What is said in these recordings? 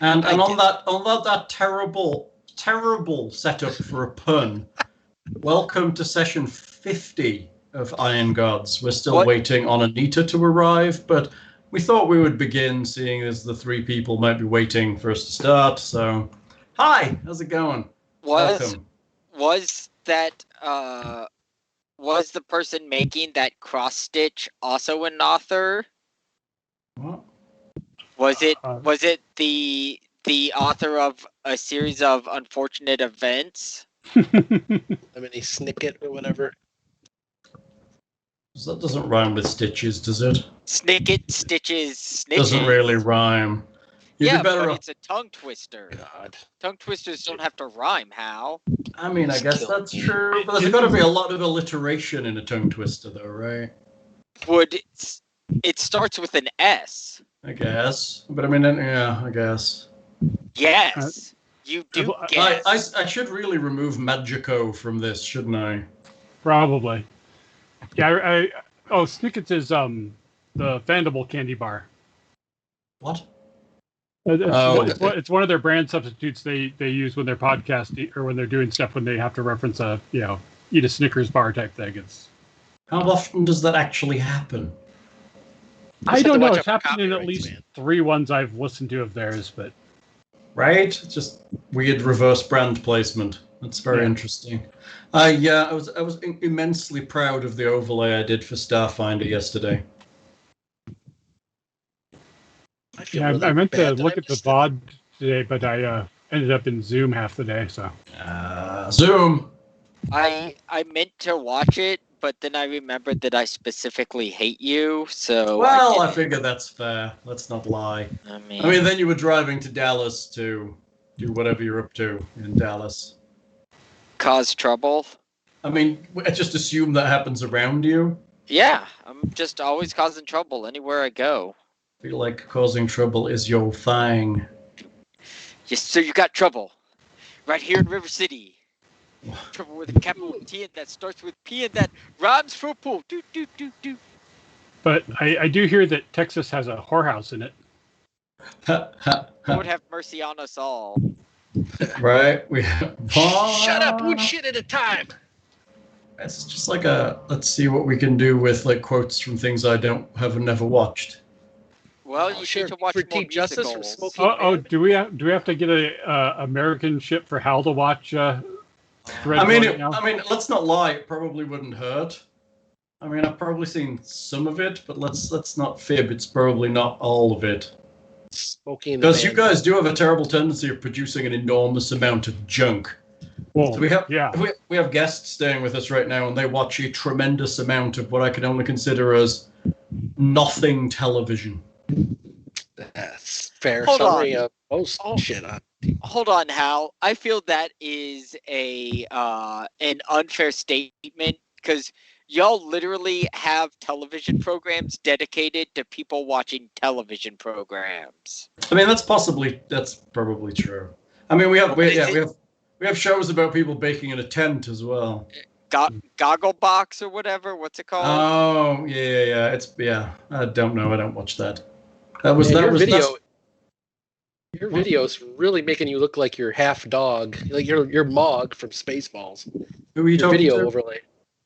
And on that terrible setup for a pun, welcome to session 50 of Iron Gods. We're still waiting on Anita to arrive, but we thought we would begin, seeing as the three people might be waiting for us to start. So, hi, how's it going? Welcome. Was the person making that cross stitch also an author? What? Was it the author of a series of unfortunate events? Lemony Snicket or whatever. That doesn't rhyme with stitches, does it? Snicket, stitches, snitches. Doesn't really rhyme. But it's a tongue twister. God. Tongue twisters don't have to rhyme, Hal. I mean, I guess that's true, but there's got to be a lot of alliteration in a tongue twister, though, right? It starts with an S. I guess. But I mean, yeah, I guess. Yes. You do guess. I should really remove Magico from this, shouldn't I? Probably. Yeah, Snickets is the Fandible candy bar. What? It's one of their brand substitutes they use when they're podcasting or when they're doing stuff when they have to reference a, eat a Snickers bar type thing. How often does that actually happen? I don't know. It's happened in at least 3 ones I've listened to of theirs, but right, just weird reverse brand placement. That's very interesting. I was immensely proud of the overlay I did for Starfinder yesterday. I meant to look at the VOD today, but I ended up in Zoom half the day. So Zoom. I meant to watch it, but then I remembered that I specifically hate you. So I figure that's fair. Let's not lie. I mean, then you were driving to Dallas to do whatever you're up to in Dallas. Cause trouble. I mean, I just assume that happens around you. Yeah, I'm just always causing trouble anywhere I go. I feel like causing trouble is your thing. Yes, so you got trouble. Right here in River City. Trouble with a capital T and that starts with P and that rhymes for pool. Do, do, do, do. But I do hear that Texas has a whorehouse in it. Lord have mercy on us all. Right? Shut up, one shit at a time. It's just like let's see what we can do with like quotes from things I have never watched. Well, you need to watch more Justice from musicals. Smoking do we have to get a American ship for Hal to watch? I mean, let's not lie. It probably wouldn't hurt. I mean, I've probably seen some of it, but let's not fib. It's probably not all of it. Because you guys do have a terrible tendency of producing an enormous amount of junk. Well, so we have guests staying with us right now, and they watch a tremendous amount of what I can only consider as nothing television. That's fair summary of most shit on TV. Hold on, Hal. I feel that is an unfair statement because y'all literally have television programs dedicated to people watching television programs. I mean, that's probably true. I mean, we have shows about people baking in a tent as well. Gogglebox or whatever. What's it called? Oh yeah. I don't know. I don't watch that. Your video's really making you look like you're half dog, like you're Mog from Spaceballs. Who are you talking video to? overlay.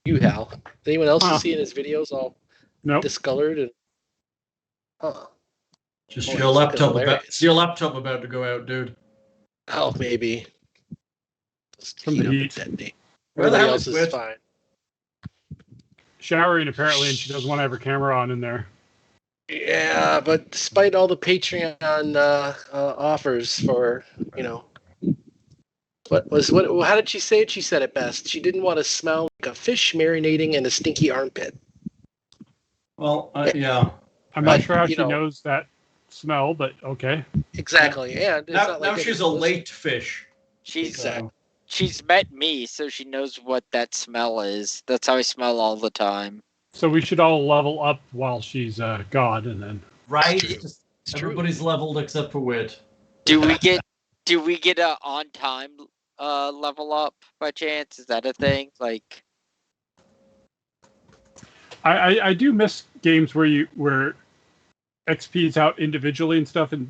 You, Hal. Anyone else seeing his videos all discolored and? Just your laptop about to go out, dude. Oh, maybe. Where the hell is Squid? Fine. Showering apparently, and she doesn't want to have her camera on in there. Yeah, but despite all the Patreon offers for, how did she say it? She said it best. She didn't want to smell like a fish marinating in a stinky armpit. Well, yeah. I'm not sure how she knows that smell, but okay. Exactly, and now she's a late fish. She's met me, so she knows what that smell is. That's how I smell all the time. So we should all level up while she's gone, and then right. Everybody's leveled except for Wit. Do we get a on time level up by chance? Is that a thing? Like, I do miss games where XP's out individually and stuff, and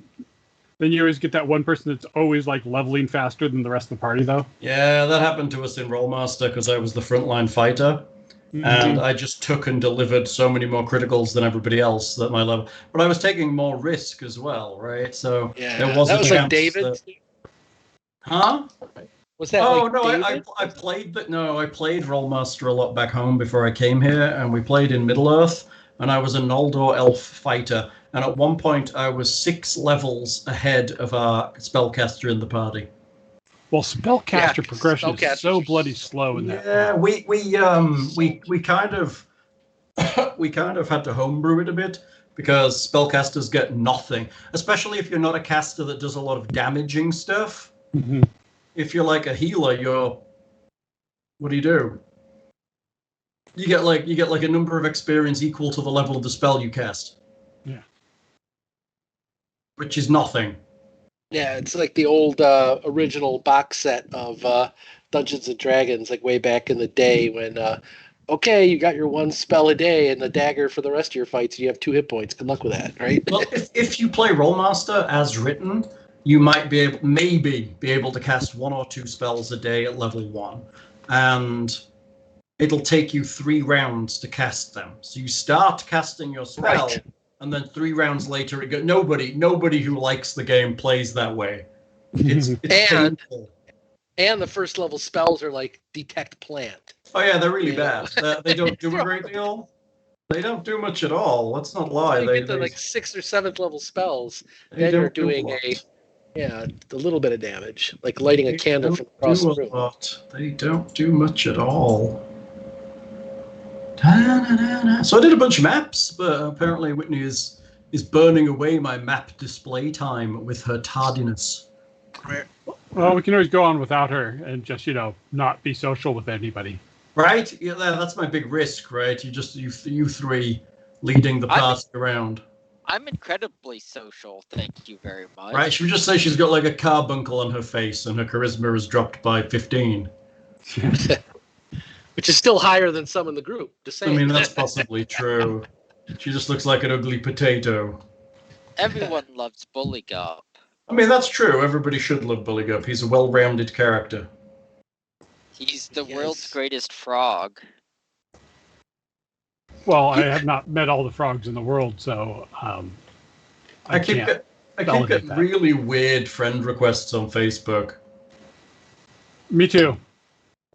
Then you always get that one person that's always like leveling faster than the rest of the party, though. Yeah, that happened to us in Rollmaster because I was the frontline fighter. And I just took and delivered so many more criticals than everybody else that my level. But I was taking more risk as well, right? So there was that a was chance like David. Huh? Was that? Oh like no, David? I played that. No, I played Rollmaster a lot back home before I came here, and we played in Middle Earth, and I was a Noldor elf fighter. And at one point, I was 6 levels ahead of our spellcaster in the party. Well, spellcaster progression is so bloody slow in that. Yeah, we kind of we kind of had to homebrew it a bit because spellcasters get nothing, especially if you're not a caster that does a lot of damaging stuff. Mm-hmm. If you're like a healer, what do? You get like a number of experience equal to the level of the spell you cast. Yeah. Which is nothing. Yeah, it's like the old original box set of Dungeons and Dragons, like way back in the day when, okay, you got your 1 spell a day and the dagger for the rest of your fights, and you have 2 hit points. Good luck with that, right? Well, if you play Rollmaster as written, you might be able to cast 1 or 2 spells a day at level 1, and it'll take you 3 rounds to cast them. So you start casting your spell. Right. And then 3 rounds later, it goes. Nobody who likes the game plays that way. It's painful. And the first level spells are like detect plant. Oh yeah, they're really bad. They don't do a great deal. They don't do much at all. Let's not lie. You get to like 6th or 7th level spells, then you're doing a little bit of damage, like lighting a candle from across the room. They don't do much at all. So I did a bunch of maps, but apparently Whitney is burning away my map display time with her tardiness. Well, we can always go on without her and just, not be social with anybody. Right? Yeah, that's my big risk, right? You 3 leading the party around. I'm incredibly social, thank you very much. Right, should we just say she's got like a carbuncle on her face and her charisma is dropped by 15? Which is still higher than some in the group. Just saying. I mean, that's possibly true. She just looks like an ugly potato. Everyone loves Buligup. I mean, that's true. Everybody should love Buligup. He's a well-rounded character. He's the world's greatest frog. Well, I have not met all the frogs in the world, so I keep getting really weird friend requests on Facebook. Me too.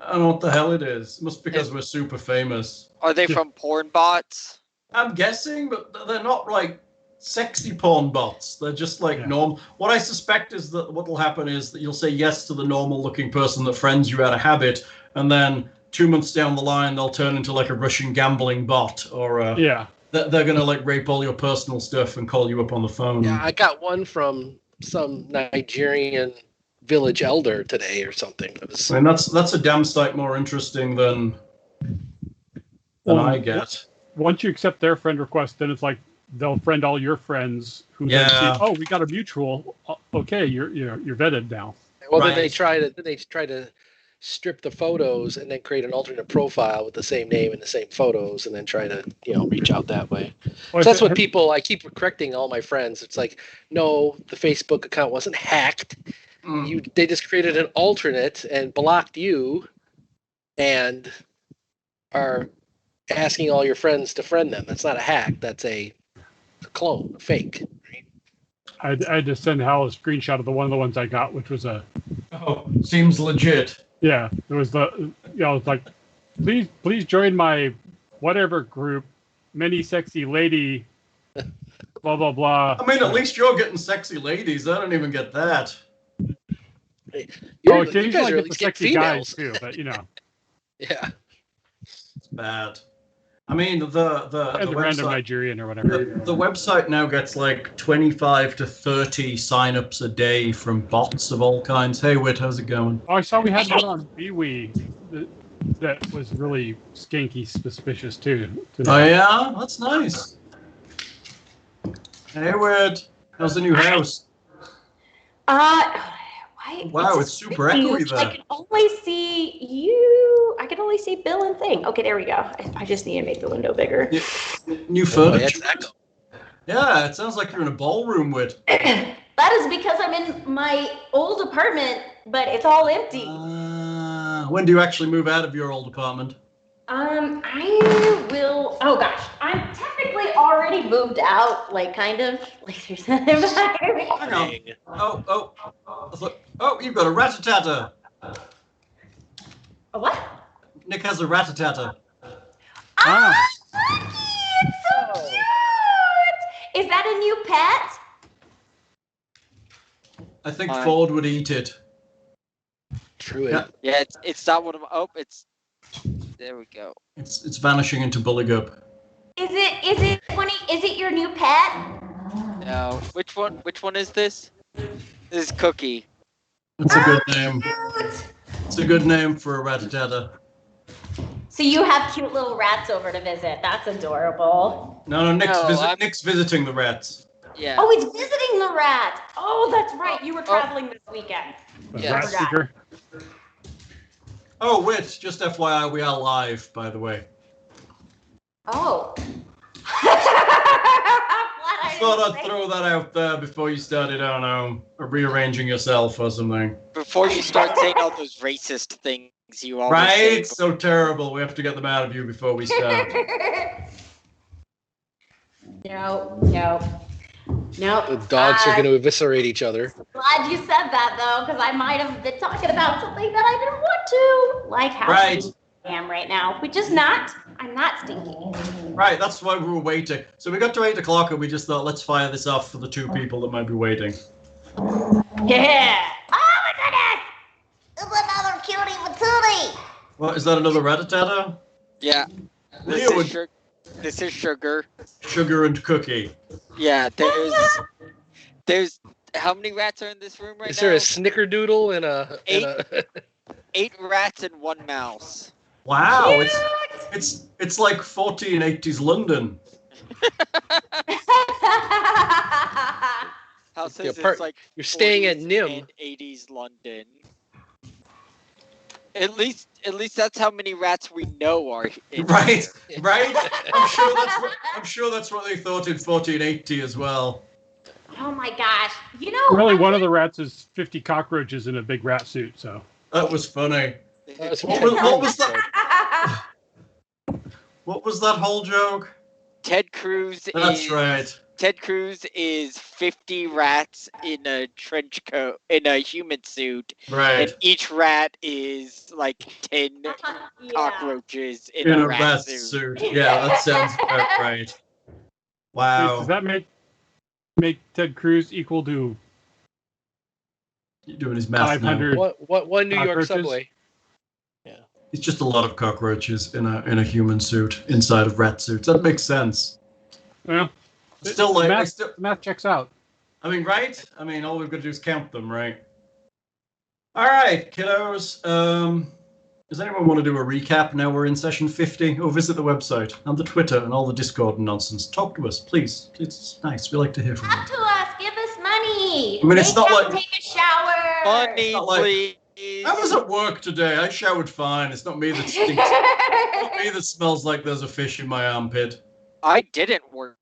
I don't know what the hell it is. It must be because we're super famous. Are they from porn bots? I'm guessing, but they're not like sexy porn bots. They're just like normal. What I suspect is that what will happen is that you'll say yes to the normal-looking person that friends you out of habit, and then 2 months down the line, they'll turn into like a Russian gambling bot, or they're gonna like rape all your personal stuff and call you up on the phone. Yeah, I got one from some Nigerian village elder today or something. I mean, that's a damn sight more interesting than I get. Once you accept their friend request, then it's like they'll friend all your friends who then see, we got a mutual. Okay, you're vetted now. Well, then they try to strip the photos and then create an alternate profile with the same name and the same photos, and then try to reach out that way. Well, so that's what I keep correcting all my friends. It's like, no, the Facebook account wasn't hacked. They just created an alternate and blocked you, and are asking all your friends to friend them. That's not a hack. That's a clone, a fake. Right? I had to send Hal a screenshot of one of the ones I got, which was seems legit. Yeah, it was it's like, please join my whatever group, many sexy lady, blah blah blah. I mean, at least you're getting sexy ladies. I don't even get that. Occasionally I get the sexy guys too, but Yeah. It's bad. I mean, the random Nigerian or whatever. The website now gets like 25 to 30 signups a day from bots of all kinds. Hey, Whit, how's it going? Oh, I saw we had one on MeWe that was really skanky suspicious too. Oh yeah, that's nice. Hey, Whit, how's the new house? Wow, it's super echoey there. I can only see you. I can only see Bill and Thing. Okay, there we go. I just need to make the window bigger. New furniture. Yeah, it sounds like you're in a ballroom, Whit. That is because I'm in my old apartment, but it's all empty. When do you actually move out of your old apartment? I will. Oh gosh, I'm technically already moved out. Like, kind of. Like, there's nothing behind me. Hang on. Oh, you've got a rat-a-tata. A what? Nick has a rat-a-tata. Ah, it's so cute. Is that a new pet? I think Ford would eat it. True. Yeah, it's not one of. Oh, it's. There we go. It's vanishing into Buligup. Is it your new pet? No. Which one is this? This is Cookie. It's a good name. Cute. It's a good name for a rat-a-tata. So you have cute little rats over to visit. That's adorable. No, Nick's visiting the rats. Yeah. Oh, he's visiting the rat. Oh, that's right. You were traveling this weekend. Yeah, Rat seeker. Oh, wait, just FYI, we are live, by the way. Oh. I thought I'd throw that out there before you started, I don't know, rearranging yourself or something. Before you start saying all those racist things you always say. Right? So terrible. We have to get them out of you before we start. No. The dogs are going to eviscerate each other. Glad you said that, though, because I might have been talking about something that I didn't want to. Like how stinky I am right now, which is not. I'm not stinky. Right, that's why we were waiting. So we got to 8 o'clock and we just thought, let's fire this off for the two people that might be waiting. Yeah. Oh, my goodness. It's another cutie patootie. What, is that another rat-a-tata? Yeah. This is Sugar. Sugar and Cookie. Yeah, there's how many rats are in this room right now? Is there a snickerdoodle and a... 8 rats and 1 mouse. Wow, it's like 1480s London. How says Yeah, it's like you're staying at 40s Nim. and 80s London. At least that's how many rats we know are in Right, here. right. I'm sure that's what they thought in 1480 as well. Oh my gosh. You know. Really, one of the rats is 50 cockroaches in a big rat suit. So That was funny. That's What was that? What was that whole joke? Ted Cruz That's right. Ted Cruz is 50 rats in a trench coat, in a human suit, Right. and each rat is like 10 Yeah. cockroaches in In a a rat suit. Yeah, that sounds about right. Wow. does that make Ted Cruz equal to You're doing his math 500? now. One New York Cockroaches? subway. It's just a lot of cockroaches in a human suit inside of rat suits. That makes sense. Well, Still, like, the math checks out. I mean, right? I mean, all we've got to do is count them, right? All right, kiddos. Does anyone want to do a recap now we're in session 50? Or visit the website and the Twitter and all the Discord and nonsense. Talk to us, please. It's nice. We like to hear from you. Talk to us. Give us money. I mean, it's not like- Take a shower. Money, Not like- please. I was at work today. I showered fine. It's not me that stinks. Not me that smells like there's a fish in my armpit. I didn't work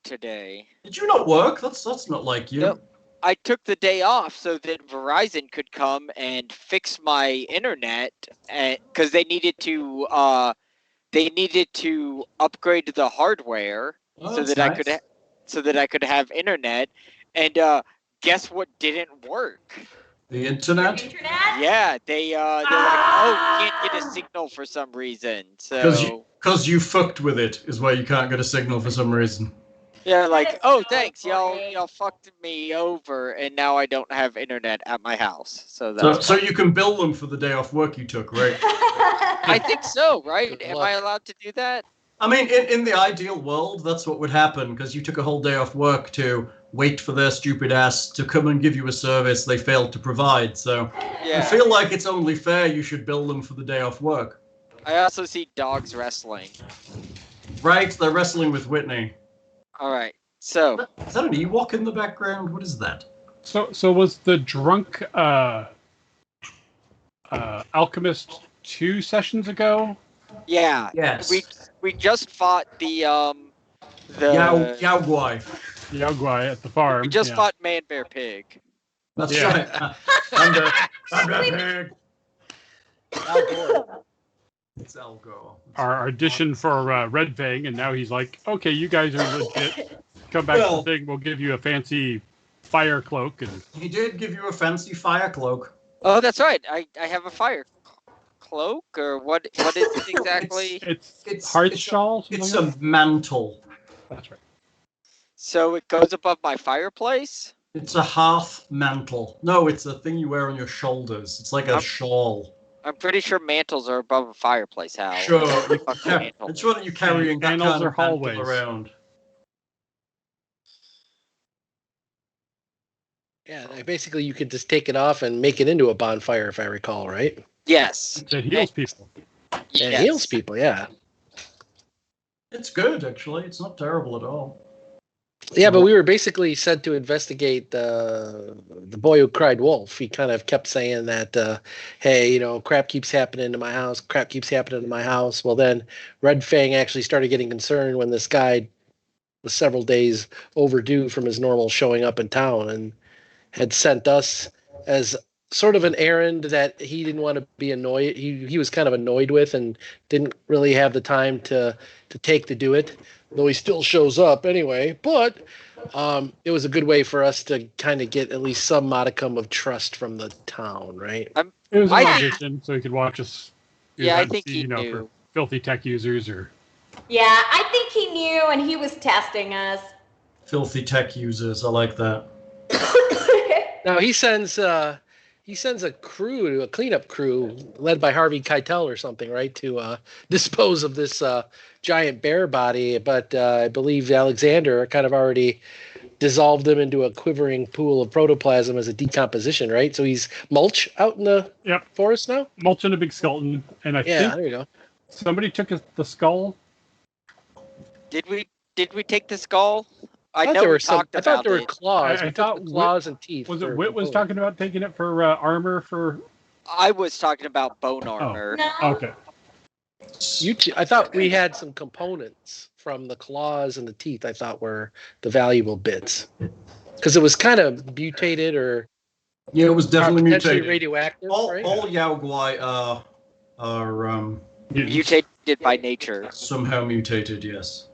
today. Did you not work? That's not like you. Nope. I took the day off so that Verizon could come and fix my internet, because they needed to upgrade the hardware Oh, so that's that I could have internet. And guess what didn't work? The internet? Internet? Yeah, they're like, oh, you can't get a signal for some reason. So Because you fucked with it is why you can't get a signal for some reason. yeah, like, is oh, so thanks, funny. y'all fucked me over, and now I don't have internet at my house. So that's So you can bill them for the day off work you took, right? I think so, right? Good Am luck. I allowed to do that? I mean, in the ideal world, that's what would happen, because you took a whole day off work to wait for their stupid ass to come and give you a service they failed to provide. So I Yeah. feel like it's only fair you should bill them for the day off work. I also see dogs wrestling. Right? They're wrestling with Whitney. All right. So Is that an Ewok in the background? What is that? So was the drunk alchemist 2 sessions ago? yeah, Yes. we just fought the Yao Guai. Yaogwai at the farm. We just fought Man Bear Pig. That's right. Thunder Pig. It's Al Gore. Our audition for Red Fang, and now he's like, okay, you guys are legit. Come back to the thing. We'll give you a fancy fire cloak. And he did give you a fancy fire cloak. Oh, that's right. I have a fire cloak, or what is it exactly? It's hearth shawl? It's a mantle. That's right. So it goes above my fireplace? It's a hearth mantle. No, it's a thing you wear on your shoulders. It's like a shawl. I'm pretty sure mantles are above a fireplace, Hal. Sure. It's what you're carrying that kind of mantle around. Yeah, basically you could just take it off and make it into a bonfire, if I recall, right? Yes. It heals people. It heals people, yeah. It's good, actually. It's not terrible at all. Yeah, but we were basically sent to investigate the boy who cried wolf. He kind of kept saying that, hey, crap keeps happening to my house. Crap keeps happening to my house. Well, then Red Fang actually started getting concerned when this guy was several days overdue from his normal showing up in town and had sent us as sort of an errand that he didn't want to be annoyed. He was kind of annoyed with and didn't really have the time to take to do it. Though he still shows up anyway, but it was a good way for us to kind of get at least some modicum of trust from the town, right? It was an audition, so he could watch us. Yeah, I think he knew. For filthy tech users or. Yeah, I think he knew, and he was testing us. Filthy tech users, I like that. Now he sends a crew, a cleanup crew led by Harvey Keitel or something, right, to dispose of this giant bear body. But I believe Alexander kind of already dissolved him into a quivering pool of protoplasm as a decomposition, right? So he's mulch out in the forest now? Mulch in a big skeleton. And I think there you go. Somebody took the skull. Did we take the skull? I thought there were claws. I thought claws and teeth. Was it Whit was talking about taking it for armor for? I was talking about bone armor. No. Okay. I thought we had some components from the claws and the teeth. I thought were the valuable bits because it was kind of mutated or. Yeah, it was definitely mutated. Radioactive. All right? Yaogwai are mutated by nature. Somehow mutated, yes.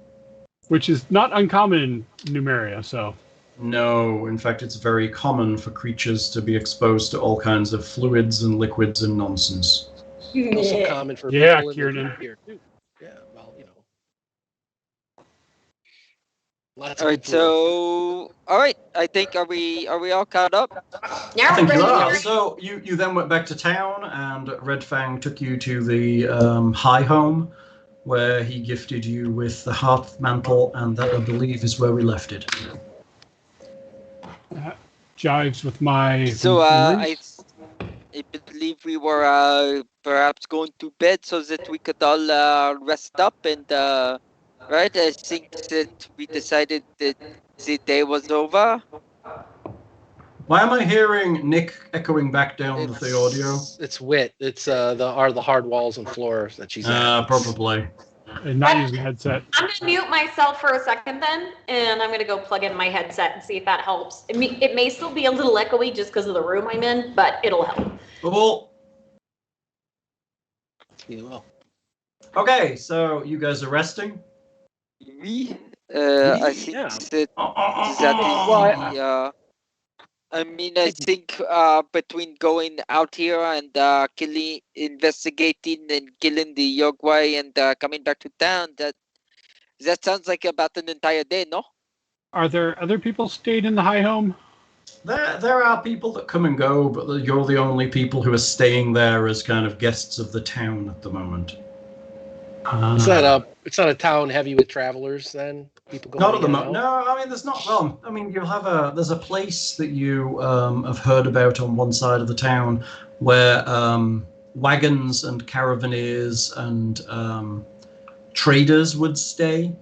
Which is not uncommon in Numeria, so. No, in fact, it's very common for creatures to be exposed to all kinds of fluids and liquids and nonsense. Also common for people Kiernan. Here too. Yeah, well, All right. I think are we all caught up? Yeah, I think you are. So you then went back to town, and Red Fang took you to the High Home, where he gifted you with the hearth mantle, and that I believe is where we left it. Jives with my. So I believe we were perhaps going to bed so that we could all rest up and right. I think that we decided that the day was over. Why am I hearing Nick echoing back down the audio? It's Wit. It's the hard walls and floor that she's at. Probably. And not using a headset. I'm going to mute myself for a second then, and I'm going to go plug in my headset and see if that helps. It may still be a little echoey just because of the room I'm in, but it'll help. Cool. You will. Okay, so you guys are resting? I think that is I mean, I think between going out here and investigating and killing the Yaogwai and coming back to town, that sounds like about an entire day, no? Are there other people stayed in the High Home? There are people that come and go, but you're the only people who are staying there as kind of guests of the town at the moment. It's not a town heavy with travelers then? People not at the moment. No, I mean there's not. Well, I mean there's a place that you have heard about on one side of the town where wagons and caravaneers and traders would stay,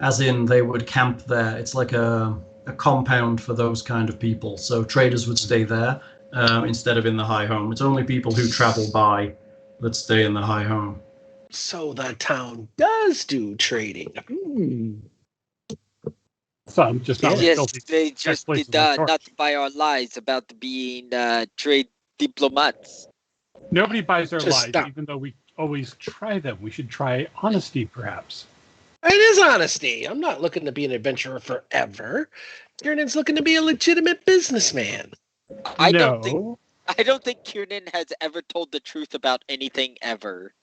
as in they would camp there. It's like a compound for those kind of people. So traders would stay there instead of in the High Home. It's only people who travel by that stay in the High Home. So the town does do trading. Some, just not Yes, filthy they just places did like Torch. not buy our lies about being trade diplomats. Nobody buys our Just lies, stop. even though we always try them. We should try honesty, perhaps. It is honesty. I'm not looking to be an adventurer forever. Kiernan's looking to be a legitimate businessman. I No. don't think Kiernan has ever told the truth about anything ever.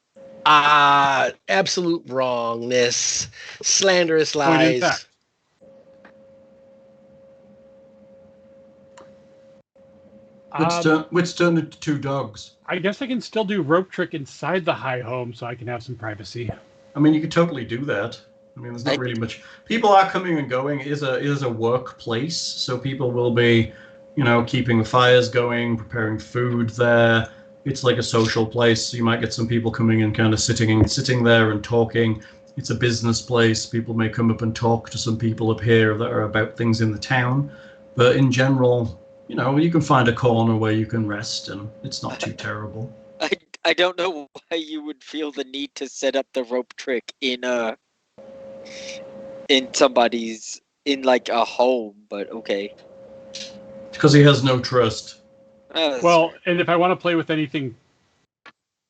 Absolute wrongness, slanderous Point in lies. fact. Which turned into two dogs. I guess I can still do rope trick inside the high home so I can have some privacy. I mean, you could totally do that. I mean, there's not really much. People are coming and going. It is a workplace, so people will be, keeping the fires going, preparing food there. It's like a social place. So you might get some people coming and kind of sitting there and talking. It's a business place. People may come up and talk to some people up here that are about things in the town. But in general, you can find a corner where you can rest, and it's not too terrible. I don't know why you would feel the need to set up the rope trick in somebody's like a home, but okay. Because he has no trust. Well, and if I want to play with anything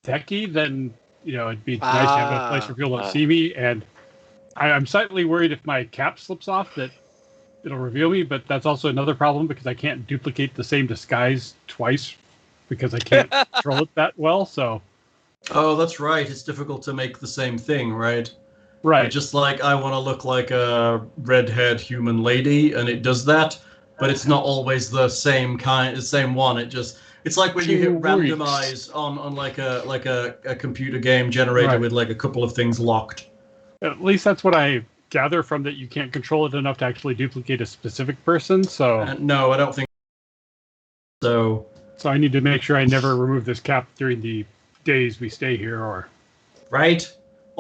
techie, then it'd be nice to have a place where people don't see me. And I'm slightly worried if my cap slips off that it'll reveal me, but that's also another problem because I can't duplicate the same disguise twice because I can't control it that well. So. Oh, that's right. It's difficult to make the same thing, right? Right. Just like I want to look like a red-haired human lady, and it does that, but it's not always the same one. It's like when you hit randomize on like a computer game generator with like a couple of things locked. At least that's what I gather from that. You can't control it enough to actually duplicate a specific person. So no, I don't think so. So I need to make sure I never remove this cap during the days we stay here, or right.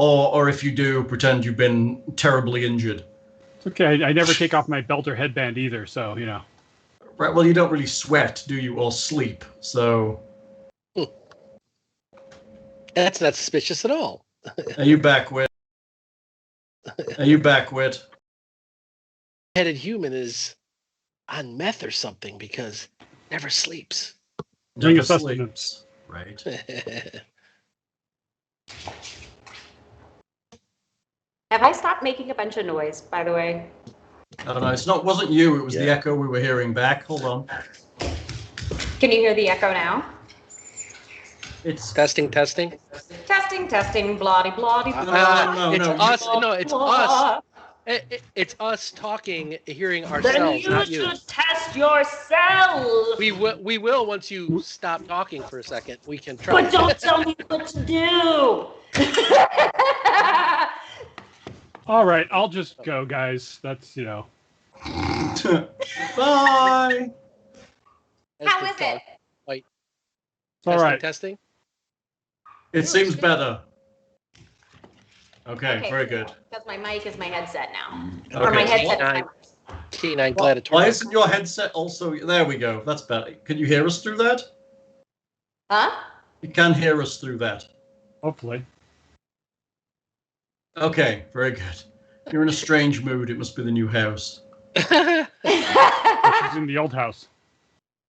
Or if you do, pretend you've been terribly injured. It's okay. I never take off my belt or headband either, so, Right, well, you don't really sweat, do you, or sleep, so... That's not suspicious at all. Are you back, Whit? Headed human is on meth or something because never sleeps. Never sleeps. Right. Have I stopped making a bunch of noise, by the way? I don't know. It wasn't you. It was the echo we were hearing back. Hold on. Can you hear the echo now? It's testing. Testing, bloody. It's us. It's us talking, hearing ourselves. Then you not should test yourself. We will once you stop talking for a second. We can try. But don't tell me what to do. All right, I'll just go, guys. That's, Bye. How is it? Wait. All right. Testing. It seems better. Okay, very good. Because my mic is my headset now. Okay. Or my headset is my K9 gladiator. Why isn't your headset also... There we go. That's better. Can you hear us through that? Huh? You can hear us through that. Hopefully. Okay, very good. You're in a strange mood. It must be the new house. She's in the old house.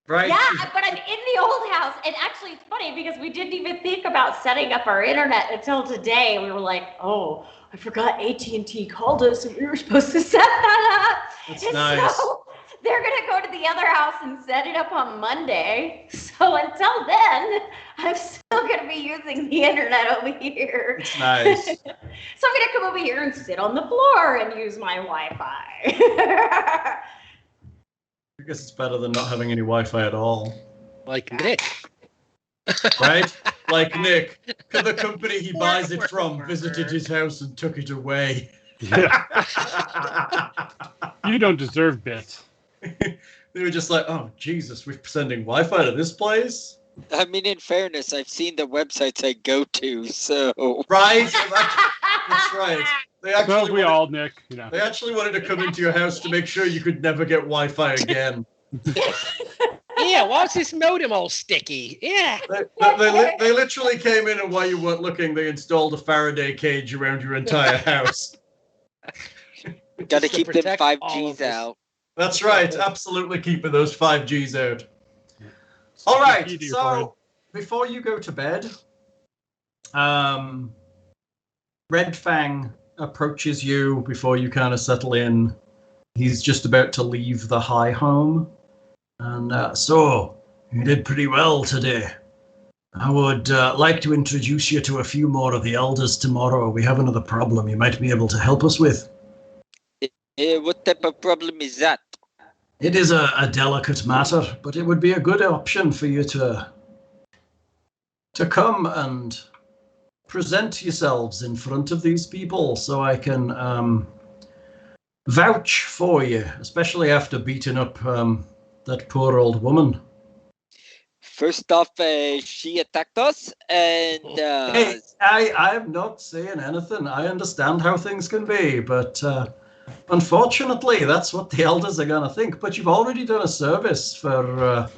Right? Yeah, but I'm in the old house. And actually, it's funny because we didn't even think about setting up our internet until today. We were like, oh, I forgot AT&T called us and we were supposed to set that up. That's nice. So they're going to go to the other house and set it up on Monday. So until then, I'm still going to be using the internet over here. It's nice. So I'm going to come over here and sit on the floor and use my Wi-Fi. I guess it's better than not having any Wi-Fi at all. Like Nick. Right? Like Nick. The company he buys it from visited his house and took it away. Yeah. You don't deserve bits. They were just like, oh, Jesus, we're sending Wi-Fi to this place? I mean, in fairness, I've seen the websites I go to, so... Right? That's right. They actually Nick. They actually wanted to come into your house to make sure you could never get Wi-Fi again. Yeah, why's this modem all sticky? Yeah. They literally came in, and while you weren't looking, they installed a Faraday cage around your entire house. Gotta to keep them protect all of 5Gs us. out. That's right. Absolutely keeping those 5Gs out. All right. Key to your forehead. So before you go to bed, Red Fang approaches you before you kind of settle in. He's just about to leave the high home. And so, you did pretty well today. I would like to introduce you to a few more of the elders tomorrow. We have another problem you might be able to help us with. What type of problem is that? It is a delicate matter, but it would be a good option for you to come and present yourselves in front of these people so I can vouch for you, especially after beating up that poor old woman. First off, she attacked us, and Hey, I'm not saying anything. I understand how things can be, but unfortunately, that's what the elders are going to think. But you've already done a service for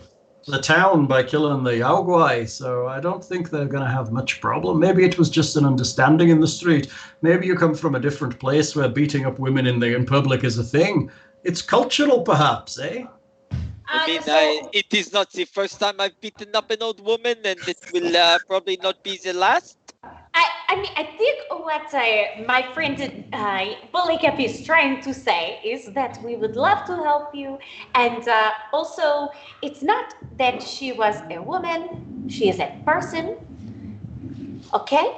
the town by killing the Yaogwai, so I don't think they're going to have much problem. Maybe it was just an understanding in the street. Maybe you come from a different place where beating up women in public is a thing. It's cultural, perhaps, eh? I mean, it is not the first time I've beaten up an old woman, and it will probably not be the last. I mean, I think what my friend Buligup is trying to say is that we would love to help you, and also, it's not that she was a woman; she is a person. Okay,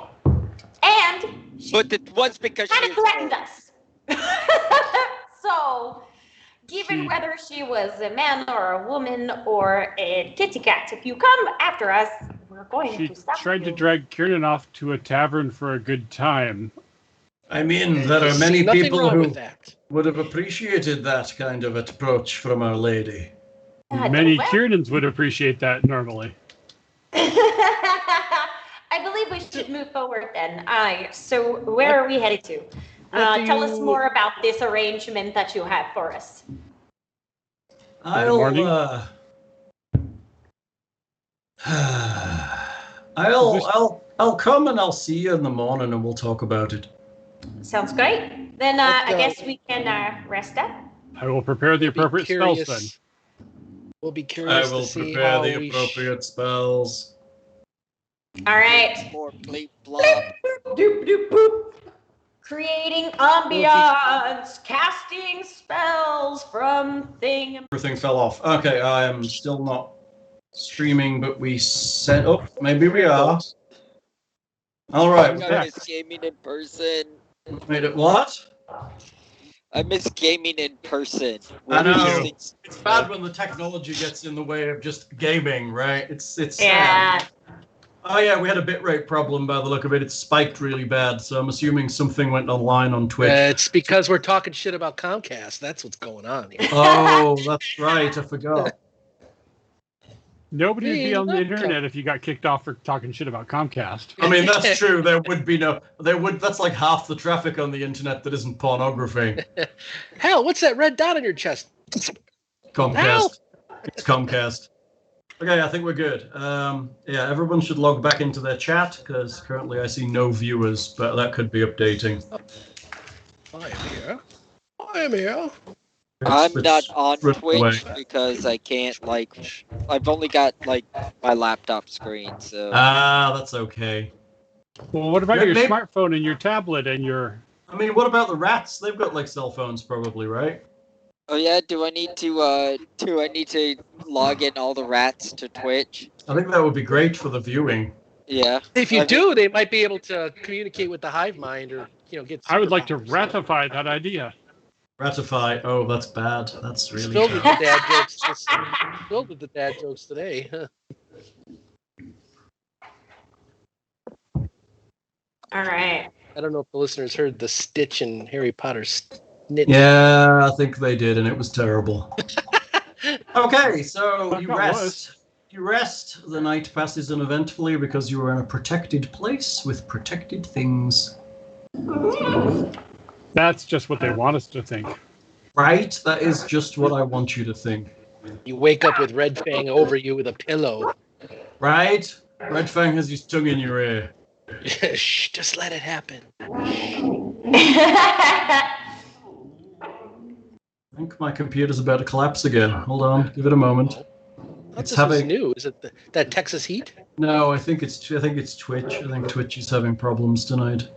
and But it was because kind she of is threatened us. So, given whether she was a man or a woman or a kitty cat, if you come after us, we're going She to stop tried you. to drag Kiernan off to a tavern for a good time. I mean, there are many Nothing people wrong who with that. would have appreciated that kind of approach from Our Lady. Many well- Kiernans would appreciate that normally. I believe we should move forward then. So where are we headed to? Tell us more about this arrangement that you have for us. morning. I'll come and I'll see you in the morning and we'll talk about it. Sounds great. Then I guess we can rest up. I will prepare the appropriate spells then. We'll be I curious will to see prepare how the we appropriate spells. All right. More bleep blop. Doop doop boop. Creating ambiance, casting spells from thing. Everything fell off. Okay, I am still not streaming, but we set up. Maybe we are. All right. I miss gaming in person. Made it what? I miss gaming in person. I know. Things- It's bad when the technology gets in the way of just gaming, right? It's Yeah. sad. Oh yeah, we had a bitrate problem by the look of it. It spiked really bad, so I'm assuming something went online on Twitch. It's because we're talking shit about Comcast. That's what's going on here. Oh, that's right. I forgot. Nobody would be on the Hey, internet if you got kicked off for talking shit about Comcast. I mean, that's true. There would be no. There would. That's like half the traffic on the internet that isn't pornography. Hell, what's that red dot on your chest? Comcast. It's Comcast. Okay, I think we're good. Yeah, everyone should log back into their chat because currently I see no viewers, but that could be updating. I am here. I'm not on rip Twitch away. because I can't, I've only got, my laptop screen, so. That's okay. Well, what about Yeah, your maybe- smartphone and your tablet and your... I mean, what about the rats? They've got cell phones, probably, right? Oh yeah, do I need to log in all the rats to Twitch? I think that would be great for the viewing. Yeah. If you I do, they might be able to communicate with the hive mind or get. I would like to superpowers. ratify that idea. Ratify. Oh, that's bad. That's It's really filled with bad. the dad jokes. Filled with the dad jokes today. All right. I don't know if the listeners heard the Stitch and Harry Potter snitch. Yeah, I think they did, and it was terrible. Okay, so But you not rest. worse. You rest. The night passes uneventfully because you are in a protected place with protected things. That's just what they want us to think. Right? That is just what I want you to think. You wake up with Red Fang over you with a pillow. Right? Red Fang has his tongue in your ear. Shh, just let it happen. I think my computer's about to collapse again. Hold on, give it a moment. This was new. Is it that Texas heat? No, I think it's Twitch. I think Twitch is having problems tonight.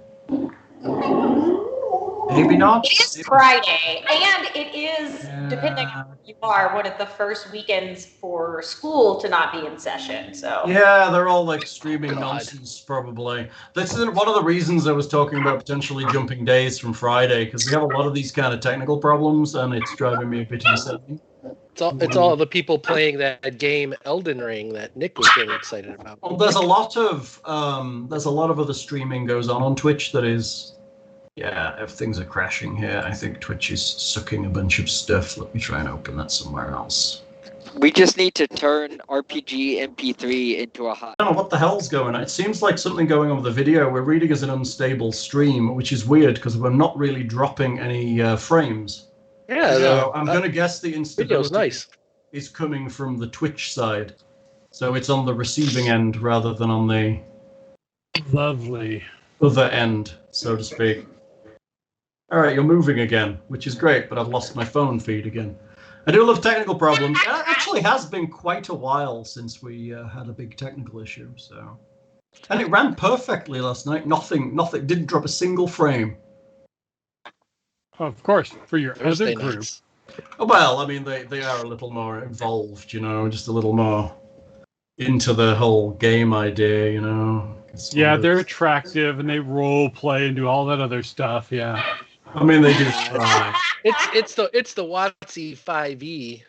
Maybe not. It is Friday, and it is, depending on where you are, one of the first weekends for school to not be in session. So yeah, they're all like streaming nonsense, probably. This is one of the reasons I was talking about potentially jumping days from Friday, because we have a lot of these kind of technical problems, and it's driving me a bit insane. It's all the people playing that game Elden Ring that Nick was really excited about. Well, there's a lot of other streaming goes on Twitch that is. Yeah, if things are crashing here, I think Twitch is sucking a bunch of stuff. Let me try and open that somewhere else. We just need to turn RPG MP3 into a hot. I don't know what the hell's going on. It seems like something going on with the video. We're reading as an unstable stream, which is weird because we're not really dropping any frames. Yeah, so I'm going to guess the instability nice. Is coming from the Twitch side. So it's on the receiving end rather than on the lovely other end, so to speak. All right, you're moving again, which is great, but I've lost my phone feed again. I do love technical problems. It actually has been quite a while since we had a big technical issue, so. And it ran perfectly last night. Nothing, didn't drop a single frame. Of course, for your other group. Oh, well, I mean, they are a little more involved, just a little more into the whole game idea, Yeah, they're attractive and they role play and do all that other stuff. Yeah. I mean, they do try. It's the WotC 5e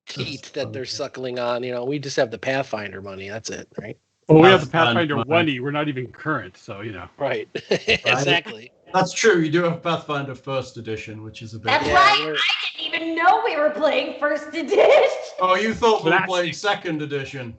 teat that they're suckling on. We just have the Pathfinder money. That's it, right? Well, we have the Pathfinder 1e. We're not even current, so Right. Exactly. That's true. You do have Pathfinder First Edition, which is a bit. That's right. I didn't even know we were playing First Edition. Oh, you thought we were playing Second Edition.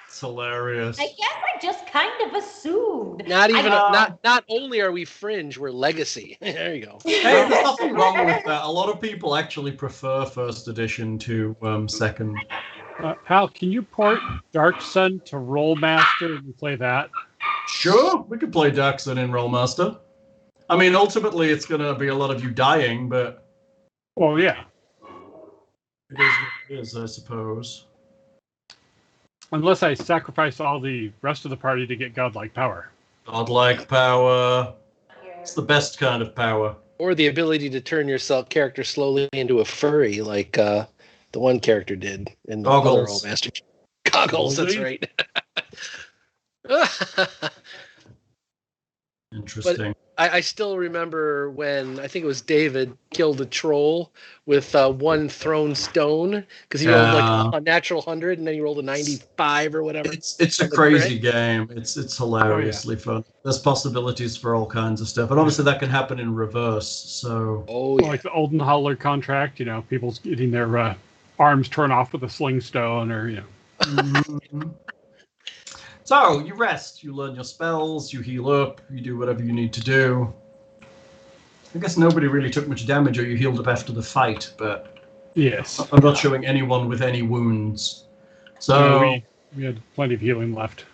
It's hilarious. I guess I just kind of assumed. Not only are we fringe, we're legacy. There you go. Hey, there's nothing wrong with that. A lot of people actually prefer First Edition to Second. Hal, can you port Dark Sun to Rollmaster and play that? Sure, we could play Dark Sun in Rollmaster. I mean, ultimately, it's going to be a lot of you dying, but. Well, yeah. It is what it is, I suppose. Unless I sacrifice all the rest of the party to get godlike power. Godlike power. It's the best kind of power. Or the ability to turn your character slowly into a furry, like the one character did in the other Rollmaster. Goggles, that's right. Interesting. But I still remember when I think it was David killed a troll with one thrown stone because he rolled like a natural 100 and then he rolled a 95 or whatever. It's a crazy game. It's hilariously fun. There's possibilities for all kinds of stuff, and obviously that can happen in reverse. So like the Olden Howler contract, people's getting their arms torn off with a sling stone, or Mm-hmm. So, you rest, you learn your spells, you heal up, you do whatever you need to do. I guess nobody really took much damage, or you healed up after the fight, but yes, I'm not showing anyone with any wounds. So we had plenty of healing left.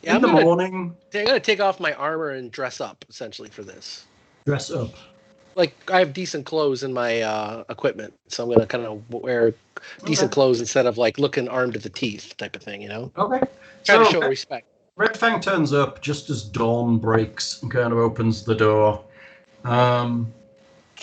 Yeah, in the morning... I'm going to take off my armor and dress up, essentially, for this. Dress up? Like, I have decent clothes in my equipment, so I'm going to kind of wear decent clothes instead of, like, looking armed to the teeth type of thing, Okay. Try to show respect. Red Fang turns up just as dawn breaks and kind of opens the door. Can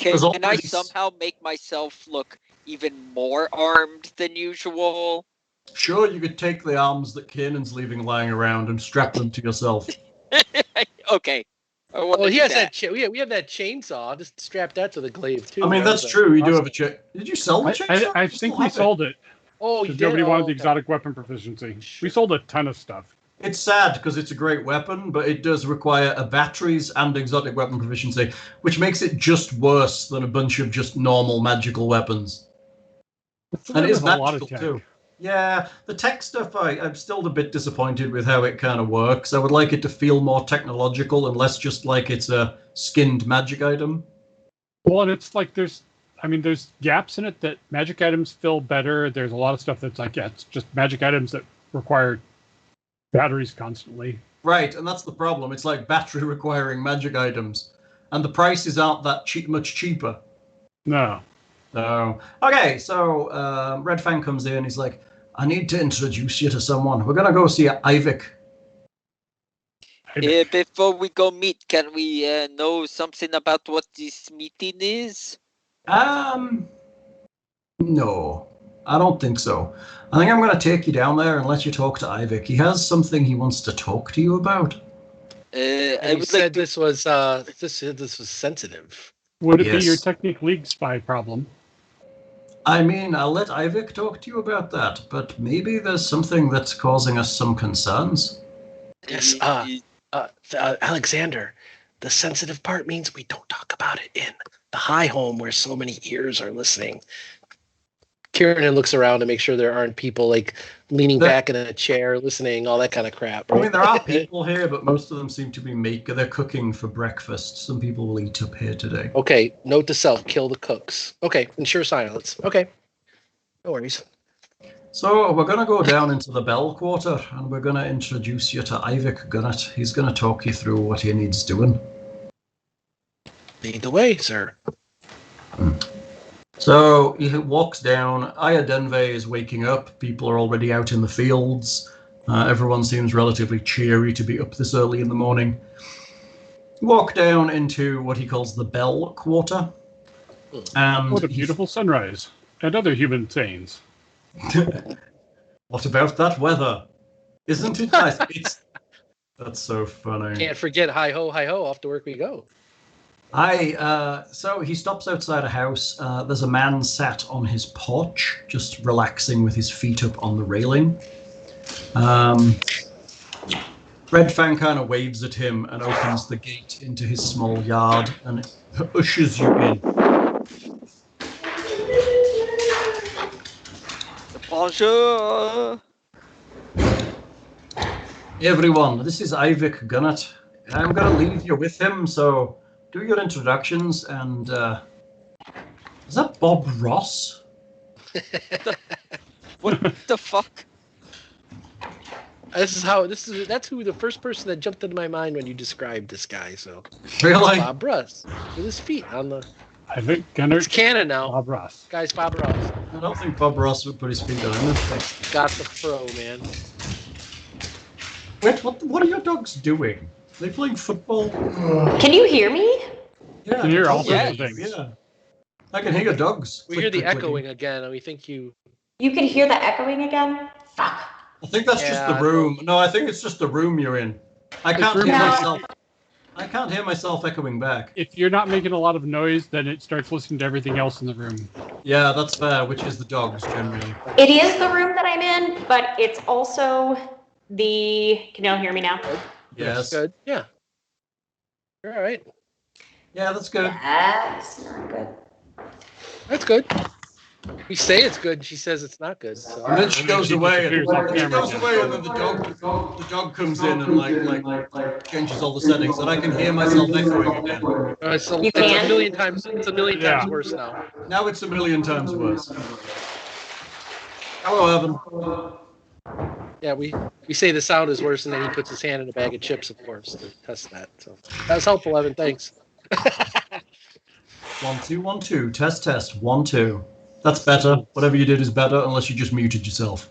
I somehow make myself look even more armed than usual? Sure, you could take the arms that Kiernan's leaving lying around and strap them to yourself. Okay. Well, he has that. We have that chainsaw. Just strap that to the glaive too. I mean, that's true. You do have a Did you sell the chainsaw? I think we sold it. Oh, you did? Nobody wanted the exotic weapon proficiency. Sure. We sold a ton of stuff. It's sad because it's a great weapon, but it does require batteries and exotic weapon proficiency, which makes it just worse than a bunch of just normal magical weapons. And it is magical too. Yeah, the tech stuff, I'm still a bit disappointed with how it kind of works. I would like it to feel more technological and less just like it's a skinned magic item. Well, and it's like there's gaps in it that magic items fill better. There's a lot of stuff that's like, it's just magic items that require batteries constantly. Right, and that's the problem. It's like battery requiring magic items. And the prices aren't that much cheaper. No. No. Okay, so Red Fang comes in. He's like, I need to introduce you to someone. We're going to go see Iadenveigh. Before we go meet, can we know something about what this meeting is? No, I don't think so. I think I'm going to take you down there and let you talk to Iadenveigh. He has something he wants to talk to you about. I would said this was sensitive. Would it be your Technic League spy problem? I mean, I'll let Iadenveigh talk to you about that, but maybe there's something that's causing us some concerns. Yes, Alexander, the sensitive part means we don't talk about it in the high home where so many ears are listening. Kiernan looks around to make sure there aren't people like leaning back in a chair, listening, all that kind of crap. Right? I mean, there are people here, but most of them seem to be they're cooking for breakfast. Some people will eat up here today. Okay, note to self, kill the cooks. Okay, ensure silence. Okay, no worries. So we're going to go down into the Bell Quarter, and we're going to introduce you to Iadenveigh Gunnett. He's going to talk you through what he needs doing. Lead the way, sir. So he walks down. Iadenveigh is waking up. People are already out in the fields. Everyone seems relatively cheery to be up this early in the morning. Walk down into what he calls the Bell Quarter. And what a beautiful sunrise. And other human things. What about that weather? Isn't it nice? That's so funny. Can't forget hi ho, off to work we go. So he stops outside a house. There's a man sat on his porch, just relaxing with his feet up on the railing. Red Fang kind of waves at him and opens the gate into his small yard and ushers you in. Bonjour. Everyone, this is Iadenveigh Gunnett. I'm going to leave you with him, so do your introductions. And is that Bob Ross? What the fuck? That's who the first person that jumped into my mind when you described this guy. So really, Bob Ross with his feet on the. I think Gunner. It's canon now. Bob Ross. Guys, Bob Ross. I don't think Bob Ross would put his feet on anything. Got the pro, man. Wait, what are your dogs doing? Are they playing football? Can you hear me? Yeah, I can hear all sorts of things. things. Yeah, I can hear your dogs. We hear the echoing again, and we think you. You can hear the echoing again? Fuck. I think that's just the room. No, I think it's just the room you're in. I can't hear myself. I can't hear myself echoing back. If you're not making a lot of noise, then it starts listening to everything else in the room. Yeah, that's fair, which is the dogs generally. It is the room that I'm in, but it's also the... Can you all hear me now? Yes. Good. Yeah. You're all right. Yeah, that's good. That's not good. That's good. We say it's good, and she says it's not good. So. And then she goes away, and disappears off camera then the dog comes in and like changes all the settings, and I can hear myself echoing again. It's a can? million times. It's a million times worse now. Now it's a million times worse. Hello, Evan. Yeah, we say the sound is worse, and then he puts his hand in a bag of chips, of course, to test that. So that was helpful, Evan. Thanks. 1 2 1 2. Test 1 2. That's better. Whatever you did is better, unless you just muted yourself.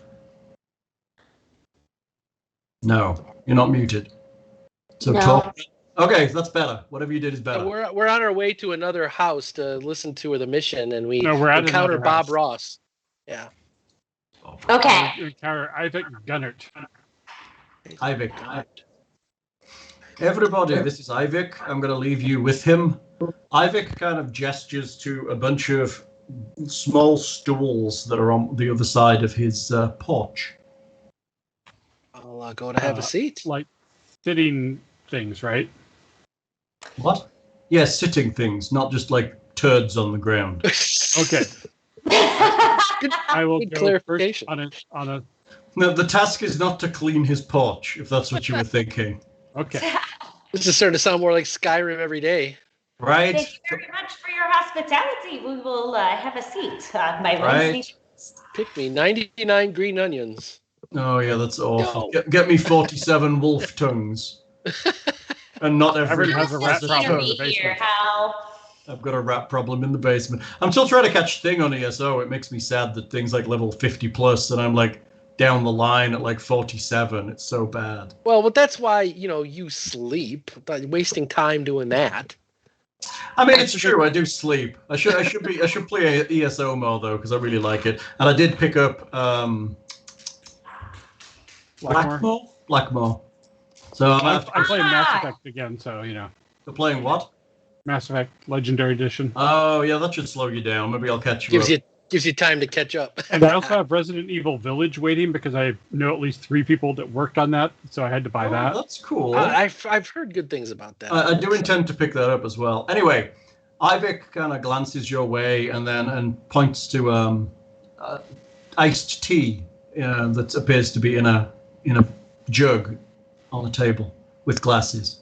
No, you're not muted. So No. talk. Okay, that's better. Whatever you did is better. We're on our way to another house to listen to the mission, and we another encounter Bob house. Ross. Yeah. Okay. Encounter Iadenveigh Gunnett. Iadenveigh. Everybody, this is Iadenveigh. I'm going to leave you with him. Iadenveigh kind of gestures to a bunch of small stools that are on the other side of his porch. I'll go to have a seat. Like sitting things, right? What? Yes, sitting things, not just like turds on the ground. Okay. I will Good go clarification. first on a. No, the task is not to clean his porch, if that's what you were thinking. Okay. This is starting to sound more like Skyrim every day. Right? Thank you very much for your hospitality. We will have a seat. My Right. seat. Pick me 99 green onions. Oh, yeah, that's awful. No. Get me 47 wolf tongues. And not Everyone has a rat problem in the Here, basement. Hal. I've got a rat problem in the basement. I'm still trying to catch Thing on ESO. It makes me sad that Thing's like level 50 plus, and I'm like down the line at like 47. It's so bad. Well, but that's why, you sleep. Wasting time doing that. I mean, it's true. I do sleep. I should play ESO more though, because I really like it. And I did pick up Blackmore. So I'm playing Mass Effect again, so You're playing what? Mass Effect Legendary Edition. Oh yeah, that should slow you down. Maybe I'll catch you up. Gives you time to catch up. And I also have Resident Evil Village waiting because I know at least 3 people that worked on that, so I had to buy that. That's cool. I've heard good things about that. I do intend to pick that up as well. Anyway, Ivic kind of glances your way and points to iced tea that appears to be in a jug on the table with glasses.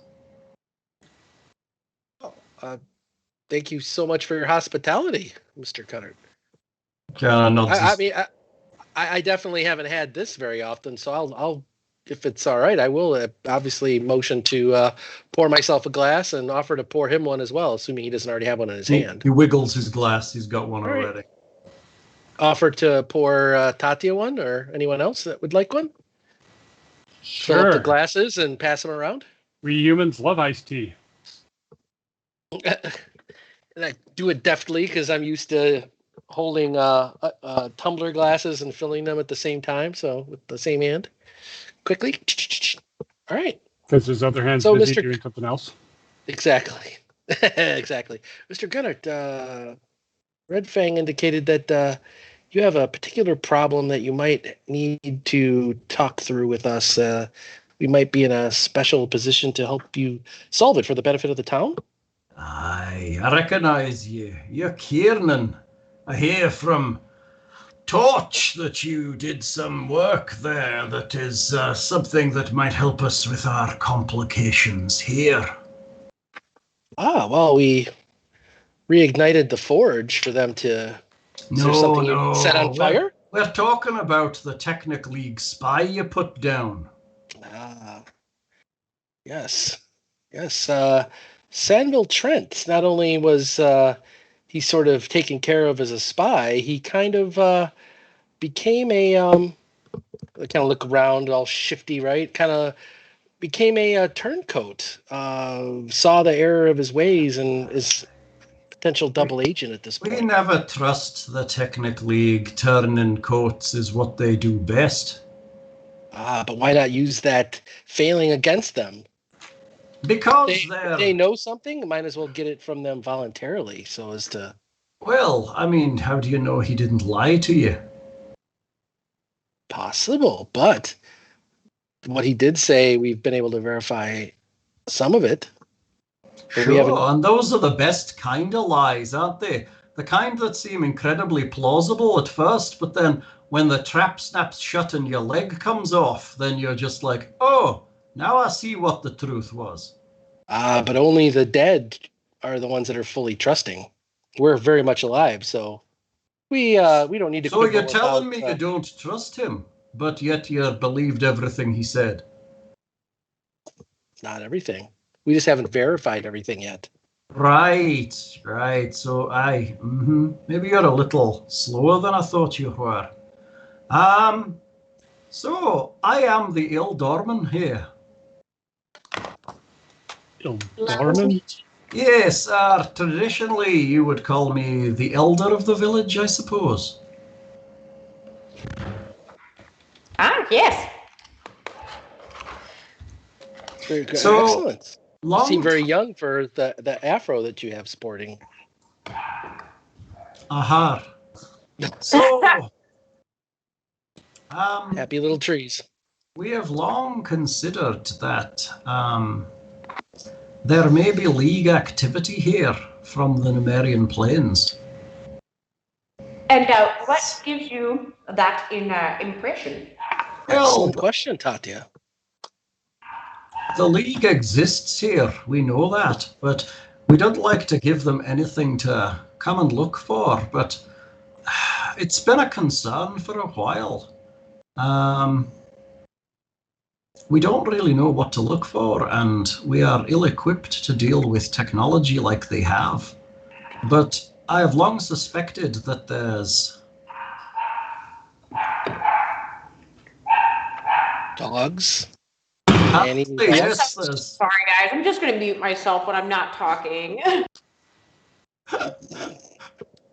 Thank you so much for your hospitality, Mr. Cutter. I mean, I definitely haven't had this very often, so I'll if it's all right, I will obviously motion to pour myself a glass and offer to pour him one as well, assuming he doesn't already have one in his hand. He wiggles his glass. He's got one already. Offer to pour Tatia one or anyone else that would like one? Sure. Fill up the glasses and pass them around. We humans love iced tea. And I do it deftly because I'm used to holding tumbler glasses and filling them at the same time, so with the same hand. Quickly. All right. Because his other hand's So, busy Mr. doing something else. Exactly. Exactly. Mr. Gunnar, Red Fang indicated that you have a particular problem that you might need to talk through with us. We might be in a special position to help you solve it for the benefit of the town. Aye, I recognize you. You're Kiernan. I hear from Torch that you did some work there that is something that might help us with our complications here. Well, we reignited the forge for them to... Is there something you set on fire? We're talking about the Technic League spy you put down. Yes. Sanville Trent, not only was he sort of taken care of as a spy, he kind of became a... I kind of look around, all shifty, right? Kind of became a turncoat. Saw the error of his ways and is potential double agent at this point. We never trust the Technic League. Turning coats is what they do best. But why not use that failing against them? Because they know something, might as well get it from them voluntarily, so as to... Well, I mean, how do you know he didn't lie to you? Possible, but what he did say, we've been able to verify some of it. Sure, and those are the best kind of lies, aren't they? The kind that seem incredibly plausible at first, but then when the trap snaps shut and your leg comes off, then you're just like, oh, now I see what the truth was. But only the dead are the ones that are fully trusting. We're very much alive, so we don't need to... So you're telling me you don't trust him, but yet you believed everything he said? Not everything. We just haven't verified everything yet. Right. So maybe you're a little slower than I thought you were. So I am the Ealdorman here. Ealdorman? Yes, traditionally you would call me the elder of the village, I suppose. Yes. Very good. So, excellent. You seem very young for the afro that you have sporting. Aha. So, happy little trees. We have long considered that there may be League activity here from the Numerian plains. And what gives you that impression? Excellent question, Tatia. The League exists here, we know that, but we don't like to give them anything to come and look for, but it's been a concern for a while. we don't really know what to look for, and we are ill-equipped to deal with technology like they have. But I have long suspected that there's... Dogs? Yes, there's... Sorry, guys. I'm just going to mute myself when I'm not talking.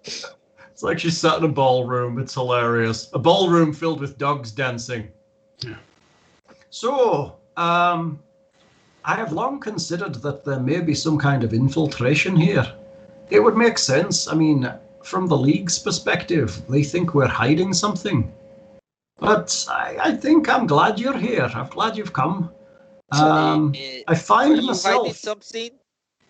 It's like she's sat in a ballroom. It's hilarious. A ballroom filled with dogs dancing. Yeah. So, I have long considered that there may be some kind of infiltration here. It would make sense. I mean, from the League's perspective, they think we're hiding something. But I think I'm glad you're here. I'm glad you've come. I find myself... something?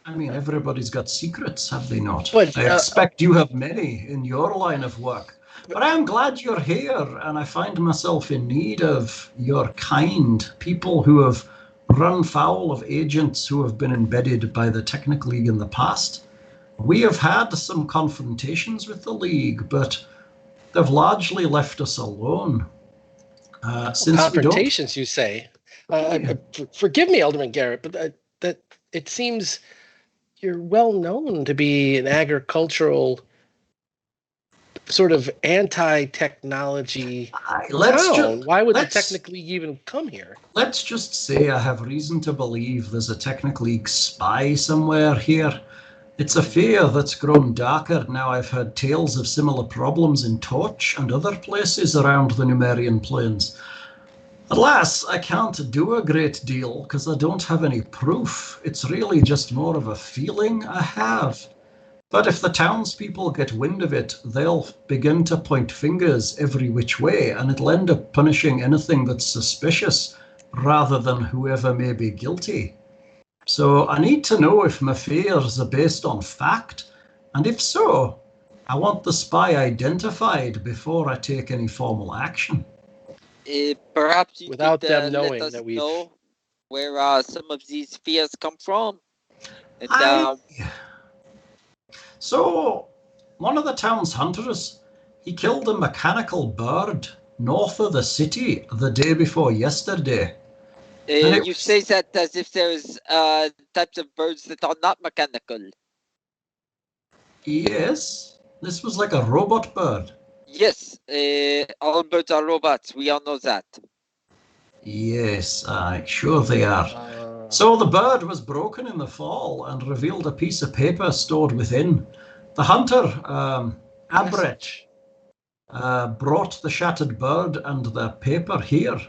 I mean, everybody's got secrets, have they not? But, I expect you have many in your line of work. But I'm glad you're here, and I find myself in need of your kind, people who have run foul of agents who have been embedded by the Technic League in the past. We have had some confrontations with the League, but they've largely left us alone. Since confrontations, you say? Forgive me, Alderman Garrett, but that it seems you're well known to be an agricultural sort of anti-technology town. Why would the Technic League even come here? Let's just say I have reason to believe there's a Technic League spy somewhere here. It's a fear that's grown darker now I've heard tales of similar problems in Torch and other places around the Numerian plains. Alas, I can't do a great deal because I don't have any proof. It's really just more of a feeling I have. But if the townspeople get wind of it, they'll begin to point fingers every which way, and it'll end up punishing anything that's suspicious rather than whoever may be guilty. So I need to know if my fears are based on fact, and if so, I want the spy identified before I take any formal action. Perhaps you without could, them knowing let us that we've know where some of these fears come from. And, So, one of the town's hunters, he killed a mechanical bird north of the city the day before yesterday. You say that as if there's types of birds that are not mechanical. Yes, this was like a robot bird. Yes, all birds are robots. We all know that. Yes, sure they are. So the bird was broken in the fall and revealed a piece of paper stored within. The hunter, Abret, brought the shattered bird and the paper here.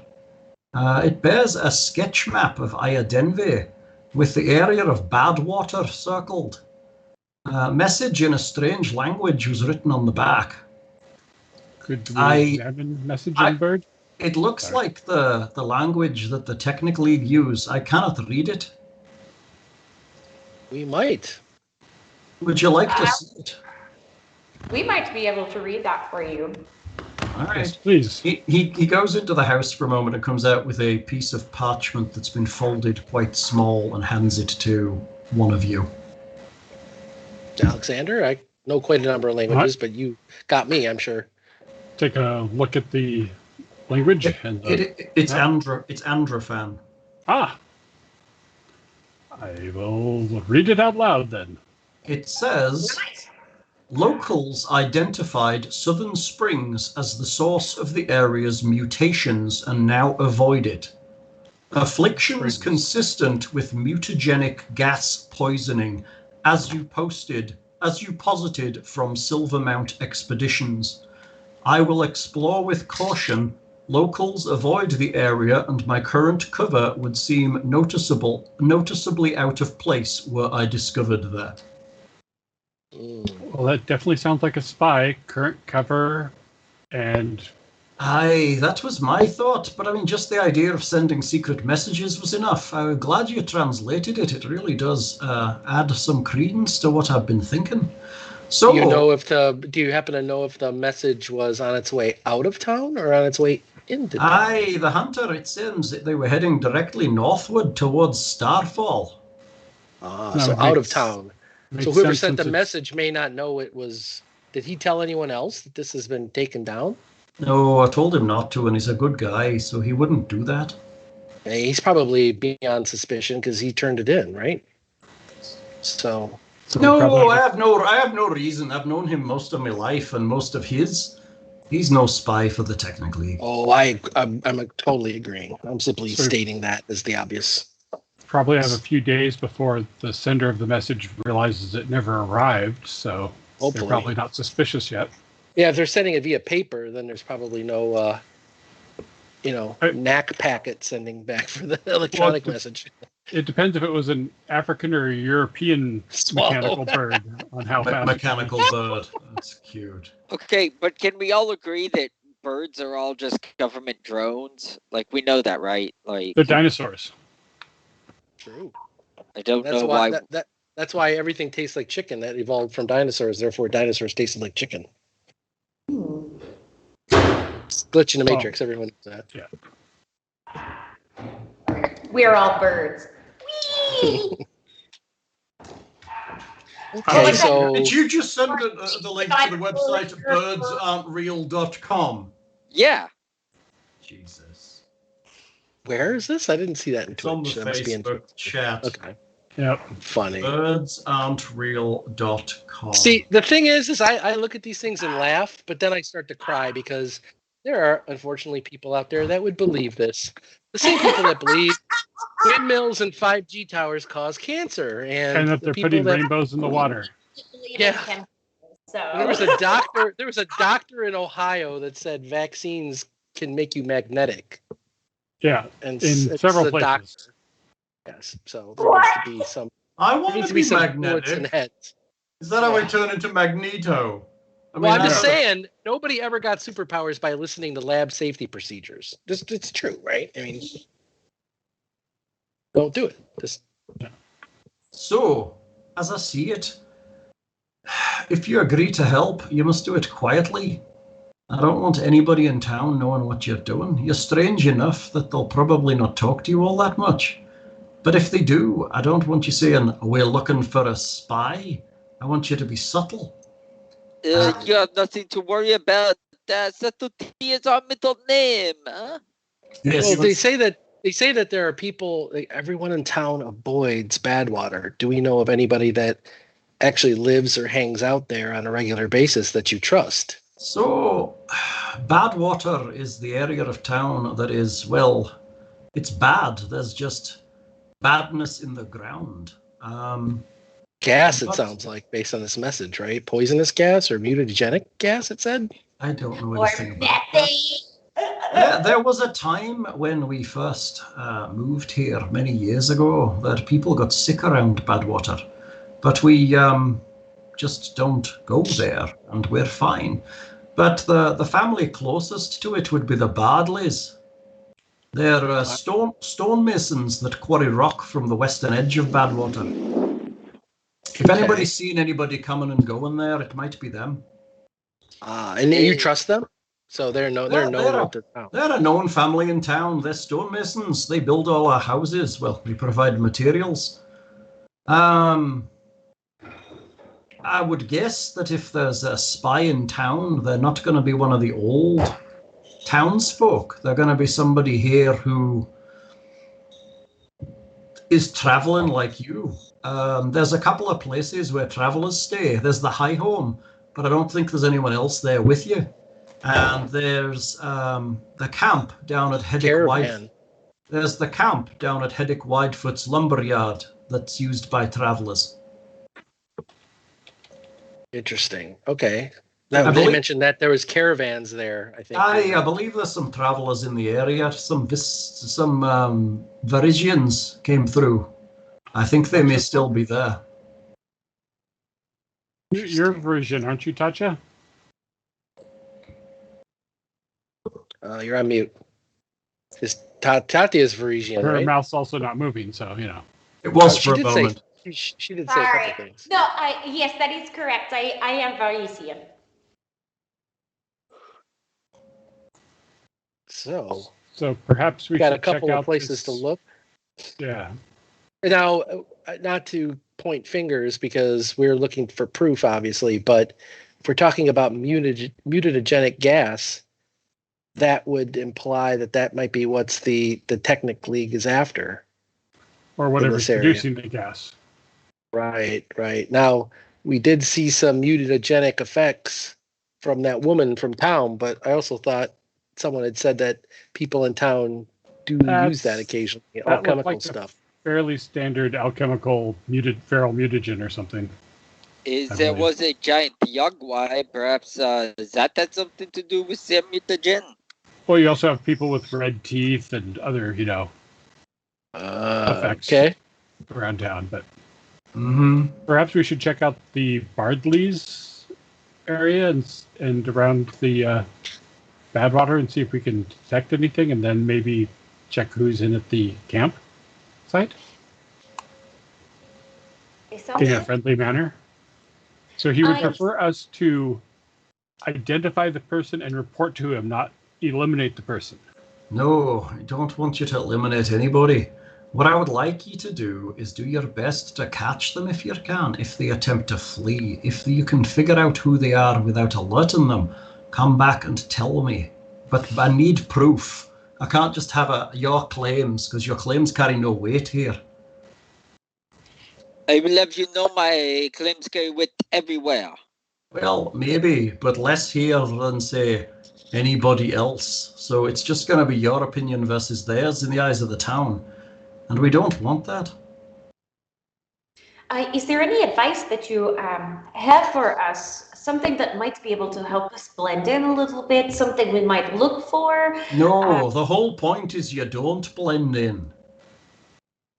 It bears a sketch map of Iadenveigh with the area of Badwater circled. A message in a strange language was written on the back. Could we examine message in bird? It looks like the language that the Technic League use. I cannot read it. We might. Would you like to see it? We might be able to read that for you. All right. Yes, please. He goes into the house for a moment and comes out with a piece of parchment that's been folded quite small and hands it to one of you. Alexander, I know quite a number of languages, but you got me, I'm sure. Take a look at the language. It's Androfan. Ah. I will read it out loud then. It says, locals identified Southern Springs as the source of the area's mutations and now avoid it. Afflictions consistent with mutagenic gas poisoning, as you posited from Silvermount expeditions. I will explore with caution. Locals avoid the area, and my current cover would seem noticeably out of place were I discovered there. Well, that definitely sounds like a spy. Current cover, and... Aye, that was my thought, but I mean, just the idea of sending secret messages was enough. I'm glad you translated it. It really does add some credence to what I've been thinking. So, do you happen to know if the message was on its way out of town or on its way into town? Aye, the hunter, it seems they were heading directly northward towards Starfall. So out of town. So whoever sent the message may not know it was... Did he tell anyone else that this has been taken down? No, I told him not to, and he's a good guy, so he wouldn't do that. He's probably beyond suspicion because he turned it in, right? So no, I have no reason. I've known him most of my life, and most of his. He's no spy for the Technic League. Oh, I'm totally agreeing. I'm simply stating that as the obvious. Probably have a few days before the sender of the message realizes it never arrived, so Hopefully. They're probably not suspicious yet. Yeah, if they're sending it via paper, then there's probably no, knack packet sending back for the electronic message. It depends if it was an African or European mechanical bird on how fast. Mechanical bird. That's cute. Okay, but can we all agree that birds are all just government drones? Like, we know that, right? Like, they're dinosaurs. True. I don't know why. That's why everything tastes like chicken. That evolved from dinosaurs. Therefore, dinosaurs tasted like chicken. Glitch in the Matrix. Everyone knows that. Yeah. We are all birds. Okay, so did you just send the link to the website birdsaren'treal.com? Yeah. Jesus. Where is this? I didn't see that in It's on the Twitch. That must be in Facebook chat. Okay. Yep. Funny. Birdsaren'treal.com. See, the thing is I look at these things and laugh, but then I start to cry because there are, unfortunately, people out there that would believe this. The same people that believe windmills and 5G towers cause cancer, and that they're putting rainbows in the water. Yeah. So There was a doctor in Ohio that said vaccines can make you magnetic. Yeah, And in several places. Doctor. Yes, so there needs to be some. I want to be some bullets in magnetic. heads. Is that how I turn into Magneto? I Well, I'm mean, just saying, nobody ever got superpowers by listening to lab safety procedures. It's true, right? I mean, don't do it. So, as I see it, if you agree to help, you must do it quietly. I don't want anybody in town knowing what you're doing. You're strange enough that they'll probably not talk to you all that much. But if they do, I don't want you saying, we're looking for a spy. I want you to be subtle. You have nothing to worry about. Tatia is our middle name, huh? Yes, Well, they say that there are people. Everyone in town avoids Badwater. Do we know of anybody that actually lives or hangs out there on a regular basis that you trust? So, Badwater is the area of town that is, well, it's bad. There's just badness in the ground. Gas, it sounds like, based on this message, right? Poisonous gas or mutagenic gas, it said? I don't know anything about that. Yeah, there was a time when we first moved here many years ago that people got sick around Badwater. But we just don't go there, and we're fine. But the family closest to it would be the Bardleys. They're stonemasons that quarry rock from the western edge of Badwater. If anybody's seen anybody coming and going there, it might be them. And you trust them? So they're known with the town. They're a known family in town. They're stonemasons. They build all our houses. Well, we provide materials. I would guess that if there's a spy in town, they're not going to be one of the old townsfolk. They're going to be somebody here who is traveling like you. There's a couple of places where travelers stay. There's the High Home, but I don't think there's anyone else there with you. And there's the camp down at Heddick There's the camp down at Heddick Widefoot's lumberyard that's used by travelers. Interesting. Okay. They mentioned that there was caravans there, I think. I believe there's some travelers in the area. Some Varisians came through. I think they may still be there. You're Varisian, aren't you, Tatia? You're on mute. Tatia's Varisian, Her right? mouth's also not moving, so, you know. It was for a moment. She did say a couple things. No, yes, that is correct. I am Varisian. So perhaps we got should a couple check of out places to look. Yeah. Now, not to point fingers because we're looking for proof, obviously, but if we're talking about mutagenic gas, that would imply that might be what's the Technic League is after. Or whatever's producing the gas. Right. Now, we did see some mutagenic effects from that woman from town, but I also thought someone had said that people in town do use that occasionally, alchemical stuff. fairly standard alchemical feral mutagen or something. There was a giant Yogwai, perhaps that had something to do with the mutagen? Well, you also have people with red teeth and other, effects around town. But perhaps we should check out the Bardley's area and around the Badwater and see if we can detect anything, and then maybe check who's in at the camp site in a friendly manner. So he would prefer us to identify the person and report to him, not eliminate the person. No, I don't want you to eliminate anybody. What I would like you to do is do your best to catch them if you can, if they attempt to flee. If you can figure out who they are without alerting them, come back and tell me. But I need proof. I can't just have your claims, because your claims carry no weight here. I will have you know my claims carry weight everywhere. Well, maybe, but less here than, say, anybody else. So it's just going to be your opinion versus theirs in the eyes of the town. And we don't want that. Is there any advice that you have for us? Something that might be able to help us blend in a little bit? Something we might look for? No, the whole point is you don't blend in.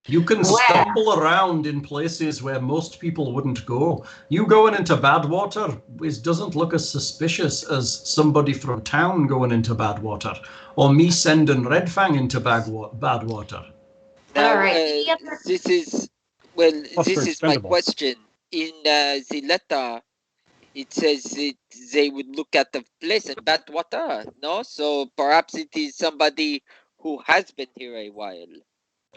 You can stumble around in places where most people wouldn't go. You going into Badwater doesn't look as suspicious as somebody from town going into Badwater, or me sending Redfang into Badwater. Now, this is my question. In the letter, it says they would look at the place in Badwater, no? So perhaps it is somebody who has been here a while.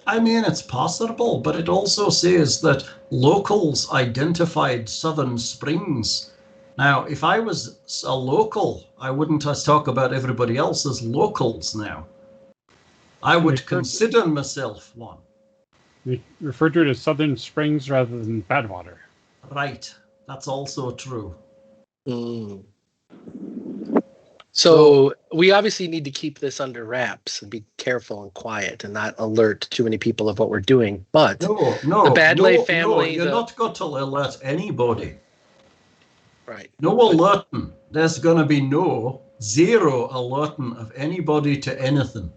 I mean, it's possible, but it also says that locals identified Southern Springs. Now, if I was a local, I wouldn't talk about everybody else as locals now. I would consider myself one. We refer to it as Southern Springs rather than Badwater. Right. That's also true. So we obviously need to keep this under wraps and be careful and quiet and not alert too many people of what we're doing. But the Badley family... No, you're not got to alert anybody. Right. No alerting. There's going to be zero alerting of anybody to anything.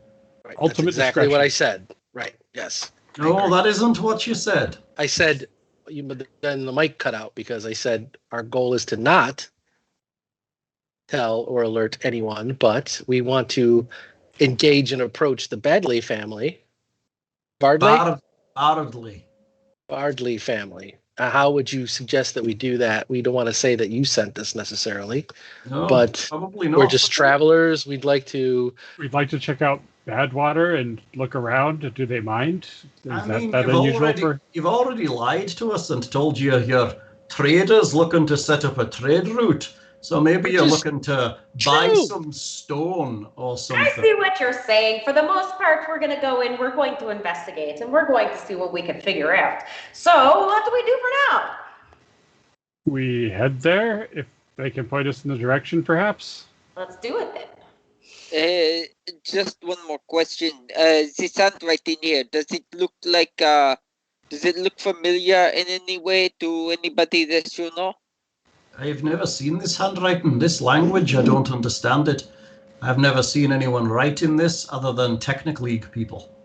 Right. That's exactly what I said. Right. Yes. No, that isn't what you said. I said, then the mic cut out because I said our goal is to not tell or alert anyone, but we want to engage and approach the Badley family. Bardley family. How would you suggest that we do that? We don't want to say that you sent this necessarily, but probably not. We're just travelers. We'd like to check out Badwater and look around. Do they mind? You've already lied to us and told you're traders looking to set up a trade route. So maybe you're looking to buy some stone or something. I see what you're saying. For the most part, we're going to go in, we're going to investigate, and we're going to see what we can figure out. So what do we do for now? We head there, if they can point us in the direction, perhaps. Let's do it then. Just one more question. This handwriting here, does it look familiar in any way to anybody that you know? I've never seen this handwriting, this language. I don't understand it. I've never seen anyone write in this other than Technic League people.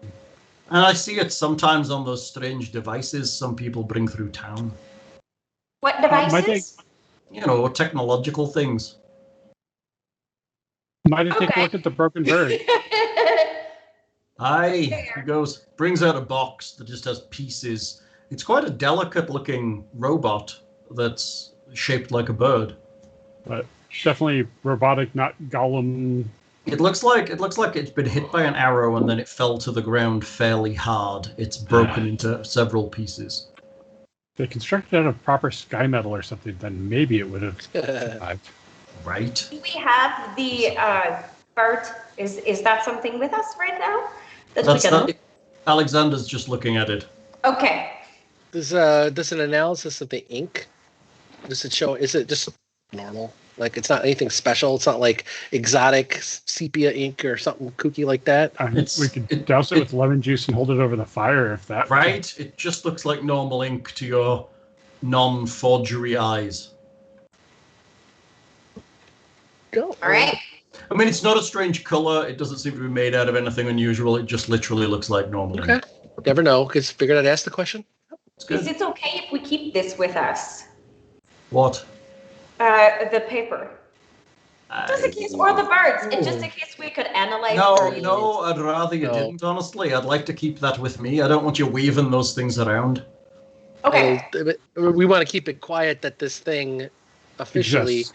And I see it sometimes on those strange devices some people bring through town. What devices? Technological things. Might I take a look at the broken bird? Aye, he brings out a box that just has pieces. It's quite a delicate looking robot that's shaped like a bird, but definitely robotic, not golem. It looks like it's been hit by an arrow and then it fell to the ground fairly hard. It's broken into several pieces. If they constructed out of proper sky metal or something, then maybe it would have survived. Right. Do we have the Bart, is that something with us right now? That's not. Alexander's just looking at it. Okay. Does an analysis of the ink, does it show, is it just normal? Like, it's not anything special? It's not like exotic sepia ink or something kooky like that? We could douse it with lemon juice and hold it over the fire if that... Right? It just looks like normal ink to your non-forgery eyes. Go. All right. I mean, it's not a strange color. It doesn't seem to be made out of anything unusual. It just literally looks like normal ink. Never know, because figured I'd ask the question. Is it okay if we keep this with us? What? The paper. Just in case, or the birds. Just in case we could analyze. No, I'd rather you didn't, honestly. I'd like to keep that with me. I don't want you weaving those things around. Okay. We want to keep it quiet that this thing officially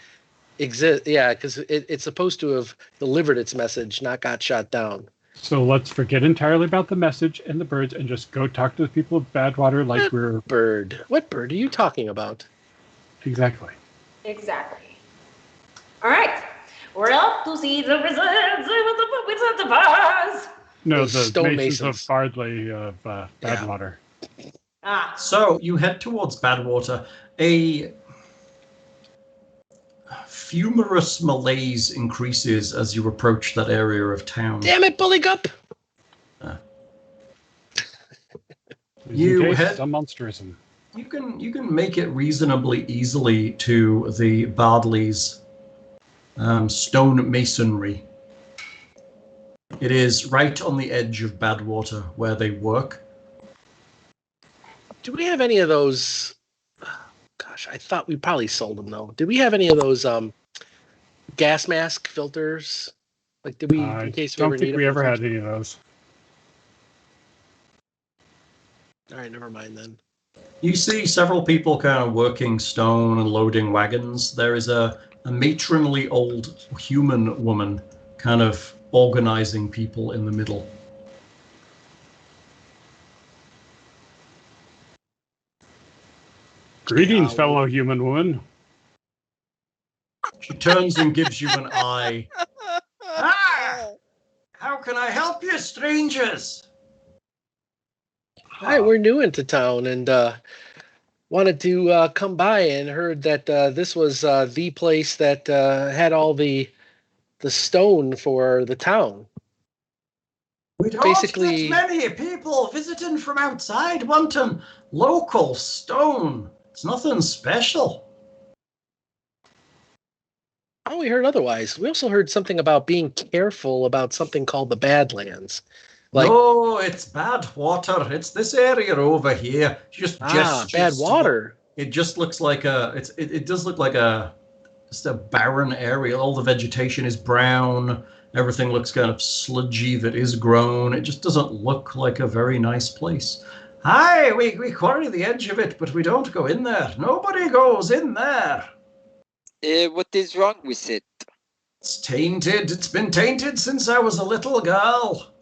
exists. Yeah, because it's supposed to have delivered its message, not got shot down. So let's forget entirely about the message and the birds and just go talk to the people of Badwater like we're... Bird? What bird are you talking about? Exactly. All right. We're up to see the results of the bars. No, Those the stone masons of masons. Bardley of Badwater. So you head towards Badwater. A humorous malaise increases as you approach that area of town. Damn it, Buligup! You some monsterism. You can make it reasonably easily to the Bardley's stone masonry. It is right on the edge of Badwater where they work. Do we have any of those? Gosh, I thought we probably sold them though. Did we have any of those gas mask filters? Like, did we? In case we I don't think we ever had any of those. All right, never mind then. You see several people kind of working stone and loading wagons. There is a matronly old human woman kind of organizing people in the middle. Greetings, fellow human woman. She turns and gives you an eye. How can I help you, strangers? Hi, we're new into town and wanted to come by and heard that this was the place that had all the stone for the town. We don't get many people visiting from outside wanting local stone. It's nothing special. Oh, we heard otherwise. We also heard something about being careful about something called the Badlands. Like, no, it's Badwater. It's this area over here. Just Badwater. It just looks like it does look like just a barren area. All the vegetation is brown. Everything looks kind of sludgy that is grown. It just doesn't look like a very nice place. Hi, we quarry the edge of it, but we don't go in there. Nobody goes in there. What is wrong with it? It's tainted. It's been tainted since I was a little girl.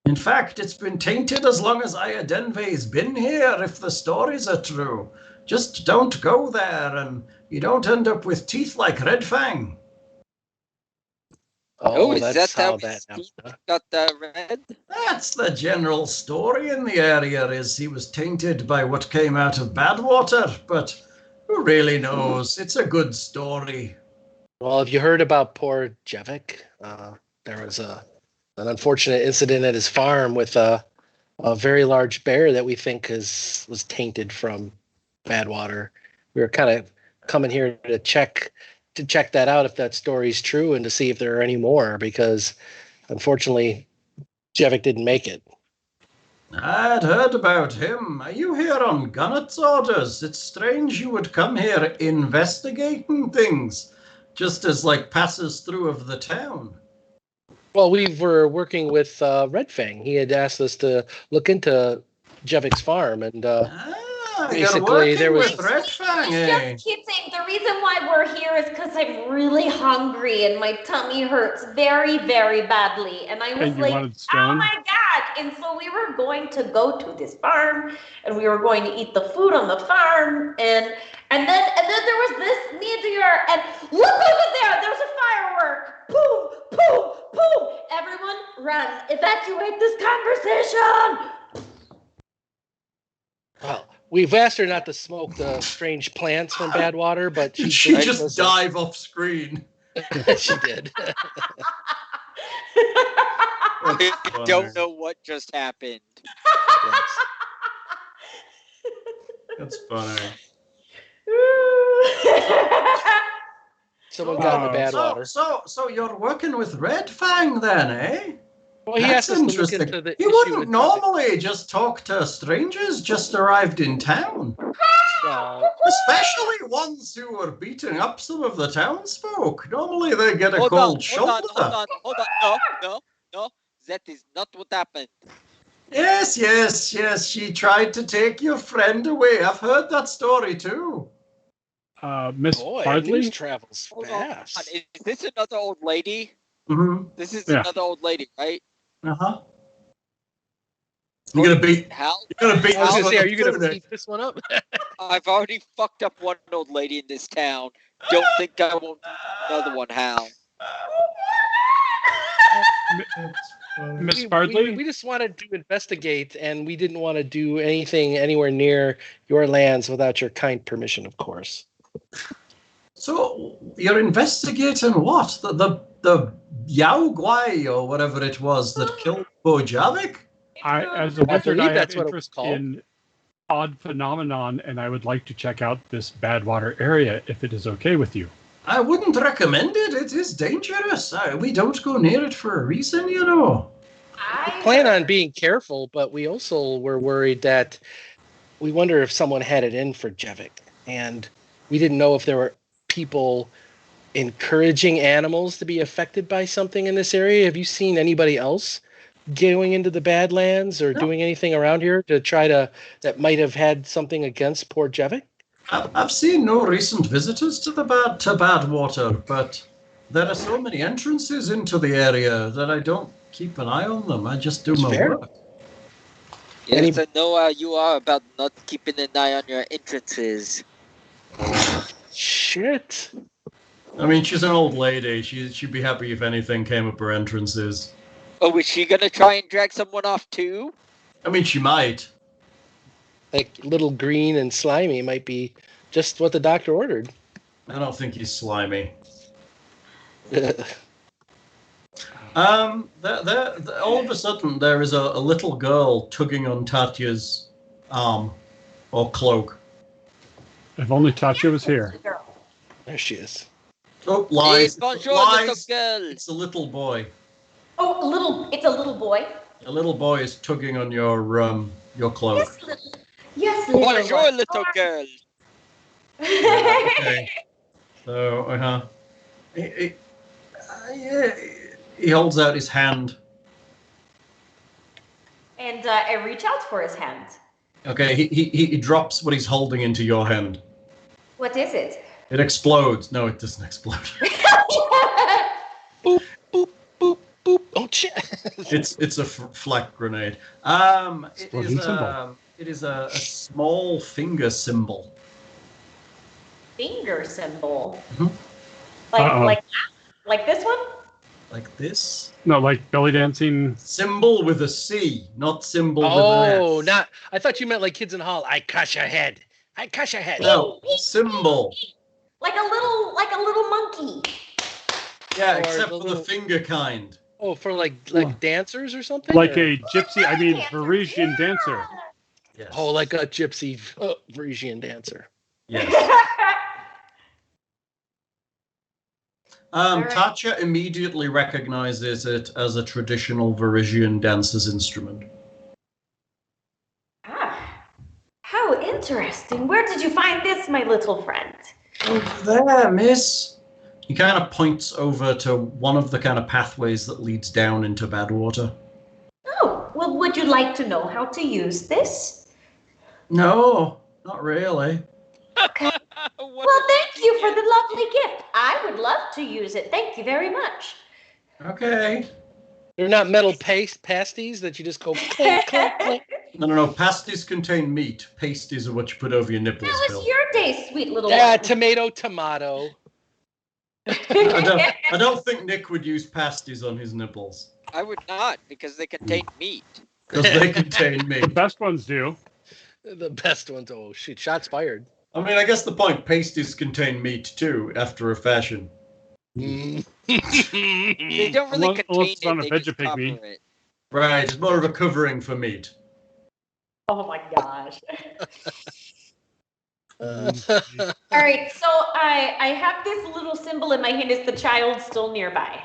In fact, it's been tainted as long as Iadenveigh's been here, if the stories are true. Just don't go there, and you don't end up with teeth like Red Fang. Oh, is that how his teeth got red? That's the general story in the area, is he was tainted by what came out of Badwater, but who really knows? It's a good story. Well, have you heard about poor Jevic? There was an unfortunate incident at his farm with a very large bear that we think was tainted from Badwater. We were kind of coming here to check that out if that story's true and to see if there are any more, because unfortunately Jevic didn't make it. I'd heard about him. Are you here on Gunnet's orders? It's strange you would come here investigating things, just as like passes through of the town. Well, we were working with Red Fang. He had asked us to look into Jevic's farm, and basically there was Red Fang. Just keep saying the reason why we're here is because I'm really hungry and my tummy hurts very, very badly. And I was like, oh my God. And so we were going to go to this farm and we were going to eat the food on the farm. And then there was this meteor, and look over there, there's a firework. Boom, boom. evacuate this conversation. Well, we've asked her not to smoke the strange plants from Badwater, but Did she she just dive off screen? She did. I don't know what just happened. That's funny. Someone got in the Badwater. So you're working with Red Fang then, eh? Well, he That's asked us to look interesting. into the You issue wouldn't with normally just talk to strangers just arrived in town. Well, Especially ones who are beating up some of the townsfolk. Normally they get a Hold cold on. shoulder. No. That is not what happened. Yes. She tried to take your friend away. I've heard that story too. Miss Bardley? news travels Hold fast. on. Is this another old lady? Mm-hmm. This is Yeah. another old lady, right? Uh-huh. You're gonna beat Hal? you're gonna beat I was this gonna say, one are you gonna too, Nick. beat this one up? I've already fucked up one old lady in this town. Don't think I won't do another one, Hal. Miss We Bardley? just wanted to investigate, and we didn't want to do anything anywhere near your lands without your kind permission, of course. So you're investigating what? The Yao Guai or whatever it was that killed Bojavik? As a wizard, believe I have that's what it was interest called. in odd phenomenon, and I would like to check out this Badwater area if it is okay with you. I wouldn't recommend it. It is dangerous. We don't go near it for a reason, you know. We plan on being careful, but we also were worried that we wonder if someone had it in for Jevik, and we didn't know if there were people encouraging animals to be affected by something in this area. Have you seen anybody else going into the Badlands or doing anything around here to try to that might have had something against poor Jevik? I've seen no recent visitors to Badwater, but there are so many entrances into the area that I don't keep an eye on them. I just do my work. Yes, I know how you are about not keeping an eye on your entrances. Shit. I mean, she's an old lady. She'd be happy if anything came up her entrances. Oh, is she gonna try and drag someone off too? I mean, she might. Like little green and slimy might be just what the doctor ordered. I don't think he's slimy. All of a sudden, there is a little girl tugging on Tatia's arm or cloak. If only Tatia was here. There she is. Oh, lies. Hey, bonjour, lies. little girl. It's a little boy. Oh, it's a little boy. A little boy is tugging on your cloak. Yes, little Bonjour, one. little girl. Okay. So, he holds out his hand. And I reach out for his hand. Okay, he drops what he's holding into your hand. What is it? It explodes. No, it doesn't explode. Boop, boop, boop, boop. Oh, shit. It's a flak grenade. It is a small finger symbol. Finger symbol. Mm-hmm. Like this one? Like this? No, like belly dancing. Symbol with a C, not symbol with an S. Oh, not. I thought you meant like Kids in the Hall. I crush your head. I crush your head. No, symbol. Like a little monkey. Yeah, Or except the for the little- finger kind. Oh, for like dancers or something? Like or? a gypsy, I mean, Parisian dancer. Yes. Oh, like a gypsy Parisian dancer. Yes. Alright. Tatia immediately recognizes it as a traditional Varisian dancer's instrument. How interesting. Where did you find this, my little friend? Over there, miss. He kind of points over to one of the kind of pathways that leads down into Badwater. Oh, well, would you like to know how to use this? No, not really. Okay. Well, thank you for the lovely gift. I would love to use it. Thank you very much. Okay. They're not metal pasties that you just go clink, clink, clink. No. Pasties contain meat. Pasties are what you put over your nipples, How Bill. was your day, sweet little Yeah, one? tomato. I don't think Nick would use pasties on his nipples. I would not, because they contain meat. Because they contain The meat. best ones do. The best ones. Oh, shoot. Shots fired. I mean, I guess the point, pasties contain meat too, after a fashion. They don't really Unless contain it's on it, a they just Vegapig cover meat. it. Right, it's more of a covering for meat. Oh my gosh. Uh, All right, so I have this little symbol in my hand. Is the child still nearby?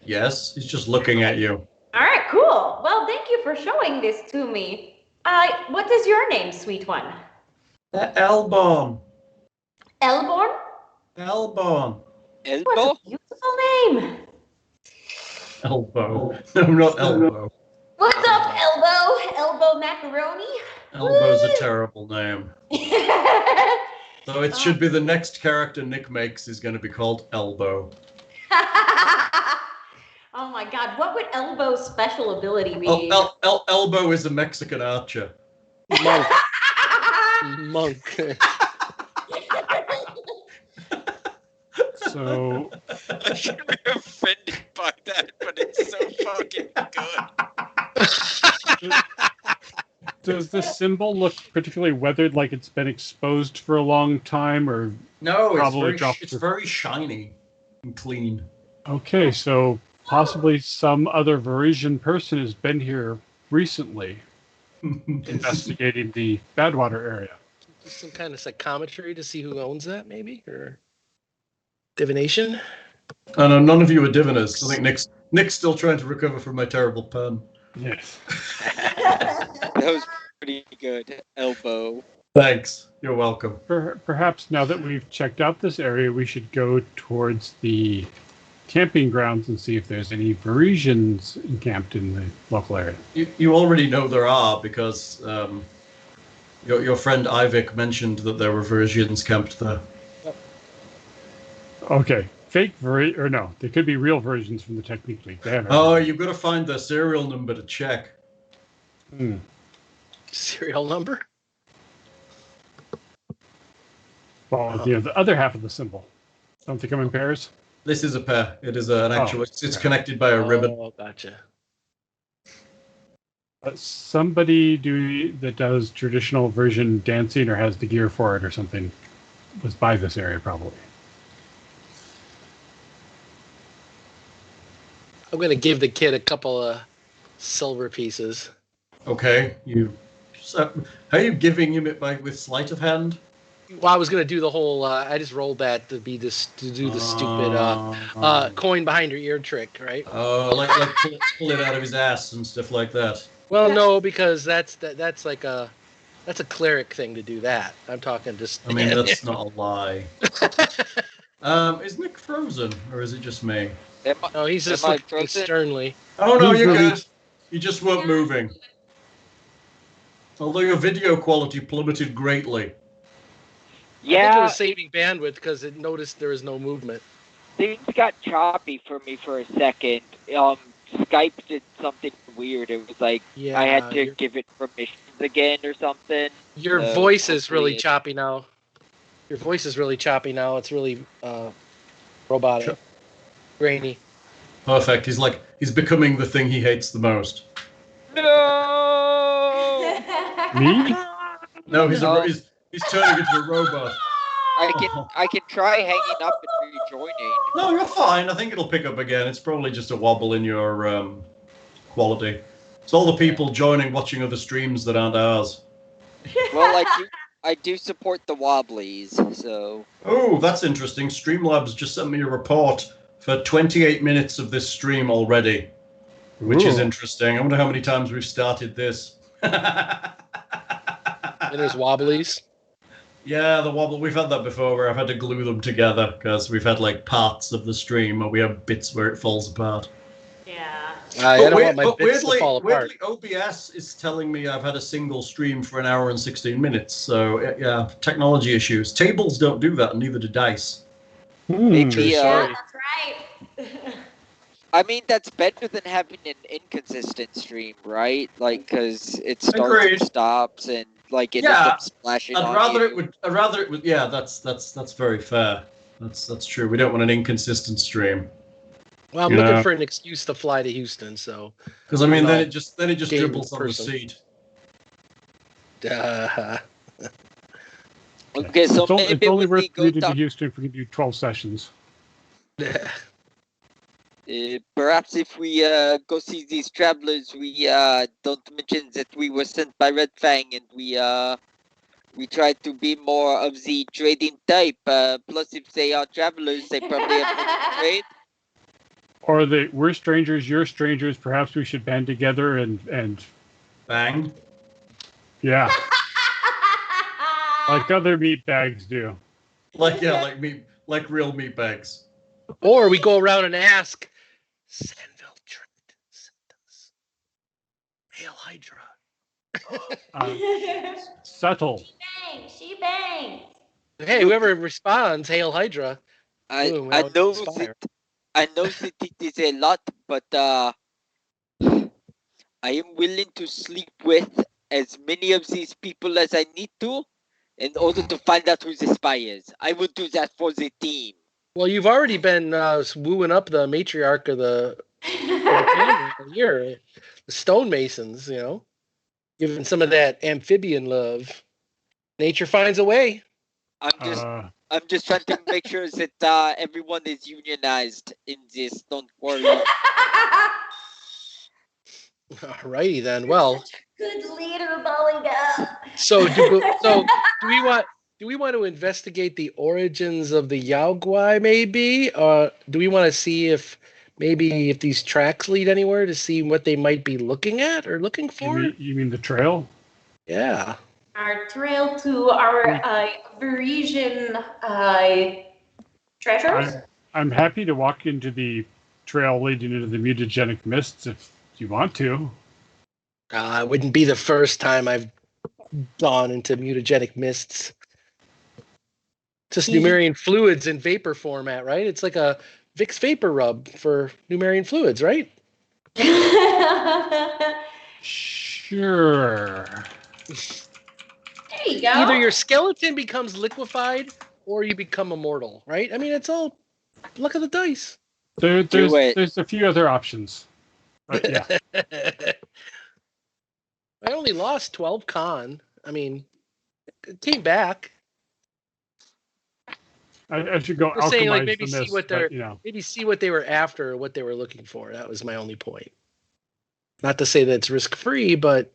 Yes, he's just looking at you. All right, cool. Well, thank you for showing this to me. What is your name, sweet one? Elborn. Elborn? Elborn. Elbow? What a beautiful name. Elbow. No, not elbow. What's up, Elbow? Elbow macaroni? Elbow's a Woo! terrible name. So it should be the next character Nick makes is going to be called Elbow. Oh my God, what would Elbow's special ability be? Elbow is a Mexican archer. Monk. Monk. So I should be offended by that, but it's so fucking good. does this symbol look particularly weathered, like it's been exposed for a long time, or No, Probably it's very shiny and clean. okay, so possibly some other Varisian person has been here recently investigating the Badwater area. Some kind of psychometry to see who owns that, maybe? Or divination? I know none of you are diviners. I think Nick's still trying to recover from my terrible pun. Yes. That was pretty good. Elbow. Thanks. You're welcome. Perhaps now that we've checked out this area, we should go towards the camping grounds and see if there's any Varisians encamped in the local area. You already know there are because your friend Ivik mentioned that there were Varisians camped there. Okay, fake or no, they could be real versions from the Technique League. They have Oh, you've got to find their serial number to check. Serial number? Well, the other half of the symbol. Don't they come in pairs? This is a pair. It is an actual. It's okay. connected by a ribbon. Oh, gotcha. Somebody that does traditional version dancing or has the gear for it or something was by this area probably. I'm going to give the kid a couple of silver pieces. Okay. How are you giving him it with sleight of hand? Well, I was going to do the whole, I just rolled that to do the stupid coin behind your ear trick, right? Oh, like pull it out of his ass and stuff like that. Well, no, because that's like that's a cleric thing to do that. I'm talking just. I mean, that's not a lie. Is Nick frozen, or is it just me? No, he's just looking sternly. Oh no, He's you're really- good. You just weren't moving. Although your video quality plummeted greatly. I think it Yeah, was saving bandwidth because it noticed there was no movement. things got choppy for me for a second. Skype did something weird. It was like Yeah, I had to give it permissions again or something. Your So, voice is really hopefully choppy now. Your voice is really choppy now. It's really robotic, Sure. grainy. Perfect. He's becoming the thing he hates the most. No. Me? No, No. he's turning into a robot. I can try hanging up and rejoining. No, you're fine. I think it'll pick up again. It's probably just a wobble in your quality. It's all the people watching other streams that aren't ours. Well, I do support the wobblies, so. Oh, that's interesting. Streamlabs just sent me a report for 28 minutes of this stream already, which is Ooh. interesting. I wonder how many times we've started this. And there's wobblies. Yeah, the wobble. We've had that before where I've had to glue them together because we've had like parts of the stream or we have bits where it falls apart. Yeah. I don't want my bits to fall apart. Weirdly, OBS is telling me I've had a single stream for an hour and 16 minutes. So, yeah, technology issues. Tables don't do that, and neither do dice. Maybe, Yeah, that's right. I mean, that's better than having an inconsistent stream, right? Like, because it starts Agreed. and stops, and like it Yeah, ends up splashing on I'd rather you. it would. Yeah, that's very fair. That's true. We don't want an inconsistent stream. Well, I'm looking for an excuse to fly to Houston, so. Because I mean, then it just dribbles on the seat. Okay, so it's only worth reading to Houston if we can do 12 sessions. Perhaps if we go see these travelers, we don't mention that we were sent by Red Fang, and we try to be more of the trading type. Plus, if they are travelers, they probably have more to trade. Or we're strangers, you're strangers. Perhaps we should band together and bang. Yeah. Like other meat bags do. Like real meat bags. Or we go around and ask, Sanville Trent sent us. Hail Hydra. Subtle. She bangs. Hey, whoever responds, Hail Hydra. I know that it is a lot, but I am willing to sleep with as many of these people as I need to in order to find out who the spy is. I will do that for the team. Well, you've already been wooing up the matriarch of the family here, the stonemasons, giving some of that amphibian love. Nature finds a way. I'm just trying to make sure that everyone is unionized in this stone quarry. Alrighty then. Well, good leader, Buligup. So do we want to investigate the origins of the Yaogwai, maybe? Do we want to see if these tracks lead anywhere to see what they might be looking at or looking for? You mean the trail? Yeah. Our trail to our Parisian treasures? I'm happy to walk into the trail leading into the mutagenic mists if you want to. It wouldn't be the first time I've gone into mutagenic mists. Just Numerian fluids in vapor format, right? It's like a Vicks vapor rub for Numerian fluids, right? Sure. There you go. Either your skeleton becomes liquefied or you become immortal, right? I mean, it's all luck of the dice. There's a few other options. But yeah. I only lost 12 con. I mean, it came back. I should go I'm saying, like, alchemize maybe the see mist, what they're but, maybe see what they were after or what they were looking for. That was my only point. Not to say that it's risk free, but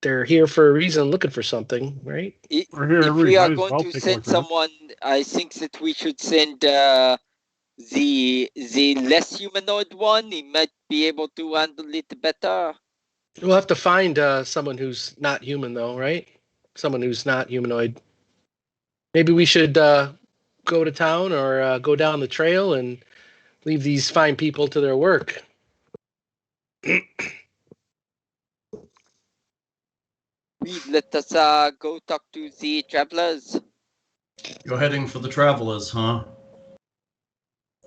they're here for a reason, looking for something, right? If we are going to send someone, I think that we should send the less humanoid one. He might be able to handle it better. We'll have to find someone who's not human, though, right? Someone who's not humanoid. Maybe we should go to town or go down the trail and leave these fine people to their work. Let us go talk to the travelers. You're heading for the travelers, huh?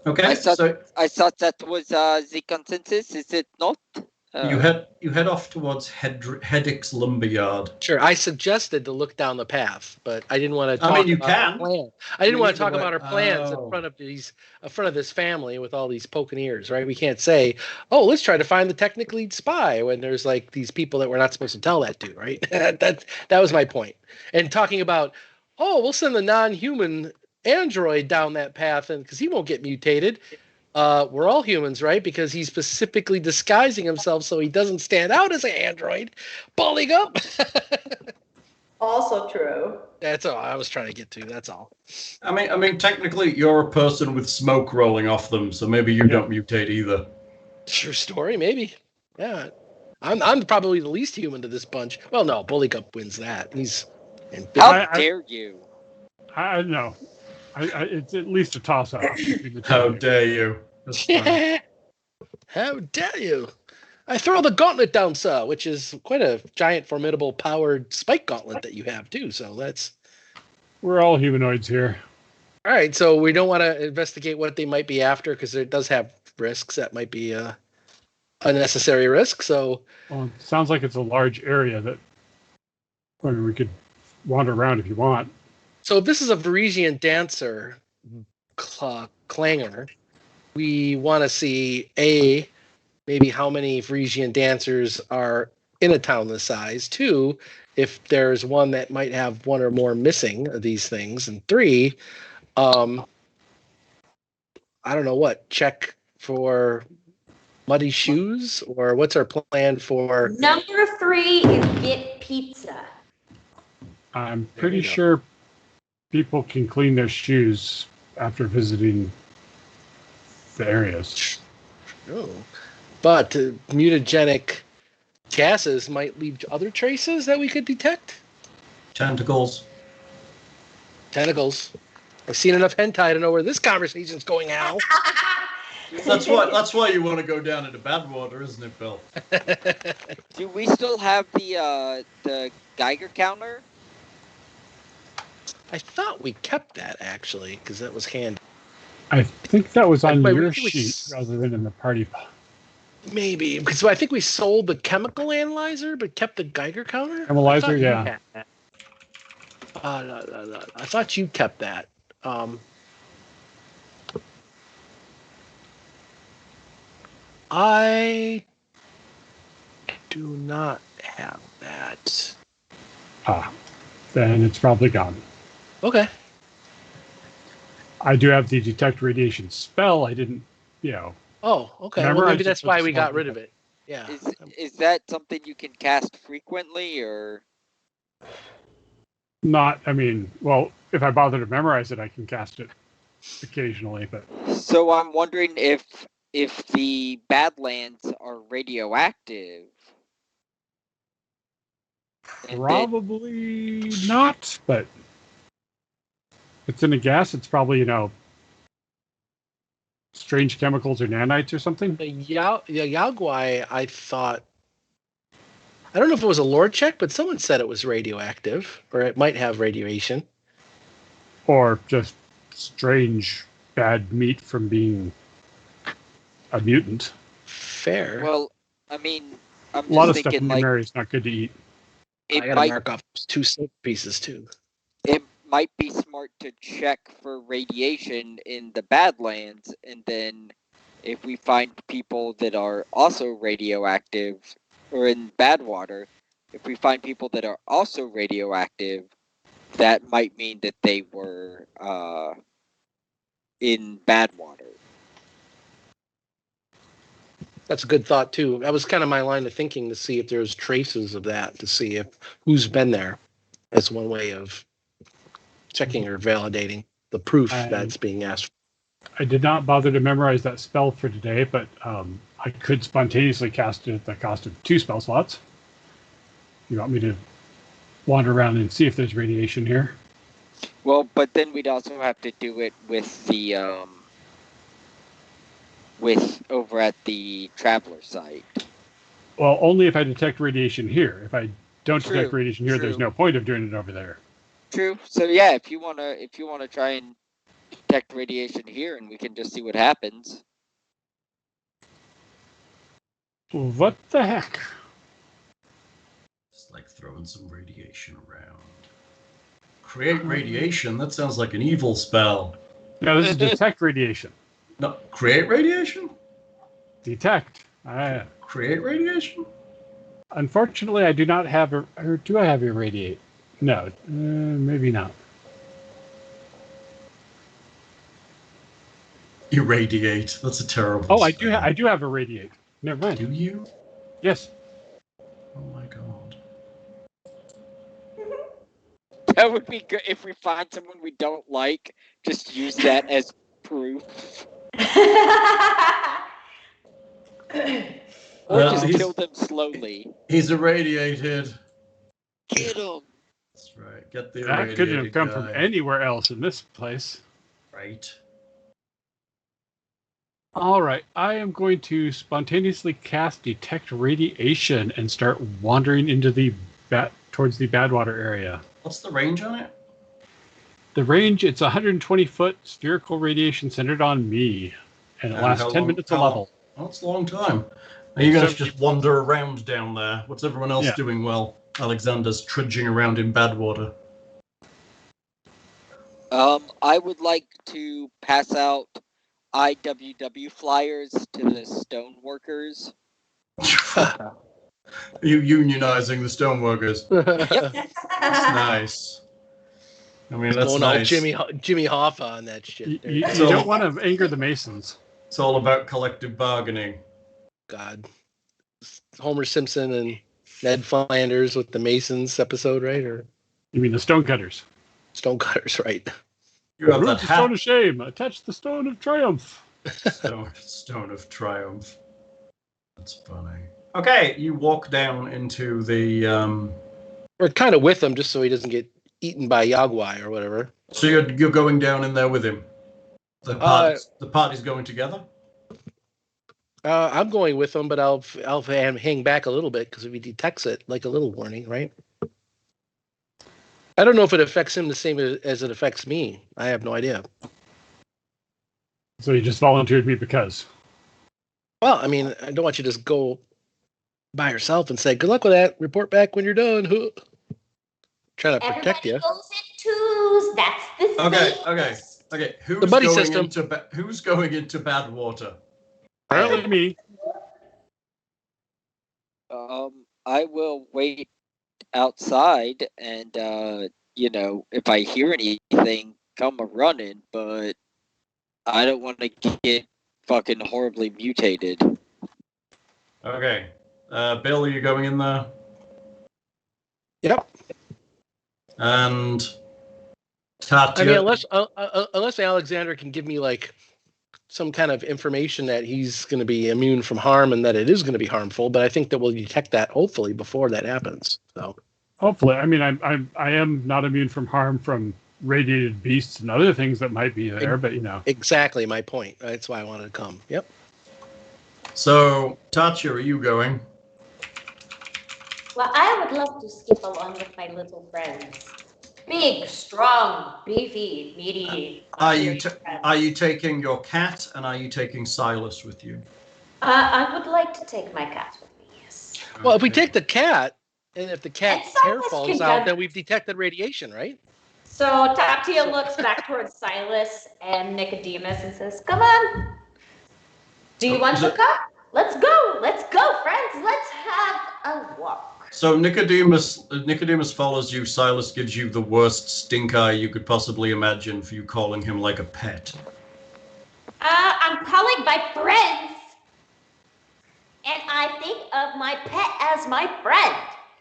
Okay, I thought that was the consensus. Is it not? You head off towards Heddick's lumberyard. Sure, I suggested to look down the path, but I didn't want to talk you about can. our plan. I didn't want to talk about our plans in front of this family with all these poking ears, right? We can't say, "Oh, let's try to find the tech lead spy," when there's like these people that we're not supposed to tell that to, right? that was my point. And talking about, "Oh, we'll send the non-human android down that path, and because he won't get mutated." We're all humans, right? Because he's specifically disguising himself so he doesn't stand out as an android. Buligup. Also true. That's all I was trying to get to. That's all. I mean, technically, you're a person with smoke rolling off them, so maybe you don't mutate either. True story, maybe. Yeah, I'm probably the least human to this bunch. Well, no, Buligup wins that. He's. How dare you? I don't know. It's at least a toss-up. How dare you? How dare you? I throw the gauntlet down, sir, which is quite a giant, formidable, powered spike gauntlet that you have, too. So that's... We're all humanoids here. All right, so we don't want to investigate what they might be after, because it does have risks. That might be a unnecessary risk, so... Well, it sounds like it's a large area that we could wander around if you want. So if this is a Parisian dancer, clanger, we want to see maybe how many Frisian dancers are in a town this size. 2, if there's one that might have one or more missing of these things. And 3, I don't know what, check for muddy shoes, or what's our plan for? Number 3 is get pizza. I'm pretty sure people can clean their shoes after visiting the areas. Oh. But mutagenic gases might leave other traces that we could detect. Tentacles. Tentacles. I've seen enough hentai to know where this conversation's going, Al. That's why you want to go down into Badwater, isn't it, Bill? Do we still have the Geiger counter? I thought we kept that, actually, because that was handy. I think that was on But your we- sheet rather than in the party. Maybe, because I think we sold the chemical analyzer, but kept the Geiger counter? Analyzer, I thought you yeah. had that. No. I thought you kept that. I do not have that. Then it's probably gone. Okay. I do have the detect radiation spell. I didn't, Oh, okay. Remember, Well, I maybe just that's put why the we got small rid of it. Yeah. Is that something you can cast frequently, or? not, well, if I bother to memorize it, I can cast it occasionally, but So I'm wondering if the Badlands are radioactive. And then- probably not, but it's in a gas. It's probably, strange chemicals or nanites or something. The Yaogwai, I thought, I don't know if it was a lore check, but someone said it was radioactive, or it might have radiation. Or just strange bad meat from being a mutant. Fair. Well, I'm A lot of just stuff in thinking the like area is not good to eat. I it gotta might mark off 2 silk pieces too. it might be smart to check for radiation in the Badlands, and then if we find people that are also radioactive, or in Badwater, if we find people that are also radioactive, that might mean that they were in Badwater. That's a good thought too. That was kind of my line of thinking, to see if there's traces of that, to see if who's been there. That's one way of checking or validating the proof that's being asked. I did not bother to memorize that spell for today, but I could spontaneously cast it at the cost of 2 spell slots. You want me to wander around and see if there's radiation here? Well, but then we'd also have to do it with the with over at the Traveler site. Well, only if I detect radiation here. If I don't True, detect radiation here, there's true. no point of doing it over there. True. So yeah, if you wanna try and detect radiation here, and we can just see what happens. What the heck? It's like throwing some radiation around. Create radiation? That sounds like an evil spell. No, this is detect radiation. No, create radiation? Detect. Create radiation? Unfortunately, I do not have or do I have irradiate? No, maybe not. Irradiate. That's a terrible Oh, I spell. do have irradiate. Never mind. Do you? Yes. Oh my god. That would be good if we find someone we don't like. Just use that as proof, or Well, just he's- kill them slowly. He's irradiated. Get them. That's right. Get the That irradiated couldn't have come from guy. anywhere else in this place. Right. All right, I am going to spontaneously cast Detect Radiation and start wandering into towards the Badwater area. What's the range on it? The range, it's 120-foot spherical radiation centered on me, and it And lasts how 10 long- minutes a how long? level. Oh, it's a long time. Are you going to 70 just wander around down there? What's everyone else Yeah. doing while Alexander's trudging around in Badwater? I would like to pass out IWW flyers to the stoneworkers. You unionizing the stoneworkers. Yep. That's nice. I mean, that's Going nice. all Jimmy Hoffa on that shit. You So- don't want to anger the Masons. It's all about collective bargaining. God. Homer Simpson and Ned Flanders with the Masons episode, right? Or You mean the stonecutters? Stonecutters, right? You have Root that the stone hat. of shame. Attach the stone of triumph. Stone of Triumph. That's funny. Okay, you walk down into the. We're kind of with him just so he doesn't get eaten by Yagwai or whatever. So you're going down in there with him. The party's going together. I'm going with him, but I'll hang back a little bit because if he detects it, like a little warning, right? I don't know if it affects him the same as it affects me. I have no idea. So you just volunteered me because. Well, I mean, I don't want you to just go by yourself and say, good luck with that. Report back when you're done. Trying to protect Everybody you. goes in twos. That's the Okay. safest. Okay. Who's The buddy going system. who's going into bad water? Apparently me. I will wait outside and, if I hear anything, come a-running, but I don't want to get fucking horribly mutated. Okay. Bill, are you going in there? Yep. And Tatia. I mean, unless Alexander can give me like some kind of information that he's going to be immune from harm and that it is going to be harmful, but I think that we'll detect that hopefully before that happens. So Hopefully, I mean, I am not immune from harm from radiated beasts and other things that might be there, but exactly my point. That's why I wanted to come. Yep. So, Tatia, are you going? Well, I would love to skip along with my little friends. Big, strong, beefy, meaty. Are you friends. taking your cat and are you taking Silas with you? I would like to take my cat with me, yes. Well, if we Okay. take the cat, and if the cat's And hair Silas falls can out, go- then we've detected radiation, right? So Tatia looks back towards Silas and Nicodemus and says, "Come on. Do you want to come? Let's go, friends. Let's have a walk." So Nicodemus follows you. Silas gives you the worst stink eye you could possibly imagine for you calling him like a pet. I'm calling my friends, and I think of my pet as my friend.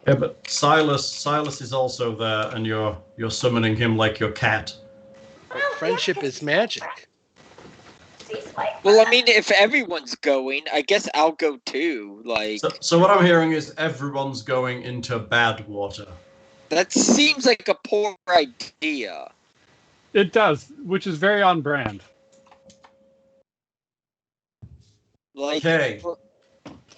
Yeah, but Silas is also there, and you're summoning him like your cat. Well, Friendship yeah, is magic. he's like, Well, I mean, if everyone's going, I guess I'll go too. Like, So what I'm hearing is everyone's going into bad water. that seems like a poor idea. it does, which is very on brand. Like, Okay.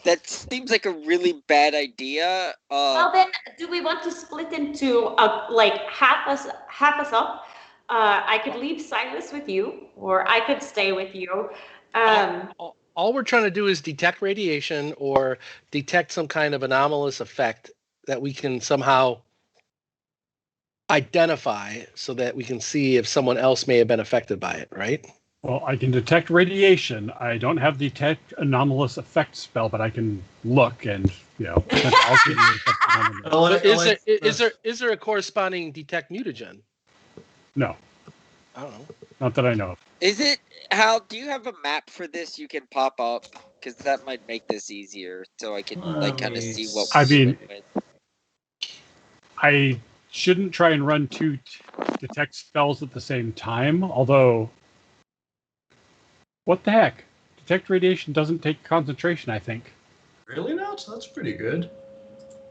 that seems like a really bad idea. well, then, do we want to split into half us up? I could leave Silas with you, or I could stay with you. All we're trying to do is detect radiation or detect some kind of anomalous effect that we can somehow identify so that we can see if someone else may have been affected by it, right? Well, I can detect radiation. I don't have detect anomalous effect spell, but I can look and potentially detect anomalous. But is there a corresponding detect mutagen? No, I don't know. not that I know of. Is it, Hal, do you have a map for this you can pop up? Because that might make this easier so I can kind of see what I we're mean- dealing with. I shouldn't try and run two detect spells at the same time, although, what the heck? Detect radiation doesn't take concentration, I think. Really not? That's pretty good.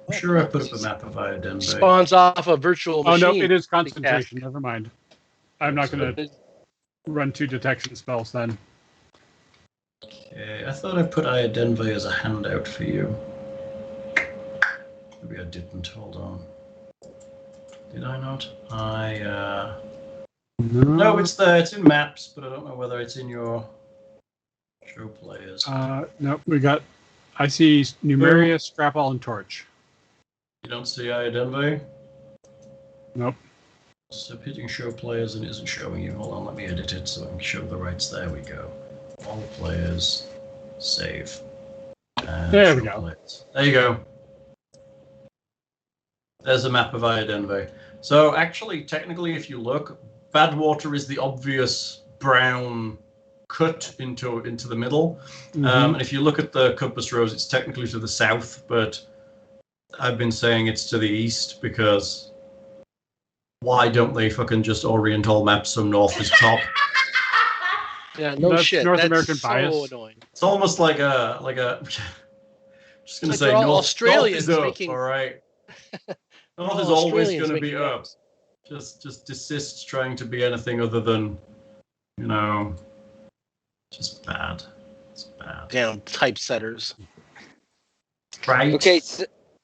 I'm sure I put up a map of Iadenveigh. Spawns off a virtual Oh, machine. no, it is concentration. Never mind. I'm not going to run two detection spells then. Okay, I thought I put Iadenveigh as a handout for you. Maybe I didn't. Hold on. Did I not? No, it's there. It's in maps, but I don't know whether it's in your show players. No, I see Numeria, Scrapall, and Torch. You don't see Iadenveigh? Nope. So hitting show players and it isn't showing you. Hold on, let me edit it so I can show the rights. There we go. All players save. There we go. Players. There you go. There's a map of Iadenveigh. So actually, technically, if you look, Badwater is the obvious brown cut into the middle. And if you look at the compass rose, it's technically to the south, but I've been saying it's to the east because why don't they fucking just orient all maps so north is top? Yeah, no That's shit. North That's American so bias. annoying. It's almost like a just gonna Like say they're all north Australians is up, making- all right. North all is always Australians going to be making up. maps. Just desists trying to be anything other than, just bad. It's bad. Damn typesetters. Right. Okay,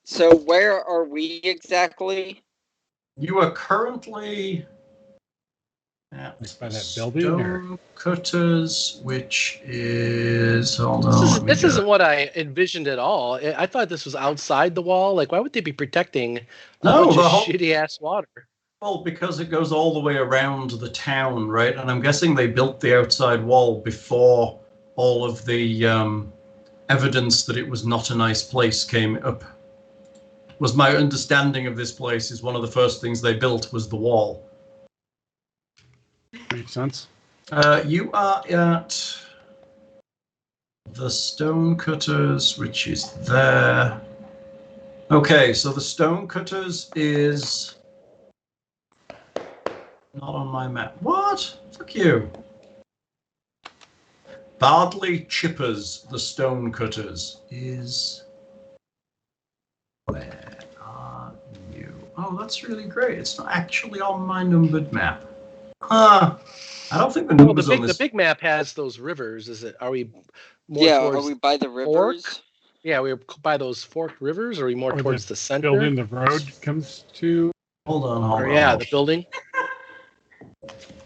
so where are we exactly? You are currently at By that building, or? Stone Cutters, which is hold on. This isn't what I envisioned at all. I thought this was outside the wall. Like, why would they be protecting a bunch of shitty ass water? Well, because it goes all the way around the town, right? And I'm guessing they built the outside wall before all of the evidence that it was not a nice place came up. Was my understanding of this place is one of the first things they built was the wall. Makes sense. You are at the Stone Cutters, which is there. Okay, so the Stone Cutters is not on my map. What? Fuck you. Bardley Chippers, the Stone Cutters, is... Where are you? Oh, that's really great. It's not actually on my numbered map. I don't think the numbers on this... The big map has those rivers. Are we more Are towards we by the rivers? Fork? Yeah, we're by those forked rivers. Or are we more towards the center? Building the road comes to... Hold on. Yeah, the building.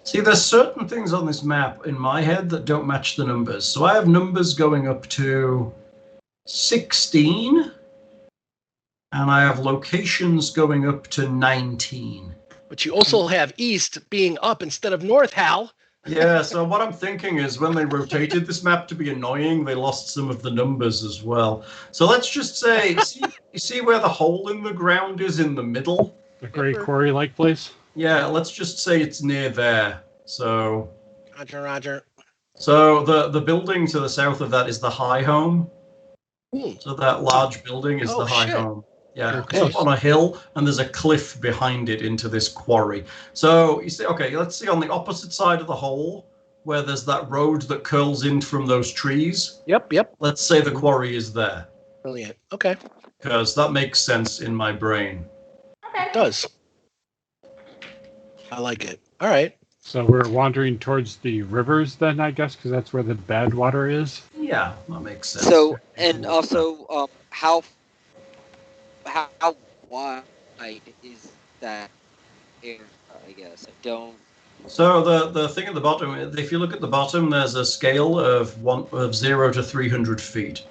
See, there's certain things on this map in my head that don't match the numbers. So I have numbers going up to 16, and I have locations going up to 19. But you also have east being up instead of north, Hal. Yeah, so what I'm thinking is when they rotated this map to be annoying, they lost some of the numbers as well. So let's just say, you see where the hole in the ground is in the middle? The great quarry-like place? Yeah, let's just say it's near there. So, Roger. So the building to the south of that is the High Home. So that large building is the High Home. Yeah, it's up on a hill, and there's a cliff behind it into this quarry. So you see, okay, let's see on the opposite side of the hole, where there's that road that curls in from those trees. Yep. Let's say the quarry is there. Brilliant. Okay. Because that makes sense in my brain. Okay. It does. I like it. All right. So we're wandering towards the rivers then, I guess, because that's where the bad water is? Yeah, that makes sense. So, and also, how wide is that area, I guess? I don't... So the thing at the bottom, if you look at the bottom, there's a scale of 0 to 300 feet.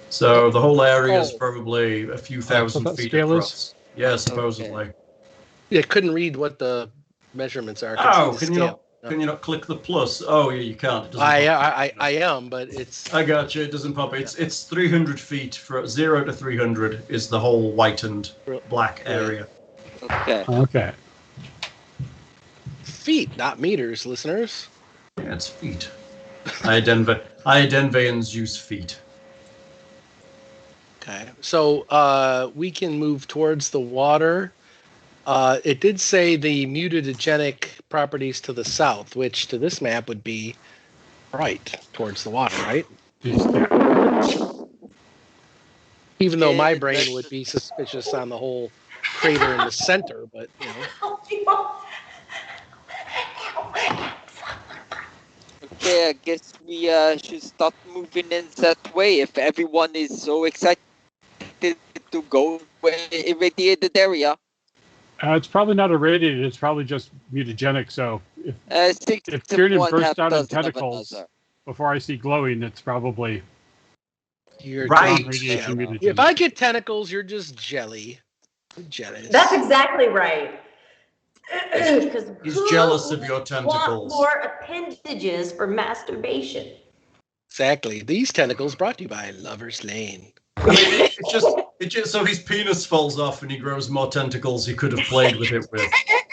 So the whole area is probably a few thousand feet across. Yeah, supposedly. Okay. Yeah, couldn't read what the measurements are. Can you not click the plus? Oh yeah, you can't. It doesn't I am, but it's... I got you. It doesn't pop. It's 300 feet. For 0 to 300 is the whole whitened black area. Okay. Feet, not meters, listeners. Yeah, it's feet. Iadenveighans use feet. Okay, so we can move towards the water. It did say the mutagenic properties to the south, which to this map would be right towards the water, right? Even though my brain would be suspicious on the whole crater in the center, but you know. Okay, I guess we should start moving in that way if everyone is so excited to go irradiated area. It's probably not irradiated. It's probably just mutagenic. So if Kiernan bursts out in tentacles before I see glowing, it's probably right. Radiation mutagenic. If I get tentacles, you're just jelly. I'm jealous. That's exactly right. He's jealous of your tentacles. Want more appendages for masturbation. Exactly. These tentacles brought to you by Lover's Lane. I mean, it just so his penis falls off and he grows more tentacles he could have played with it with.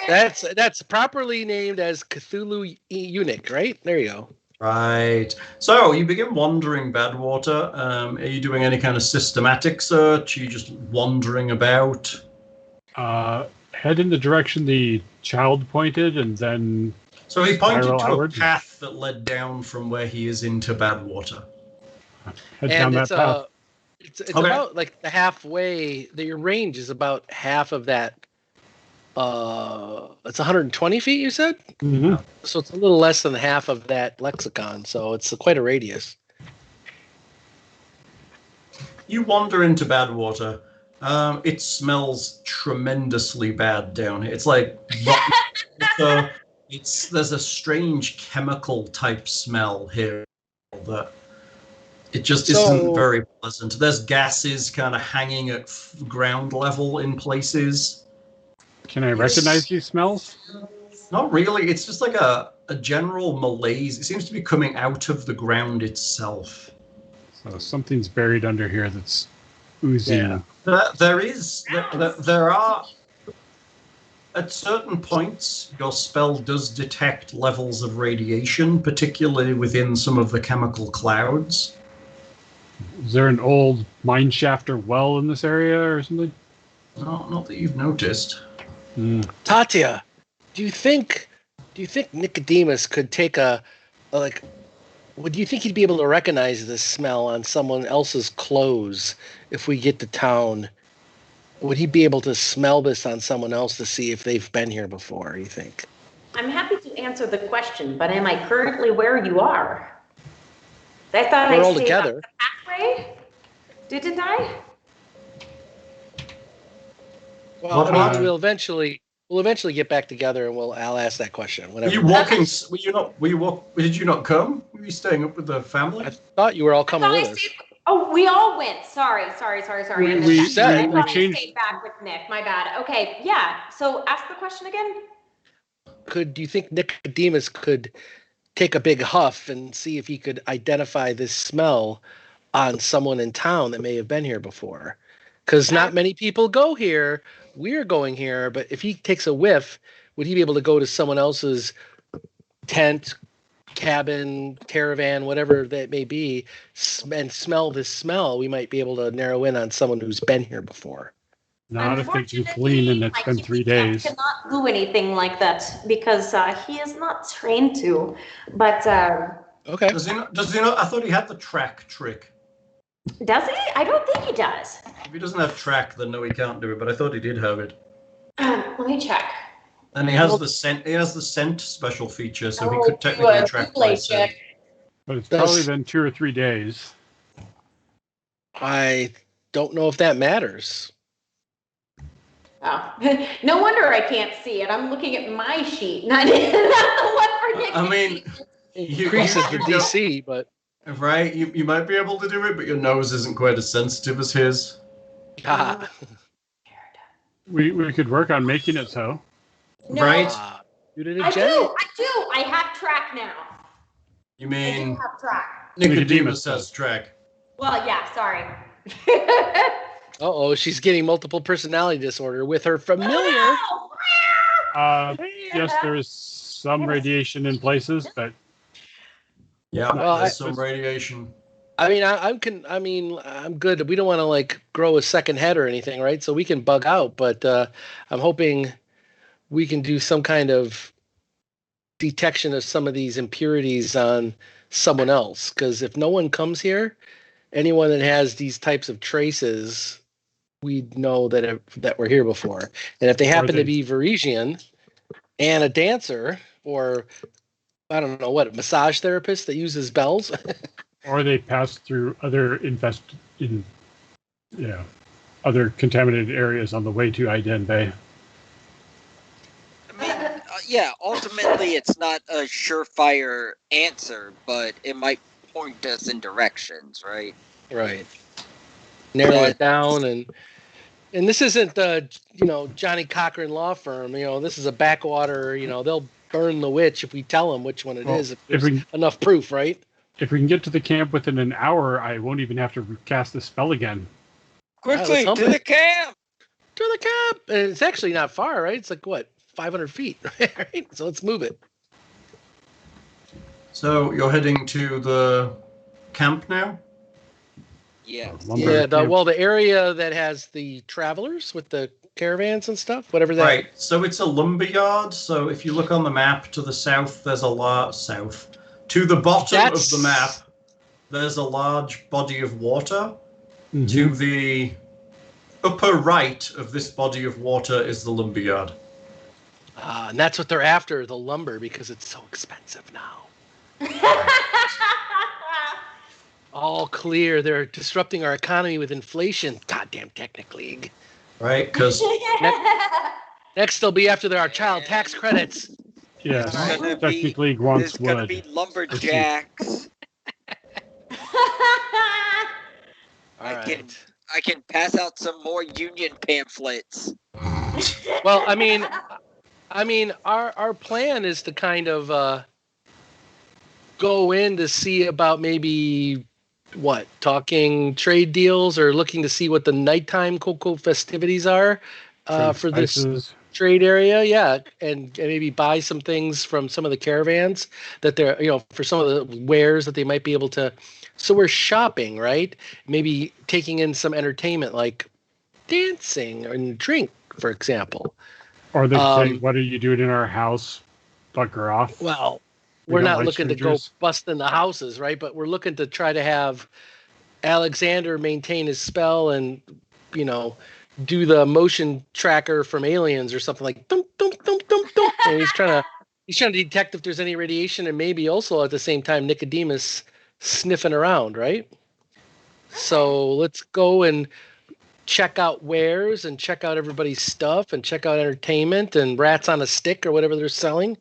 That's properly named as Cthulhu Eunuch, right? There you go. Right. So you begin wandering Badwater. Are you doing any kind of systematic search? Are you just wandering about? Head in the direction the child pointed, and then. So he pointed to outward. a path that led down from where he is into Badwater. Head down that path. It's about like the halfway. Your range is about half of that. It's 120 feet, you said? Mm-hmm. So it's a little less than half of that lexicon. So it's quite a radius. You wander into Badwater. It smells tremendously bad down here. It's like rotten. There's a strange chemical type smell here that it just isn't very pleasant. There's gases kind of hanging at ground level in places. Can I recognize these smells? Not really. It's just like a general malaise. It seems to be coming out of the ground itself. So something's buried under here that's oozing. Yeah. There are. At certain points, your spell does detect levels of radiation, particularly within some of the chemical clouds. Is there an old mine shaft or well in this area or something? No, not that you've noticed. Tatia, do you think Nicodemus could take would you think he'd be able to recognize this smell on someone else's clothes if we get to town? Would he be able to smell this on someone else to see if they've been here before, you think? I'm happy to answer the question, but am I currently where you are? I thought We're I all stayed together. up the pathway. Didn't I? Well, we'll eventually get back together, and I'll ask that question. Were you walking? Did you not come? Were you staying up with the family? I thought you were all coming with us. Oh, we all went. Sorry. We Stayed back with Nick. My bad. Okay, yeah. So ask the question again. Do you think Nicodemus could take a big huff and see if he could identify this smell on someone in town that may have been here before? Because not many people go here. We're going here, but if he takes a whiff, would he be able to go to someone else's tent, cabin, caravan, whatever that may be, and smell this smell? We might be able to narrow in on someone who's been here before. Not if they can clean and it's been 3 days. Cannot do anything like that because he is not trained to. But okay. Does he not? I thought he had the track trick. Does he? I don't think he does. If he doesn't have track, then no, he can't do it. But I thought he did have it. Let me check. And he has the scent. He has the scent special feature, so he could technically track by scent. But it's probably been 2 or 3 days. I don't know if that matters. Oh, no wonder I can't see it. I'm looking at my sheet, not the one for Nick. I mean, increases the DC, but right, you might be able to do it, but your nose isn't quite as sensitive as his. We could work on making it so. No, right? You did I it, do. I have track now. You mean I do have track. Nicodemus has track? Well, yeah. Sorry. She's getting multiple personality disorder with her familiar. Yes, there is some radiation in places, but yeah, there's some radiation. I mean, I'm good. We don't want to grow a second head or anything, right? So we can bug out, but I'm hoping we can do some kind of detection of some of these impurities on someone else. Because if no one comes here, anyone that has these types of traces, we know that we're here before. And if they happen to be Varisian and a dancer, or I don't know what, a massage therapist that uses bells, or they pass through other other contaminated areas on the way to Iadenveigh. I mean, ultimately it's not a surefire answer, but it might point us in directions, right? Right. Narrow it down, and this isn't Johnny Cochran law firm. This is a backwater. They'll burn the witch if we tell them which one it is. If there's enough proof, right? If we can get to the camp within an hour, I won't even have to cast the spell again. Quickly, to the camp! To the camp! And it's actually not far, right? It's like, what, 500 feet, right? So let's move it. So you're heading to the camp now? Yes. Yeah, the area that has the travelers with the caravans and stuff, whatever that. Right. So it's a lumberyard. So if you look on the map to the south, there's a to the bottom of the map, there's a large body of water. Mm-hmm. To the upper right of this body of water is the lumberyard. And that's what they're after, the lumber, because it's so expensive now. All clear. They're disrupting our economy with inflation. Goddamn Technic League. Right, because next they'll be after our child tax credits. Yeah, Technic League wants wood. There's going to be lumberjacks. I can pass out some more union pamphlets. Well, I mean, our plan is to kind of go in to see about maybe talking trade deals or looking to see what the nighttime cocoa festivities are for this trade area. Yeah, and maybe buy some things from some of the caravans that they're, for some of the wares that they might be able to. So we're shopping, right? Maybe taking in some entertainment like dancing and drink, for example. Or they say, what are you doing in our house? Bugger off. Well, we're not looking to go bust in the houses, right? But we're looking to try to have Alexander maintain his spell and, do the motion tracker from Aliens or something like dum dum dum dum dum. And he's trying to detect if there's any radiation, and maybe also at the same time Nicodemus sniffing around, right? So let's go and check out wares and check out everybody's stuff and check out entertainment and rats on a stick or whatever they're selling,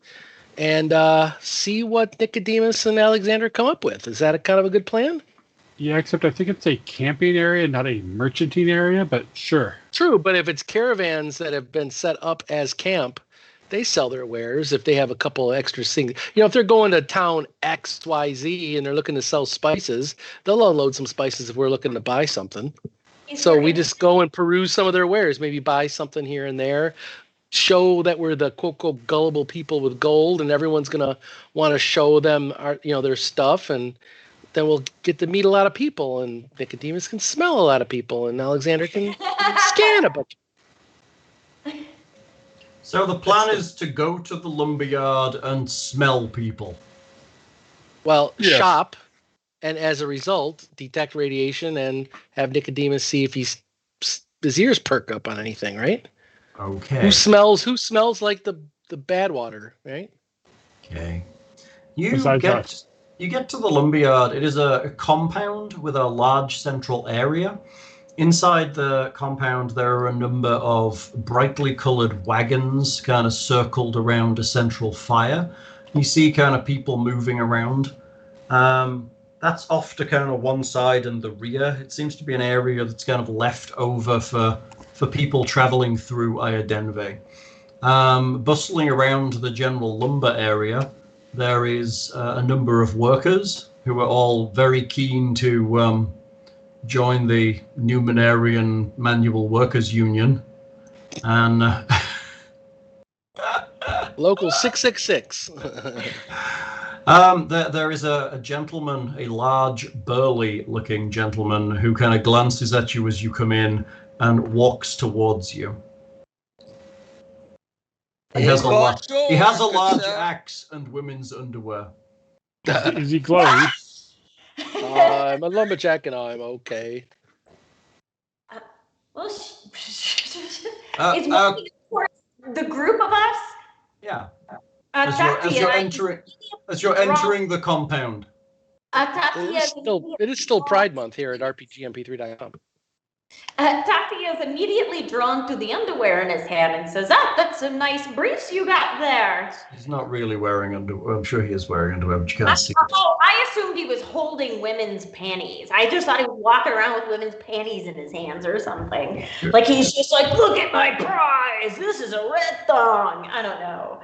and see what Nicodemus and Alexander come up with. Is that a kind of a good plan? Yeah, except I think it's a camping area, not a merchanting area, but sure. True, but if it's caravans that have been set up as camp, they sell their wares if they have a couple of extra things. If they're going to town XYZ and they're looking to sell spices, they'll unload some spices if we're looking to buy something. So we just go and peruse some of their wares, maybe buy something here and there, show that we're the quote gullible people with gold, and everyone's gonna want to show them their stuff, and then we'll get to meet a lot of people, and Nicodemus can smell a lot of people, and Alexander can scan a bunch. So the plan is to go to the lumberyard and smell people. Well, shop, and as a result, detect radiation and have Nicodemus see if his ears perk up on anything, right? Okay. Who smells like the bad water, right? Okay. You get to the lumberyard. It is a compound with a large central area. Inside the compound, there are a number of brightly colored wagons kind of circled around a central fire. You see kind of people moving around. That's off to kind of one side and the rear. It seems to be an area that's kind of left over for people traveling through Iadenveigh. Bustling around the general lumber area, there is a number of workers who are all very keen to join the Numenarian Manual Workers Union. And Local 666. There is a gentleman, a large, burly-looking gentleman who kind of glances at you as you come in and walks towards you. He has a large axe and women's underwear. Is he glowing? I'm a lumberjack and I'm okay. Is walking towards the group of us? Yeah. As you're entering the compound. It is still Pride Month here at RPGMP3.com. Tatia is immediately drawn to the underwear in his hand and says, that's a nice briefs you got there. He's not really wearing underwear. I'm sure he is wearing underwear, but you can't see it. Oh, I assumed he was holding women's panties. I just thought he was walking around with women's panties in his hands or something. Sure. Like he's just like, look at my prize. This is a red thong. I don't know.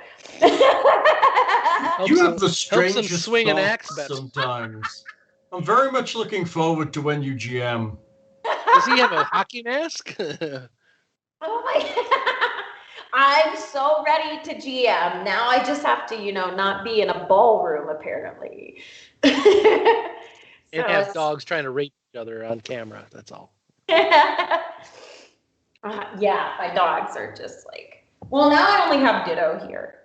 You have the strangest helps him swing an axe thoughts better. sometimes. I'm very much looking forward to when you GM. Does he have a hockey mask? Oh my! I'm so ready to GM. Now I just have to, not be in a ballroom apparently. And have dogs trying to rape each other on camera. That's all. Yeah, my dogs are just like. Well, now I only have Ditto here.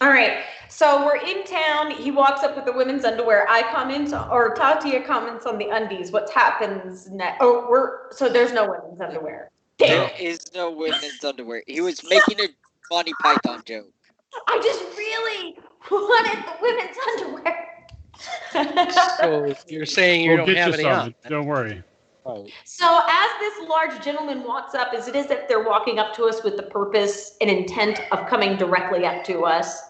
All right, so we're in town. He walks up with the women's underwear. I comment, or Tatia comments on the undies. What happens next? Oh, so there's no women's underwear. Damn. There is no women's underwear. He was making a Monty Python joke. I just really wanted the women's underwear. So you're saying you We'll don't get have you any some. on? Don't worry. Right. So as this large gentleman walks up, is if they're walking up to us with the purpose and intent of coming directly up to us?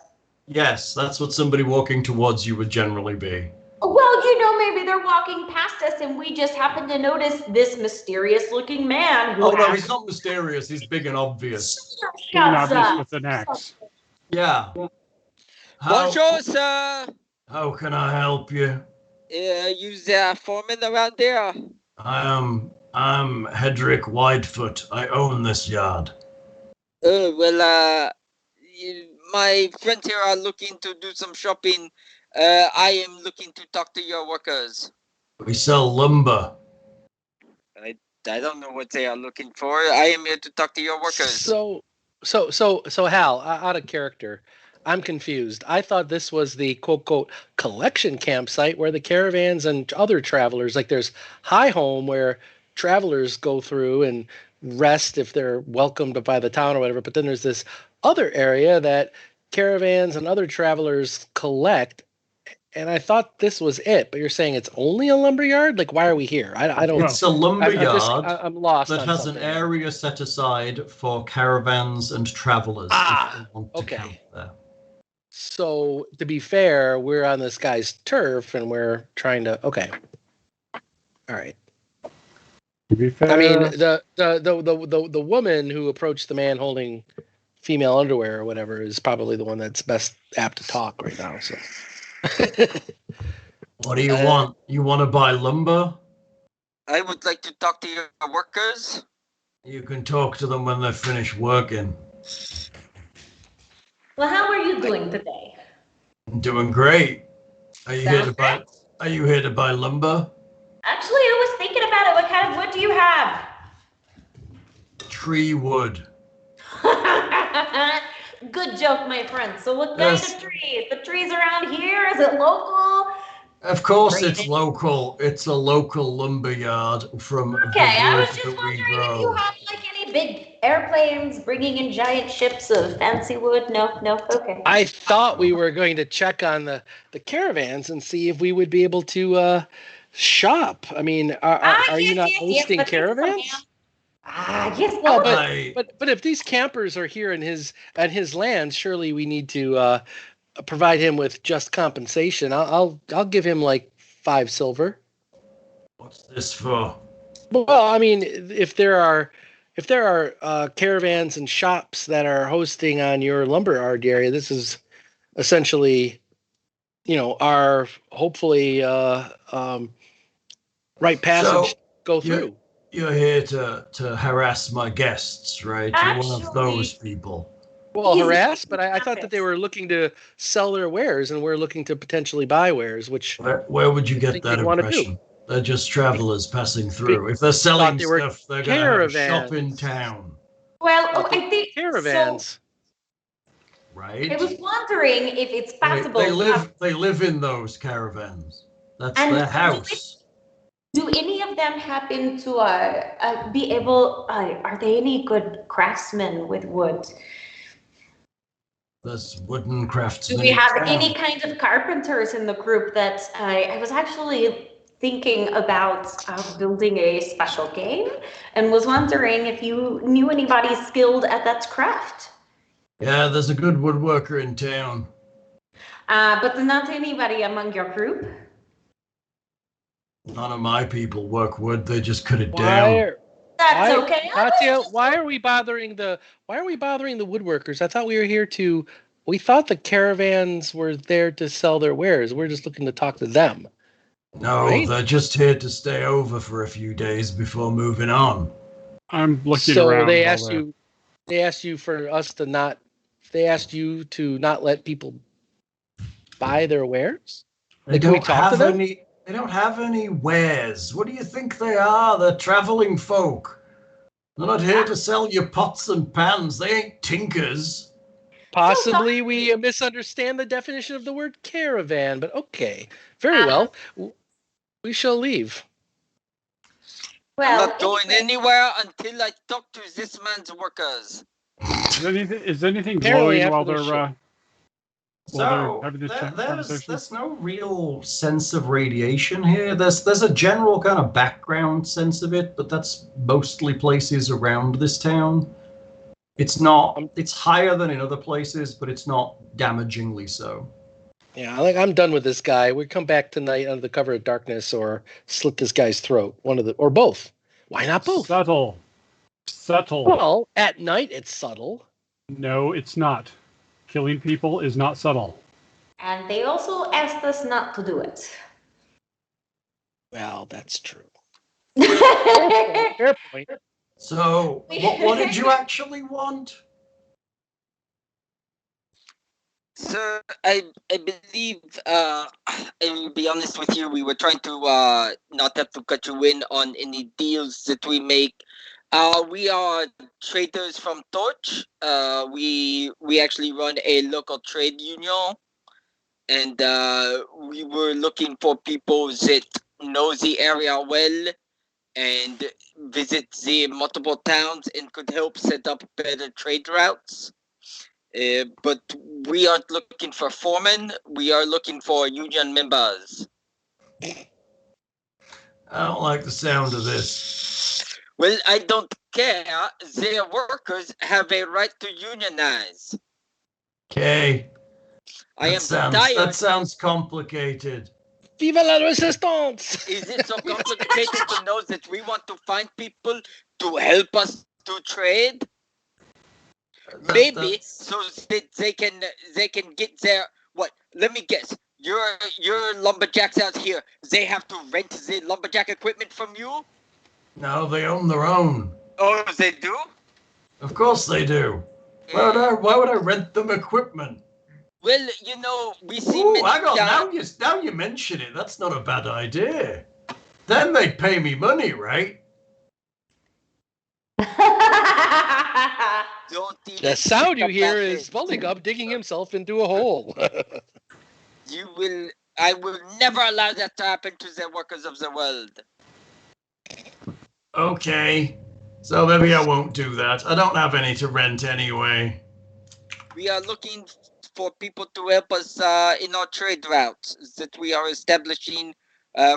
Yes, that's what somebody walking towards you would generally be. Well, maybe they're walking past us and we just happen to notice this mysterious-looking man. Who Oh, no, has he's not mysterious. He's big and obvious. Being obvious with an axe. Yeah. Bonjour, sir. How can I help you? You the foreman around there? I'm Hedrick Widefoot. I own this yard. My friends here are looking to do some shopping. I am looking to talk to your workers. We sell lumber. I don't know what they are looking for. I am here to talk to your workers. So Hal, out of character, I'm confused. I thought this was the quote collection campsite where the caravans and other travelers, like there's High Home where travelers go through and rest if they're welcomed by the town or whatever. But then there's this other area that caravans and other travelers collect. And I thought this was it, but you're saying it's only a lumberyard? Like, why are we here? I don't. It's a lumberyard I'm lost. that has something. an area set aside for caravans and travelers. If they want to camp there. So to be fair, we're on this guy's turf, and we're trying to. Okay. All right. To be fair, I mean, the woman who approached the man holding female underwear or whatever is probably the one that's best apt to talk right now. So. What do you want? You want to buy lumber? I would like to talk to your workers. You can talk to them when they're finished working. Well, how are you doing today? I'm doing great. Are you here to buy? Great. Are you here to buy lumber? Actually, I was thinking about it. What kind of wood do you have? Tree wood. Good joke, my friend. So what kind Yes. of trees? The trees around here? Is it local? Of course, Great. it's local. It's a local lumber yard from Okay, the I wood was just that we wondering if you grow. have like any big airplanes bringing in giant ships of fancy wood. No, okay. I thought we were going to check on the caravans and see if we would be able to shop. I mean, are you not hosting but caravans? Yes. Well, no. but if these campers are here in his land, surely we need to provide him with just compensation. I'll give him like 5 silver. What's this for? Well, I mean, if there are caravans and shops that are hosting on your lumberyard area, this is essentially, our hopefully right passage So, go through. You're here to harass my guests, right? You're one of those people. Well, Easy. harass, but I thought that they were looking to sell their wares, and we're looking to potentially buy wares, which Where would you get think that they'd wanna impression? They're just travelers passing through. If they're thought selling they were stuff, they're going to have a shop in caravans. town, Well, I think caravans. So right? I was wondering if it's possible. They live in those caravans. That's And their house. Do any of them happen to be able? Are they any good craftsmen with wood? There's wooden craftsmen. Do we have in town. any kind of carpenters in the group that I was actually thinking about building a special game and was wondering if you knew anybody skilled at that craft. Yeah, there's a good woodworker in town. But not anybody among your group? None of my people work wood, they just cut it down. That's okay. Tatia, why are we bothering the woodworkers? I thought we were here to. We thought the caravans were there to sell their wares. We're just looking to talk to them. No, right? They're just here to stay over for a few days before moving on. I'm looking So around. they asked you. They asked you for us to not. They asked you to not let people buy their wares. They Can we don't talk to have them? any. They don't have any wares. What do you think they are? They're traveling folk. They're not here to sell you pots and pans. They ain't tinkers. Possibly we misunderstand the definition of the word caravan, but okay. Very well. We shall leave. Well, I'm not going anywhere until I talk to this man's workers. Is anything Apparently glowing after while the they're So having this conversation? there's no real sense of radiation here. There's a general kind of background sense of it, but that's mostly places around this town. It's not. It's higher than in other places, but it's not damagingly so. Yeah, I'm done with this guy. We come back tonight under the cover of darkness, or slit this guy's throat. One of the, or both. Why not both? Subtle. Well, at night it's subtle. No, it's not. Killing people is not subtle. and they also asked us not to do it. Well, that's true. Fair Fair point. So, what did you actually want? Sir, I believe, and to be honest with you, we were trying to not have to cut you in on any deals that we make. We are traders from Torch. We actually run a local trade union, and we were looking for people that know the area well and visit the multiple towns and could help set up better trade routes. But we aren't looking for foremen. We are looking for union members. I don't like the sound of this. Well, I don't care. Their workers have a right to unionize. Okay. I am That tired. sounds complicated. Vive la resistance! Is it so complicated to know that we want to find people to help us to trade? Maybe so that they can get their what? Let me guess. Your lumberjacks out here. They have to rent the lumberjack equipment from you. No, they own their own. Oh, they do. Of course they do. Why would I rent them equipment? Well, you know, we see. Ooh, hang on. Now you mention it. That's not a bad idea. Then they'd pay me money, right? The sound you hear is Buligup digging himself into a hole. I will never allow that to happen to the workers of the world. Okay. So maybe I won't do that. I don't have any to rent anyway. We are looking for people to help us in our trade routes that we are establishing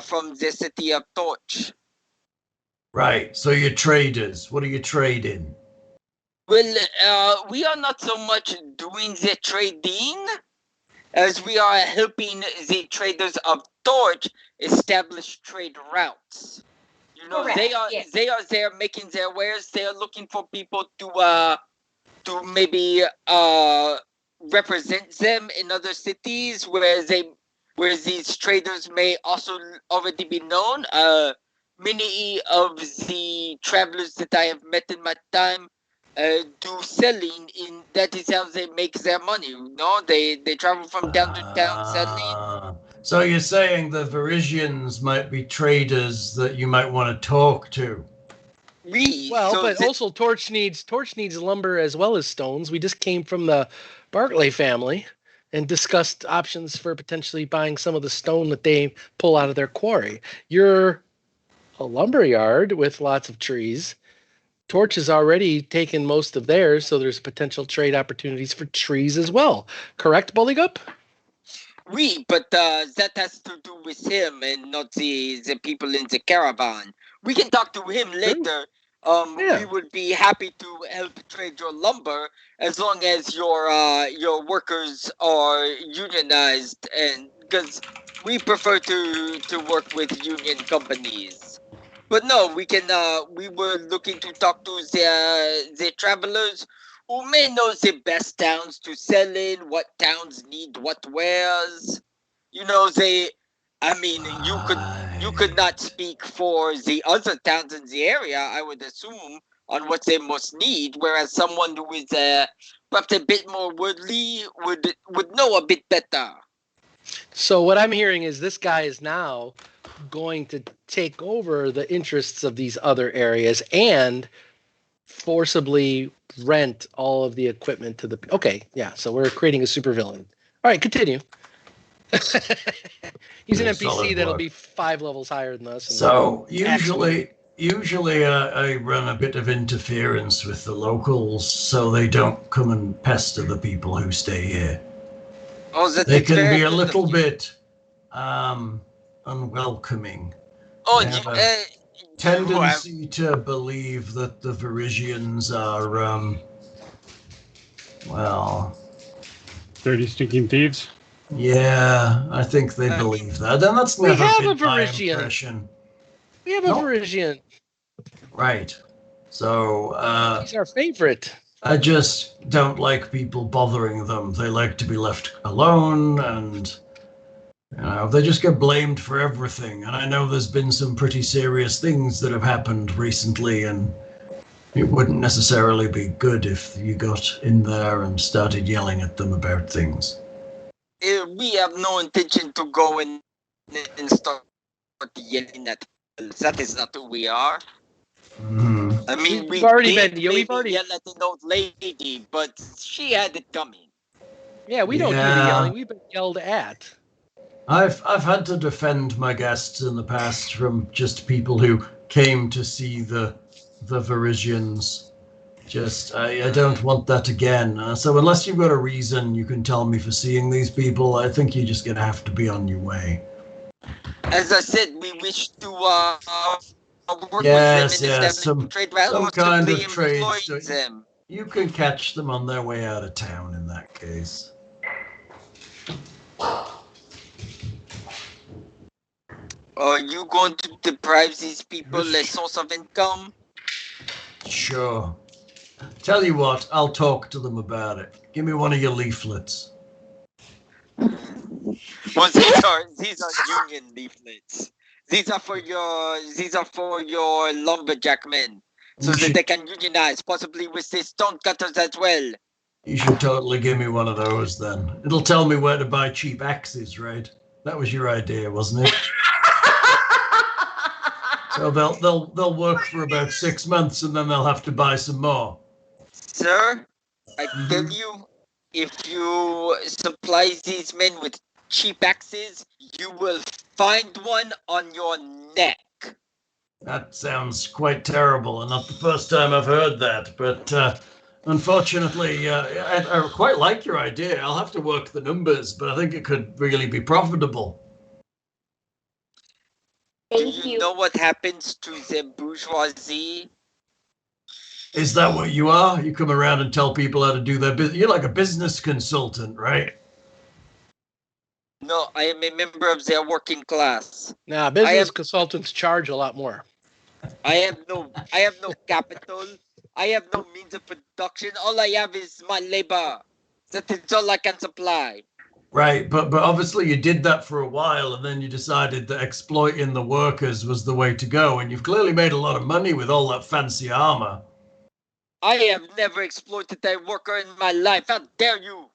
from the city of Torch. Right. So you're traders. What are you trading? Well, we are not so much doing the trading as we are helping the traders of Torch establish trade routes. You know, Correct, they are there making their wares. They are looking for people to maybe represent them in other cities where these traders may also already be known. Many of the travelers that I have met in my time do selling in. That is how they make their money. You know, they travel from town to town selling. So you're saying the Varisians might be traders that you might want to talk to? Also Torch needs lumber as well as stones. We just came from the Barclay family and discussed options for potentially buying some of the stone that they pull out of their quarry. You're a lumber yard with lots of trees. Torch has already taken most of theirs, so there's potential trade opportunities for trees as well. Correct, Buligup? but that has to do with him and not the people in the caravan. We can talk to him later. We would be happy to help trade your lumber as long as your workers are unionized, and because we prefer to work with union companies. But no, we can. We were looking to talk to the travelers who may know the best towns to sell in, what towns need what wares. You know, I mean, you could not speak for the other towns in the area, I would assume, on what they most need, whereas someone who is perhaps a bit more worldly would know a bit better. So what I'm hearing is this guy is now going to take over the interests of these other areas and forcibly rent all of the equipment to the... Okay, yeah, so we're creating a supervillain. All right, continue. He's an NPC that'll be 5 levels higher than us. So usually I run a bit of interference with the locals so they don't come and pester the people who stay here. Oh, they can be a little bit unwelcoming. Oh, tendency to believe that the Varisians are, dirty, stinking thieves. Yeah, I think they believe that. And that's never been my impression. We have a Varisian. Right. So, he's our favorite. I just don't like people bothering them. They like to be left alone, and they just get blamed for everything. And I know there's been some pretty serious things that have happened recently, and it wouldn't necessarily be good if you got in there and started yelling at them about things. We have no intention to go and start yelling at them. That is not who we are. Mm-hmm. I mean, we've already yell at an old lady, but she had it coming. Yeah, we don't do the yelling. We've been yelled at. I've had to defend my guests in the past from just people who came to see the Varisians. I don't want that again. So unless you've got a reason you can tell me for seeing these people, I think you're just going to have to be on your way. As I said, we wish to work with them and some trade kind of trade. Them. You can catch them on their way out of town in that case. Are you going to deprive these people a source of income? Sure. Tell you what, I'll talk to them about it. Give me one of your leaflets. Well, these are union leaflets. These are for your lumberjack men, so that they can unionize, possibly with the stone cutters as well. You should totally give me one of those then. It'll tell me where to buy cheap axes, right? That was your idea, wasn't it? So they'll work for about 6 months and then they'll have to buy some more. Sir, I tell you, if you supply these men with cheap axes, you will find one on your neck. That sounds quite terrible, and not the first time I've heard that. But unfortunately, I quite like your idea. I'll have to work the numbers, but I think it could really be profitable. Do you know what happens to the bourgeoisie? Is that what you are? You come around and tell people how to do their business. You're like a business consultant, right? No, I am a member of their working class. Nah, business consultants charge a lot more. I have no capital. I have no means of production. All I have is my labor. That is all I can supply. Right, but obviously you did that for a while, and then you decided that exploiting the workers was the way to go, and you've clearly made a lot of money with all that fancy armor. I have never exploited a worker in my life. How dare you?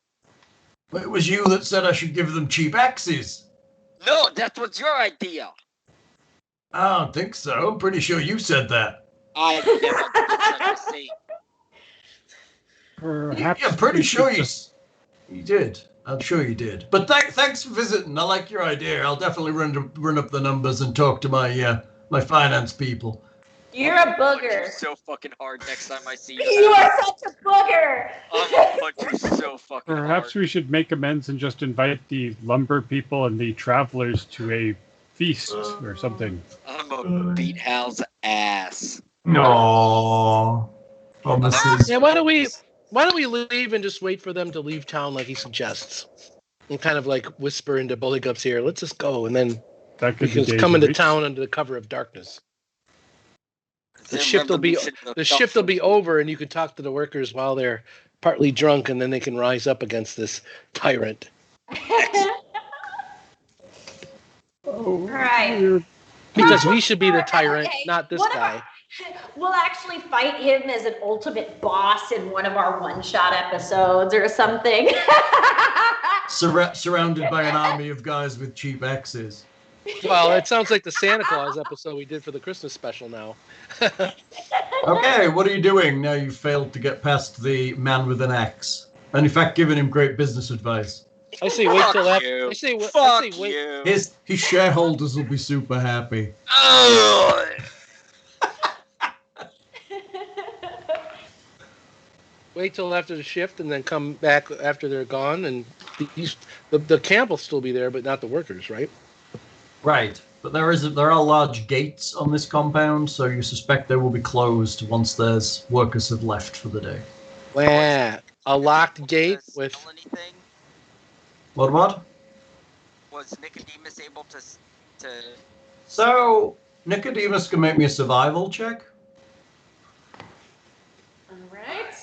But it was you that said I should give them cheap axes. No, that was your idea. I don't think so. I'm pretty sure you said that. I never did such a thing. Perhaps I'm pretty sure you did. I'm sure you did. But thanks for visiting. I like your idea. I'll definitely run up the numbers and talk to my my finance people. You're a punch you booger. so fucking hard next time I see you. You are such a booger. I'm gonna punch you so fucking Perhaps hard. we should make amends and just invite the lumber people and the travelers to a feast or something. I'm gonna beat Hal's ass. No. Promises. Yeah, why don't we leave and just wait for them to leave town like he suggests? And kind of like whisper into Buligup's ear, let's just go, and then That we could can be days come and into weeks. town under the cover of darkness. The Their shift will be revolution over, and you can talk to the workers while they're partly drunk, and then they can rise up against this tyrant. All right. Because we should be the tyrant, Okay, not this what guy. We'll actually fight him as an ultimate boss in one of our one-shot episodes or something. Surrounded by an army of guys with cheap axes. Well, it sounds like the Santa Claus episode we did for the Christmas special now. Okay, what are you doing now you've failed to get past the man with an axe? And in fact, giving him great business advice. I say wait till Fuck after. you. I say Fuck wait. you. His shareholders will be super happy. Ugh. Wait till after the shift and then come back after they're gone. And the camp will still be there, but not the workers, right? Right, but there are large gates on this compound, so you suspect they will be closed once there's workers have left for the day. Wow. A locked gate to with. smell anything? What? Was Nicodemus able to? So Nicodemus can make me a survival check. All right.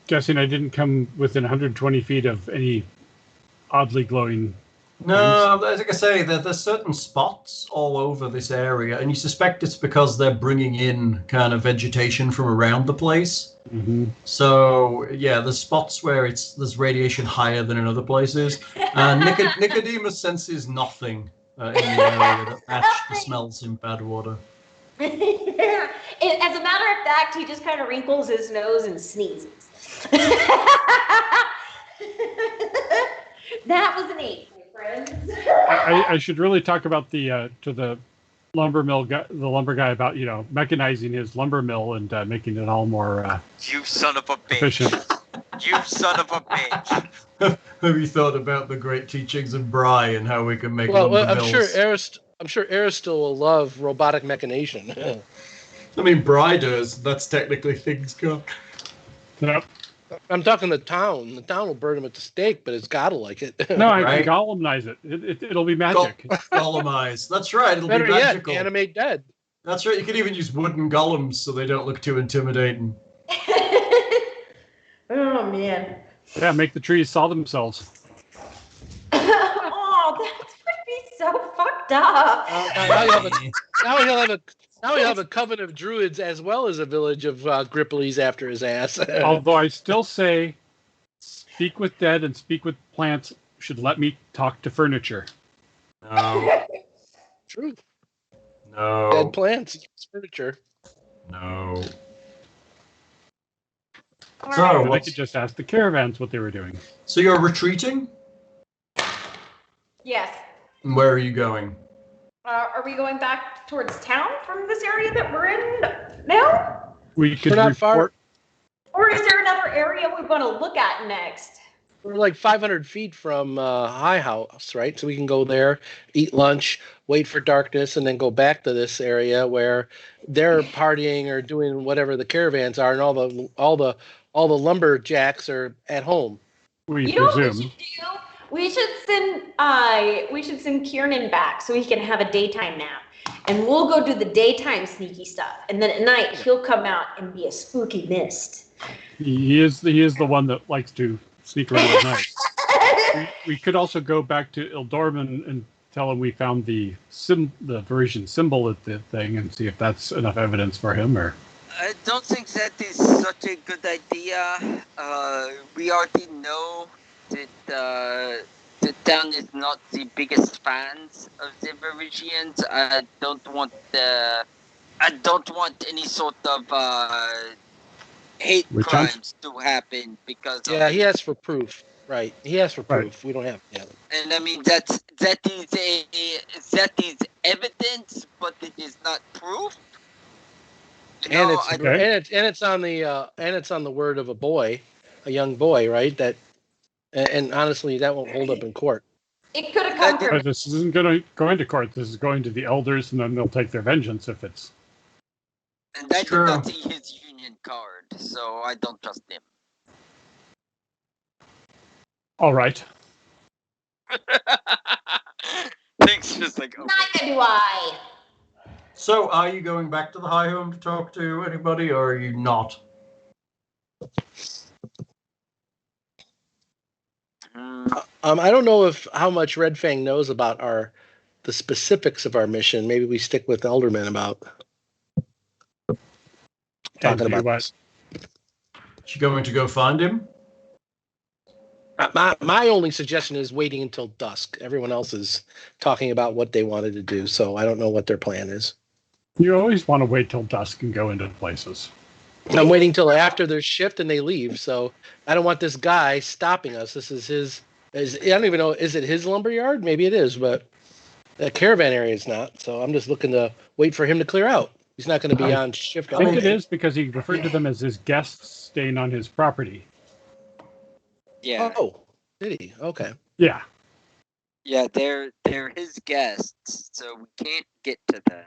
Guessing I didn't come within 120 feet of any oddly glowing. No, as I say, there's certain spots all over this area, and you suspect it's because they're bringing in kind of vegetation from around the place. Mm-hmm. So yeah, there's spots where there's radiation higher than in other places. Nicodemus senses nothing in the area that match the smells in bad water. As a matter of fact, he just kind of wrinkles his nose and sneezes. That was an 8, my friends. I should really talk about the lumber mill guy, the lumber guy, about mechanizing his lumber mill and making it all more You son of a bitch. efficient. You son of a bitch. Have you thought about the great teachings of Bry and how we can make Well, lumber I'm mills? sure Aristil will love robotic machination. I mean, Bry does. That's technically things go. Yep. I'm talking the town. The town will burn him at the stake, but it's gotta like it. No, I Right. can golemunize it. It'll be magic. Golemise. That's right. It'll Better be yet, magical. animate dead. That's right. You can even use wooden golems so they don't look too intimidating. Oh, man. Yeah, make the trees saw themselves. Oh, that would be so fucked up. Now he'll have a coven of druids as well as a village of gripplis after his ass. Although I still say, speak with dead and speak with plants should let me talk to furniture. No. True. No. Dead plants, furniture. No. All So, right. So they what's- could just ask the caravans what they were doing. So you're retreating? Yes. And where are you going? Are we going back towards town from this area that we're in now? We could We're not far. report. Or is there another area we want to look at next? We're like 500 feet from High House, right? So we can go there, eat lunch, wait for darkness, and then go back to this area where they're partying or doing whatever the caravans are, and all the lumberjacks are at home. We You know what we presume. should do? We should send Kiernan back so he can have a daytime nap. And we'll go do the daytime sneaky stuff. And then at night he'll come out and be a spooky mist. He is the one that likes to sneak around at night. We could also go back to Ildorman and tell him we found the Parisian symbol at the thing and see if that's enough evidence for him. Or I don't think that is such a good idea. We already know that the town is not the biggest fans of the Parisians. I don't want any sort of hate Witch hunt? crimes to happen because of Yeah, it. he asked for proof. Right. He asked for Right. proof. We don't have. Yeah. And I mean that is evidence, but it is not proof. And it's on the word of a young boy, right? That, and honestly, that won't hold up in court. It could have come from. This isn't going to court. This is going to the elders, and then they'll take their vengeance if it's. And I did not see his union card, so I don't trust him. All right. Thanks, just like. Okay. Neither do I. So, are you going back to the High Home to talk to anybody, or are you not? I don't know how much Red Fang knows about the specifics of our mission. Maybe we stick with Elderman about talking about this. You going to go find him? My only suggestion is waiting until dusk. Everyone else is talking about what they wanted to do, so I don't know what their plan is. You always want to wait till dusk and go into places. I'm waiting till after their shift and they leave, so I don't want this guy stopping us. This is his. I don't even know. Is it his lumberyard? Maybe it is, but the caravan area is not. So I'm just looking to wait for him to clear out. He's not going to be on shift. I think it is because he referred to them as his guests staying on his property. Yeah. Oh, did he? Okay. Yeah. Yeah, they're his guests, so we can't get to them.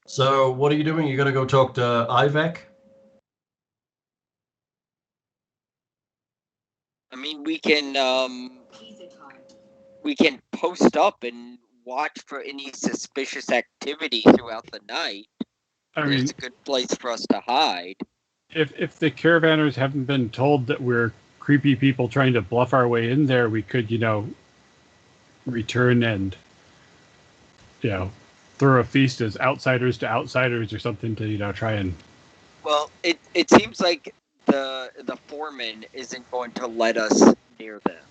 So, what are you doing? You're going to go talk to Iadenveigh? I mean, we can post up and watch for any suspicious activity throughout the night. It's a good place for us to hide. If the caravanners haven't been told that we're creepy people trying to bluff our way in there, we could, return and, throw a feast as outsiders to outsiders or something to, try and... Well, it seems like the foreman isn't going to let us near them.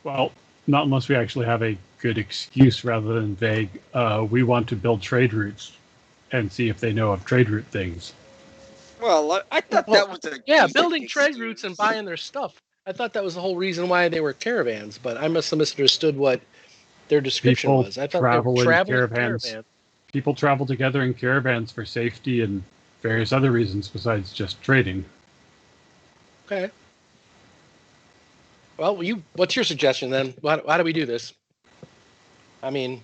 Well, not unless we actually have a good excuse rather than vague. We want to build trade routes and see if they know of trade route things. Well, I thought that was building trade routes and buying their stuff. I thought that was the whole reason why they were caravans, but I must have misunderstood what their description was. I thought they were traveling caravans. People travel together in caravans for safety and various other reasons besides just trading. Okay. Well, what's your suggestion then? Why do we do this? I mean,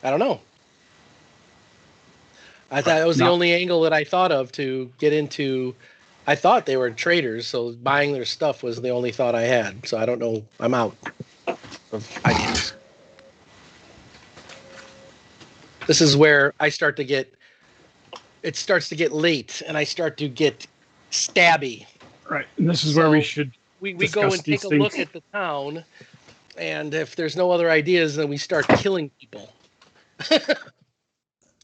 I don't know. I thought it was the only angle that I thought of to get into. I thought they were traders, so buying their stuff was the only thought I had. So I don't know. I'm out of ideas. This is where it starts to get late, and I start to get stabby. Right, and this is where we should we go and take a look at the town, and if there's no other ideas, then we start killing people.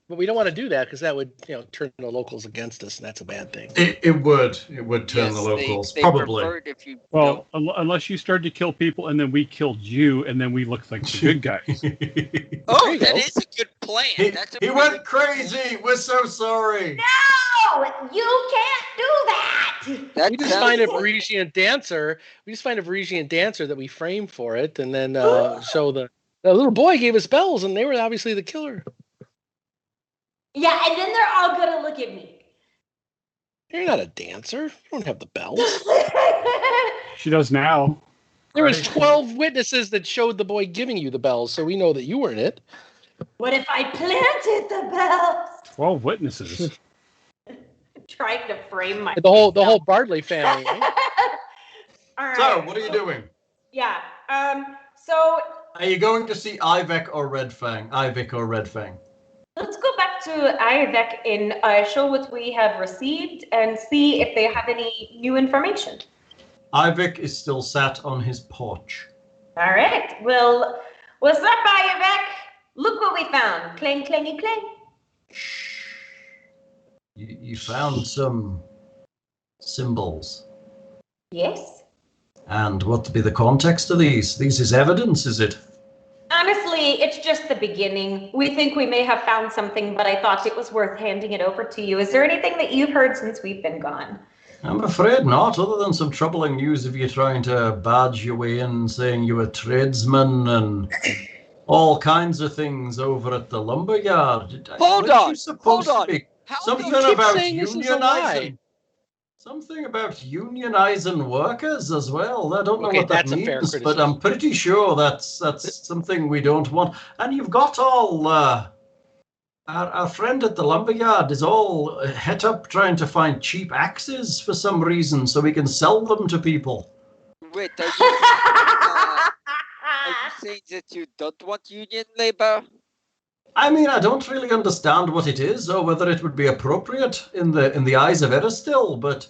But we don't want to do that because that would, turn the locals against us, and that's a bad thing. It would turn the locals probably. Unless you started to kill people and then we killed you, and then we looked like the good guys. That is a good plan. He went crazy. We're so sorry. No, you can't do that. We just find a Parisian dancer. That we frame for it, and then show the little boy gave us bells, and they were obviously the killer. Yeah, and then they're all gonna look at me. You're not a dancer. You don't have the bells. She does now. There was 12 witnesses that showed the boy giving you the bells, so we know that you weren't it. What if I planted the bells? 12 witnesses. Trying to frame my the whole Bardley family. Right? All right. So, what are you doing? Yeah. So. Are you going to see Iadenveigh or Red Fang? Iadenveigh or Red Fang? Let's go back to Iadenveigh and show what we have received and see if they have any new information. Iadenveigh is still sat on his porch. All right. Well, what's up, Iadenveigh? Look what we found. Clang, clangy, clang. You found some symbols. Yes. And what to be the context of these? These is evidence, is it? Honestly, it's just the beginning. We think we may have found something, but I thought it was worth handing it over to you. Is there anything that you've heard since we've been gone? I'm afraid not, other than some troubling news of you trying to badge your way in, saying you were tradesmen and all kinds of things over at the lumberyard. Hold Weren't you on, supposed hold to be How something You keep about saying this is a lie. unionizing? Something about unionizing workers as well. I don't know Okay, what that that's a fair means, but criticism. I'm pretty sure that's something we don't want. And you've got all our friend at the lumberyard is all het up trying to find cheap axes for some reason so we can sell them to people. Wait, are you saying that you don't want union labor? I mean, I don't really understand what it is or whether it would be appropriate in the eyes of Eristil, but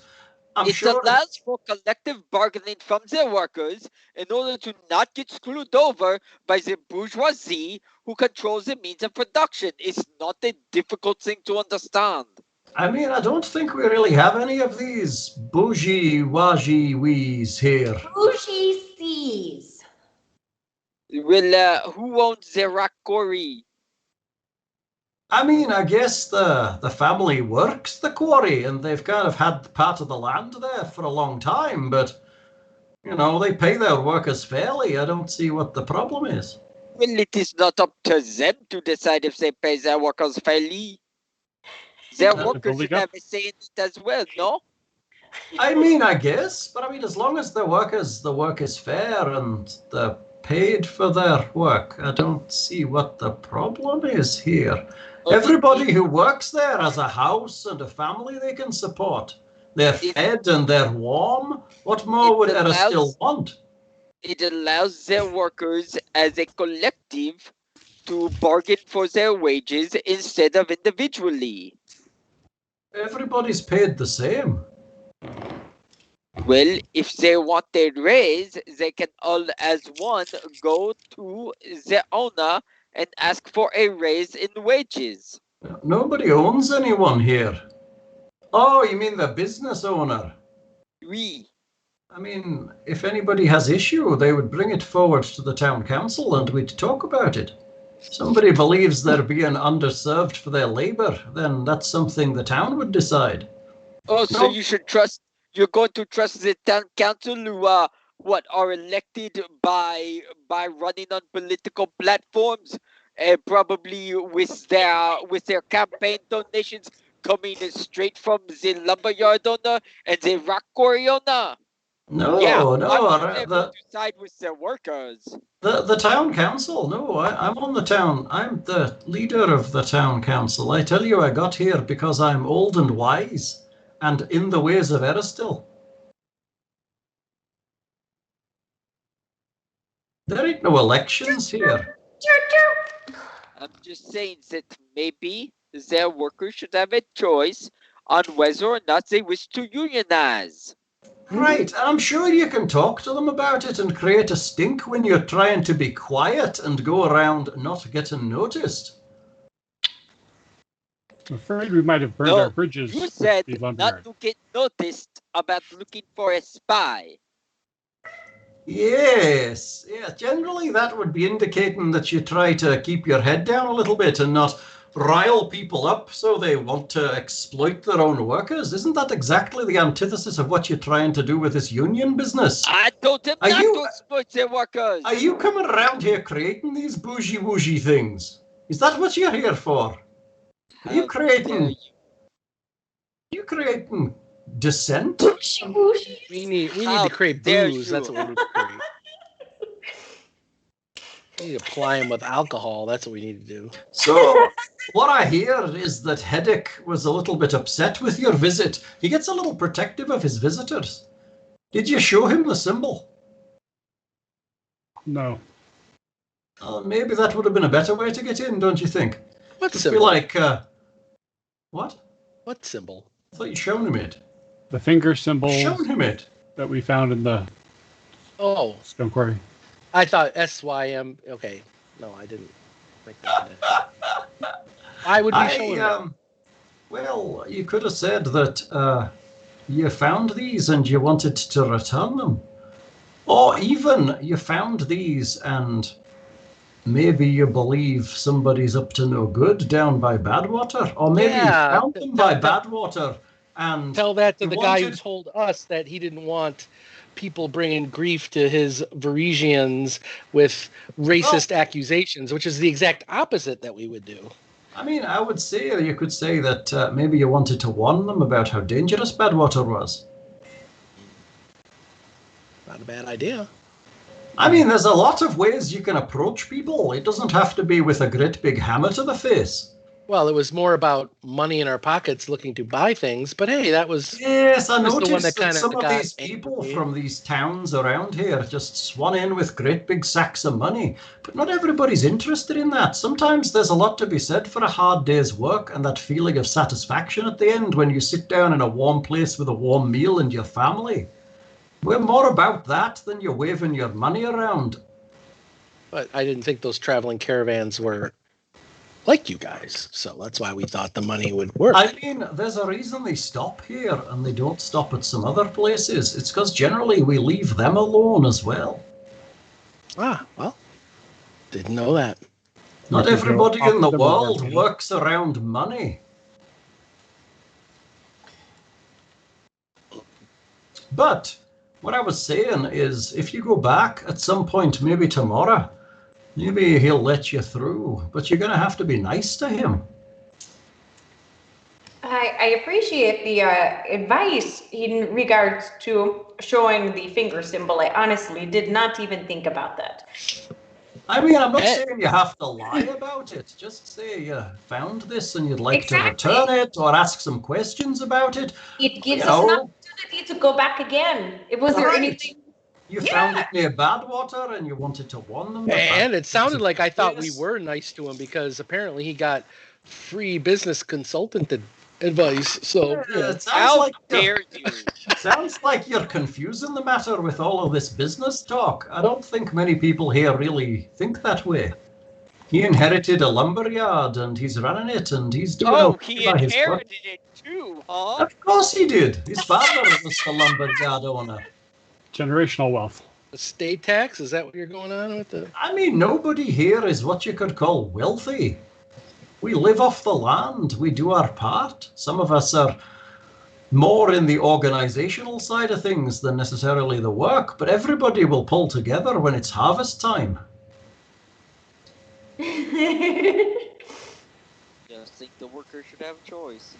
I'm sure it allows for collective bargaining from their workers in order to not get screwed over by the bourgeoisie who controls the means of production. It's not a difficult thing to understand. I mean, I don't think we really have any of these bougie-waji-wees here. Bougie seas. Well, who owns the rock quarry? I mean, I guess the family works the quarry, and they've kind of had part of the land there for a long time, but, you know, they pay their workers fairly. I don't see what the problem is. Well, it is not up to them to decide if they pay their workers fairly. Their workers should have a say in it as well, no? I mean, I guess, but I mean, as long as the work is fair and they're paid for their work, I don't see what the problem is here. Everybody who works there has a house and a family they can support. They're fed and they're warm. What more would Eristil want? It allows their workers as a collective to bargain for their wages instead of individually. Everybody's paid the same. Well, if they want a raise, they can all as one go to the owner and ask for a raise in wages. Nobody owns anyone here. Oh, you mean the business owner? Oui. I mean, if anybody has issue, they would bring it forward to the town council and we'd talk about it. If somebody believes they're being underserved for their labor, then that's something the town would decide. Oh, so you should trust, you're going to trust the town council who are elected by running on political platforms, probably with their campaign donations coming straight from the lumberyard owner and the rock quarry owner. No, to side with the workers. The town council. No, I'm on the town. I'm the leader of the town council. I tell you, I got here because I'm old and wise and in the ways of Eristil. There ain't no elections here. I'm just saying that maybe their workers should have a choice on whether or not they wish to unionize. Right, I'm sure you can talk to them about it and create a stink when you're trying to be quiet and go around not getting noticed. I'm afraid we might have burned our bridges. You said with not to get noticed about looking for a spy. Yes, yeah, generally that would be indicating that you try to keep your head down a little bit and not rile people up so they want to exploit their own workers. Isn't that exactly the antithesis of what you're trying to do with this union business? I told them not to exploit their workers. Are you coming around here creating these bougie-wougie things? Is that what you're here for? Are you creating dissent? We need to create booze. That's what we need to create. We need to ply him with alcohol. That's what we need to do. So, what I hear is that Heddick was a little bit upset with your visit. He gets a little protective of his visitors. Did you show him the symbol? No. Maybe that would have been a better way to get in, don't you think? What Just symbol? be like, what? What symbol? I thought you'd shown him it. The finger symbol Shown him it. that we found in the stone quarry. I thought SYM. Okay, no, I didn't make that. I would be showing them. Well, you could have said that you found these and you wanted to return them. Or even you found these and maybe you believe somebody's up to no good down by Badwater. Or maybe you found them by Badwater And tell that to he the guy who wanted- told us that he didn't want people bringing grief to his Varisians with racist accusations, which is the exact opposite that we would do. I mean, I would say, you could say that maybe you wanted to warn them about how dangerous Badwater was. Not a bad idea. I mean, there's a lot of ways you can approach people. It doesn't have to be with a great big hammer to the face. Well, it was more about money in our pockets looking to buy things, but hey, that was... Yes, I was the one noticed that that kinda some of got these people angry. from these towns around here just swan in with great big sacks of money. But not everybody's interested in that. Sometimes there's a lot to be said for a hard day's work and that feeling of satisfaction at the end when you sit down in a warm place with a warm meal and your family. We're more about that than you're waving your money around. But I didn't think those traveling caravans were like you guys, so that's why we thought the money would work. I mean, there's a reason they stop here and they don't stop at some other places. It's because generally we leave them alone as well. Ah, well, didn't know that. Not Because everybody they'll in the offer them more world money. works around money. But what I was saying is, if you go back at some point, maybe tomorrow, maybe he'll let you through, but you're going to have to be nice to him. I appreciate the advice in regards to showing the finger symbol. I honestly did not even think about that. I mean, I'm not saying you have to lie about it. Just say you found this and you'd like to return it or ask some questions about it. It gives us an opportunity to go back again. Was there anything? You found it near Badwater and you wanted to warn them. And it sounded like I thought we were nice to him because apparently he got free business consultant advice. So, you know. How dare you? Sounds like you're confusing the matter with all of this business talk. I don't think many people here really think that way. He inherited a lumberyard and he's running it and he's doing he inherited it too, huh? Of course he did. His father was the lumberyard owner. Generational wealth. Estate tax? Is that what you're going on with? I mean, nobody here is what you could call wealthy. We live off the land. We do our part. Some of us are more in the organizational side of things than necessarily the work, but everybody will pull together when it's harvest time. Just think the workers should have a choice.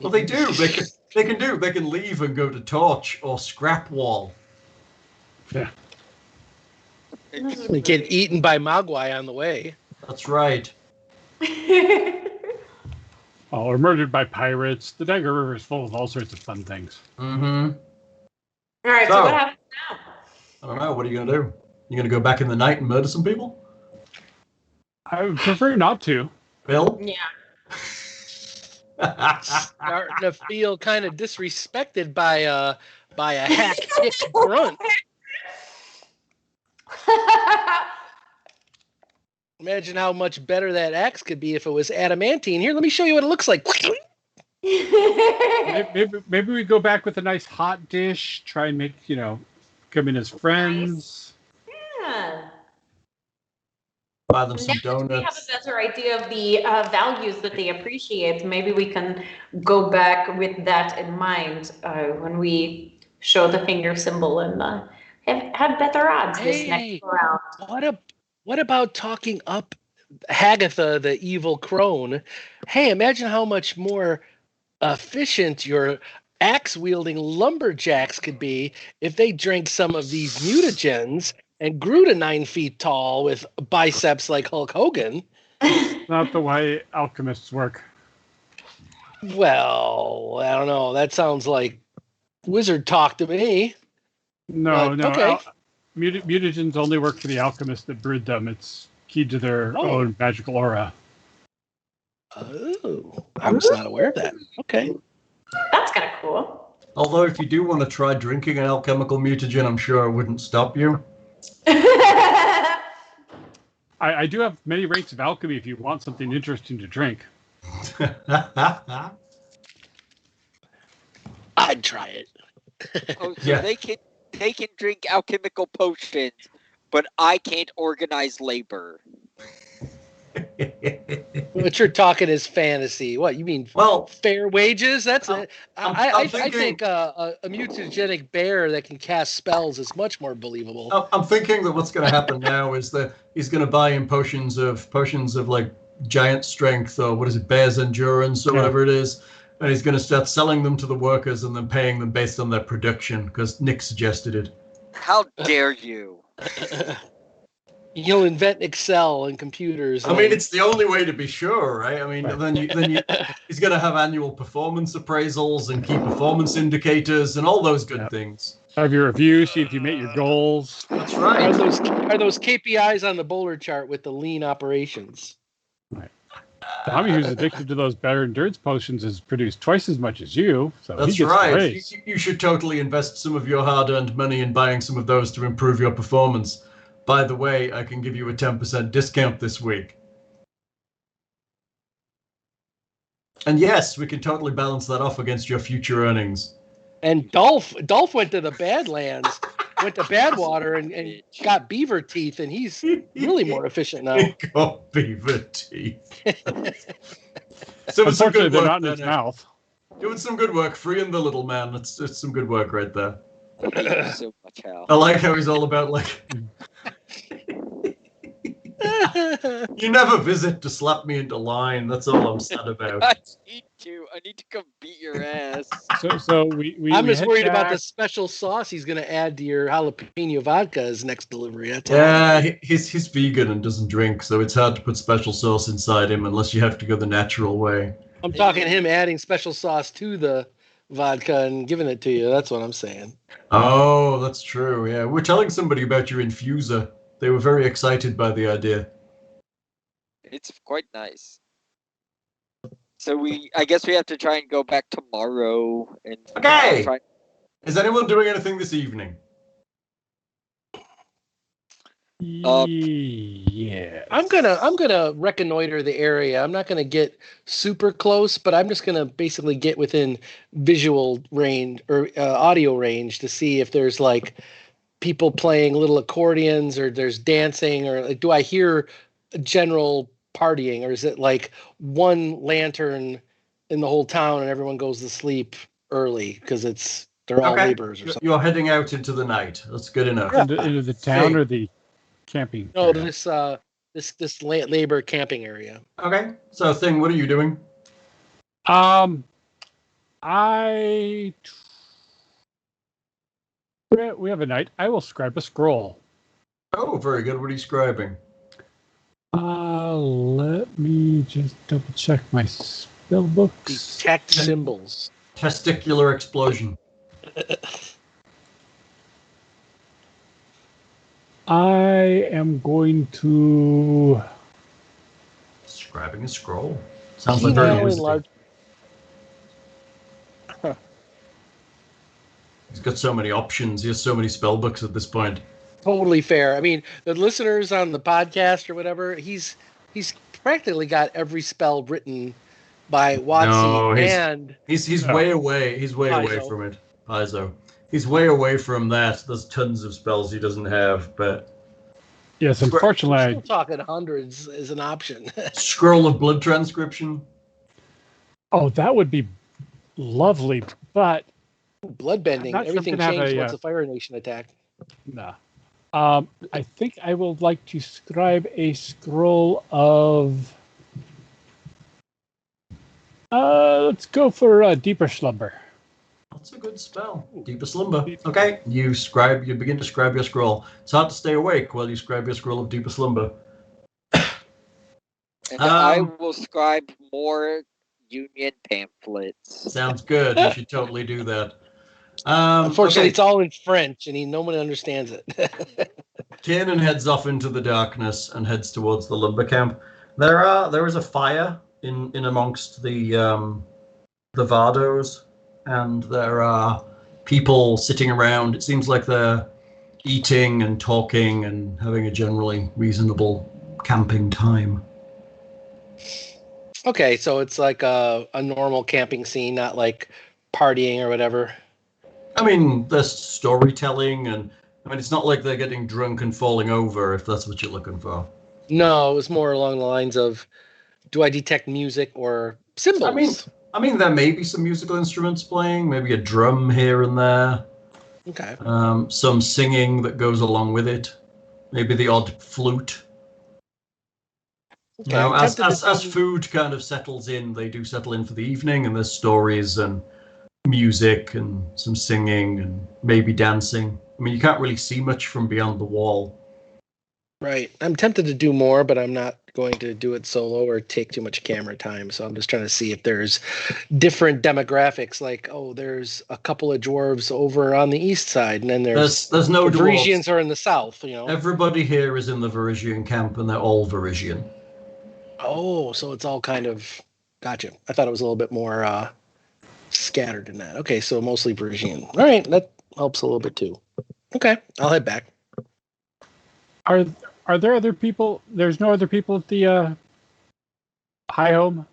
Well, they do. They can leave and go to Torch or Scrap Wall. Yeah. They get eaten by Mogwai on the way. That's right. Or murdered by pirates. The Dagger River is full of all sorts of fun things. Mm-hmm. All right, so what happens now? I don't know. What are you going to do? You going to go back in the night and murder some people? I would prefer not to. Bill? Yeah. Starting to feel kind of disrespected by a hack-kick grunt. Imagine how much better that axe could be if it was adamantine. Here, let me show you what it looks like. Maybe we go back with a nice hot dish. Try and make, come in as friends. Yeah. Buy them some donuts. We have a better idea of the values that they appreciate. Maybe we can go back with that in mind when we show the finger symbol and have better odds this next round. What about talking up Hagatha, the evil crone? Hey, imagine how much more efficient your axe-wielding lumberjacks could be if they drank some of these mutagens and grew to 9 feet tall with biceps like Hulk Hogan. Not the way alchemists work. Well, I don't know. That sounds like wizard talk to me. No. Okay. Mutagens only work for the alchemists that brewed them. It's keyed to their own magical aura. Oh, I was not aware of that. Okay. That's kind of cool. Although if you do want to try drinking an alchemical mutagen, I'm sure I wouldn't stop you. I do have many rates of alchemy if you want something interesting to drink. I'd try it. Oh, so they can drink alchemical potions, but I can't organize labor. What you're talking is fantasy. What you mean? Well, fair wages? That's it. I thinking, think a mutagenic bear that can cast spells is much more believable. I'm thinking that what's going to happen now is that he's going to buy him potions of like giant strength, or what is it, bear's endurance, or whatever it is, and he's going to start selling them to the workers and then paying them based on their production because Nick suggested it. How dare you? You'll invent Excel and computers. I mean, it's the only way to be sure, right? I mean, then he's going to have annual performance appraisals and key performance indicators and all those good things. Have your reviews, see if you met your goals. That's right. Are those KPIs on the Boulder chart with the lean operations? Right. Tommy, who's addicted to those better endurance potions, has produced twice as much as you. So that's right. You should totally invest some of your hard-earned money in buying some of those to improve your performance. By the way, I can give you a 10% discount this week. And yes, we can totally balance that off against your future earnings. And Dolph went to the Badlands, went to Badwater and got beaver teeth, and he's really more efficient now. He got beaver teeth. So unfortunately, they're not in his mouth. Doing some good work, freeing the little man. It's some good work right there. So much hell. I like how he's all about like... You never visit to slap me into line. That's all I'm sad about. I need to come beat your ass. So I'm just worried about the special sauce he's going to add to your jalapeno vodka as next delivery. He's vegan and doesn't drink, so it's hard to put special sauce inside him unless you have to go the natural way. I'm talking him adding special sauce to the vodka and giving it to you. That's what I'm saying. Oh, that's true. Yeah, we're telling somebody about your infuser. They were very excited by the idea. It's quite nice. So I guess we have to try and go back tomorrow. And okay. Is anyone doing anything this evening? Yeah. I'm gonna reconnoiter the area. I'm not gonna get super close, but I'm just gonna basically get within visual range or audio range to see if there's like people playing little accordions or there's dancing, or like, do I hear general partying, or is it like one lantern in the whole town and everyone goes to sleep early because they're all laborers or something? You're heading out into the night. That's good enough. Yeah. Into the town or the camping? No, area? this labor camping area. Okay. So, Thing, what are you doing? We have a night. I will scribe a scroll. Oh, very good. What are you scribing? Let me just double check my spell books. Detect symbols. Testicular explosion. I am going to... Scribing a scroll. Sounds like very easy. He's got so many options. He has so many spell books at this point. Totally fair. I mean, the listeners on the podcast or whatever, he's practically got every spell written by Watsy. He's way away. He's way away from it. Paizo. He's way away from that. There's tons of spells he doesn't have, but yes, unfortunately, we're still talking hundreds is an option. Scroll of blood transcription. Oh, that would be lovely, but bloodbending. Everything changed once the Fire Nation attacked. No. I think I would like to scribe a scroll of... let's go for Deeper Slumber. That's a good spell. Deeper Slumber. Okay, you begin to scribe your scroll. It's hard to stay awake while you scribe your scroll of Deeper Slumber. And I will scribe more Union pamphlets. Sounds good. You should totally do that. Unfortunately, it's all in French, and no one understands it. Kiernan heads off into the darkness and heads towards the lumber camp. There is a fire in amongst the Vardos, and there are people sitting around. It seems like they're eating and talking and having a generally reasonable camping time. Okay, so it's like a normal camping scene, not like partying or whatever. I mean, there's storytelling, and I mean, it's not like they're getting drunk and falling over, if that's what you're looking for. No, it was more along the lines of, do I detect music or symbols? I mean, there may be some musical instruments playing, maybe a drum here and there. Okay. Some singing that goes along with it. Maybe the odd flute. Okay. Now, as food kind of settles in, they do settle in for the evening, and there's stories and music and some singing and maybe dancing. I mean, you can't really see much from beyond the wall. Right. I'm tempted to do more, but I'm not going to do it solo or take too much camera time. So I'm just trying to see if there's different demographics. Like, oh, there's a couple of dwarves over on the east side, and then there's no the dwarves. Varisians are in the south. You know, everybody here is in the Varisian camp, and they're all Varisian. Oh, so it's all kind of gotcha. I thought it was a little bit more scattered than that. Okay, so mostly Varisian. All right, that helps a little bit too. Okay, I'll head back. Are there other people? There's no other people at the high home?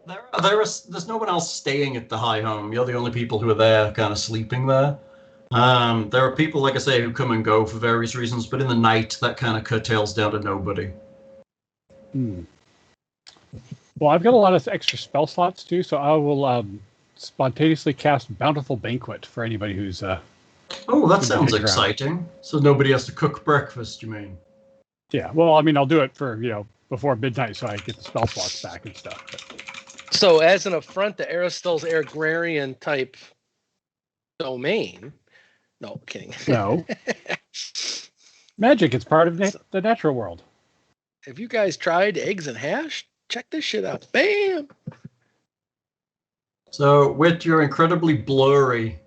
There's no one else staying at the high home. You're the only people who are there, kind of sleeping there. There are people, like I say, who come and go for various reasons, but in the night, that kind of curtails down to nobody. Well, I've got a lot of extra spell slots too, so I will spontaneously cast Bountiful Banquet for anybody who's. Oh, that sounds exciting. So nobody has to cook breakfast, you mean? Yeah, well, I mean, I'll do it for, before midnight so I get the spell slots back and stuff. But. So as an affront to Aristole's agrarian type domain. No, kidding. No. Magic, it's part of the natural world. Have you guys tried eggs and hash? Check this shit out. Bam! So, Whit, you're incredibly blurry.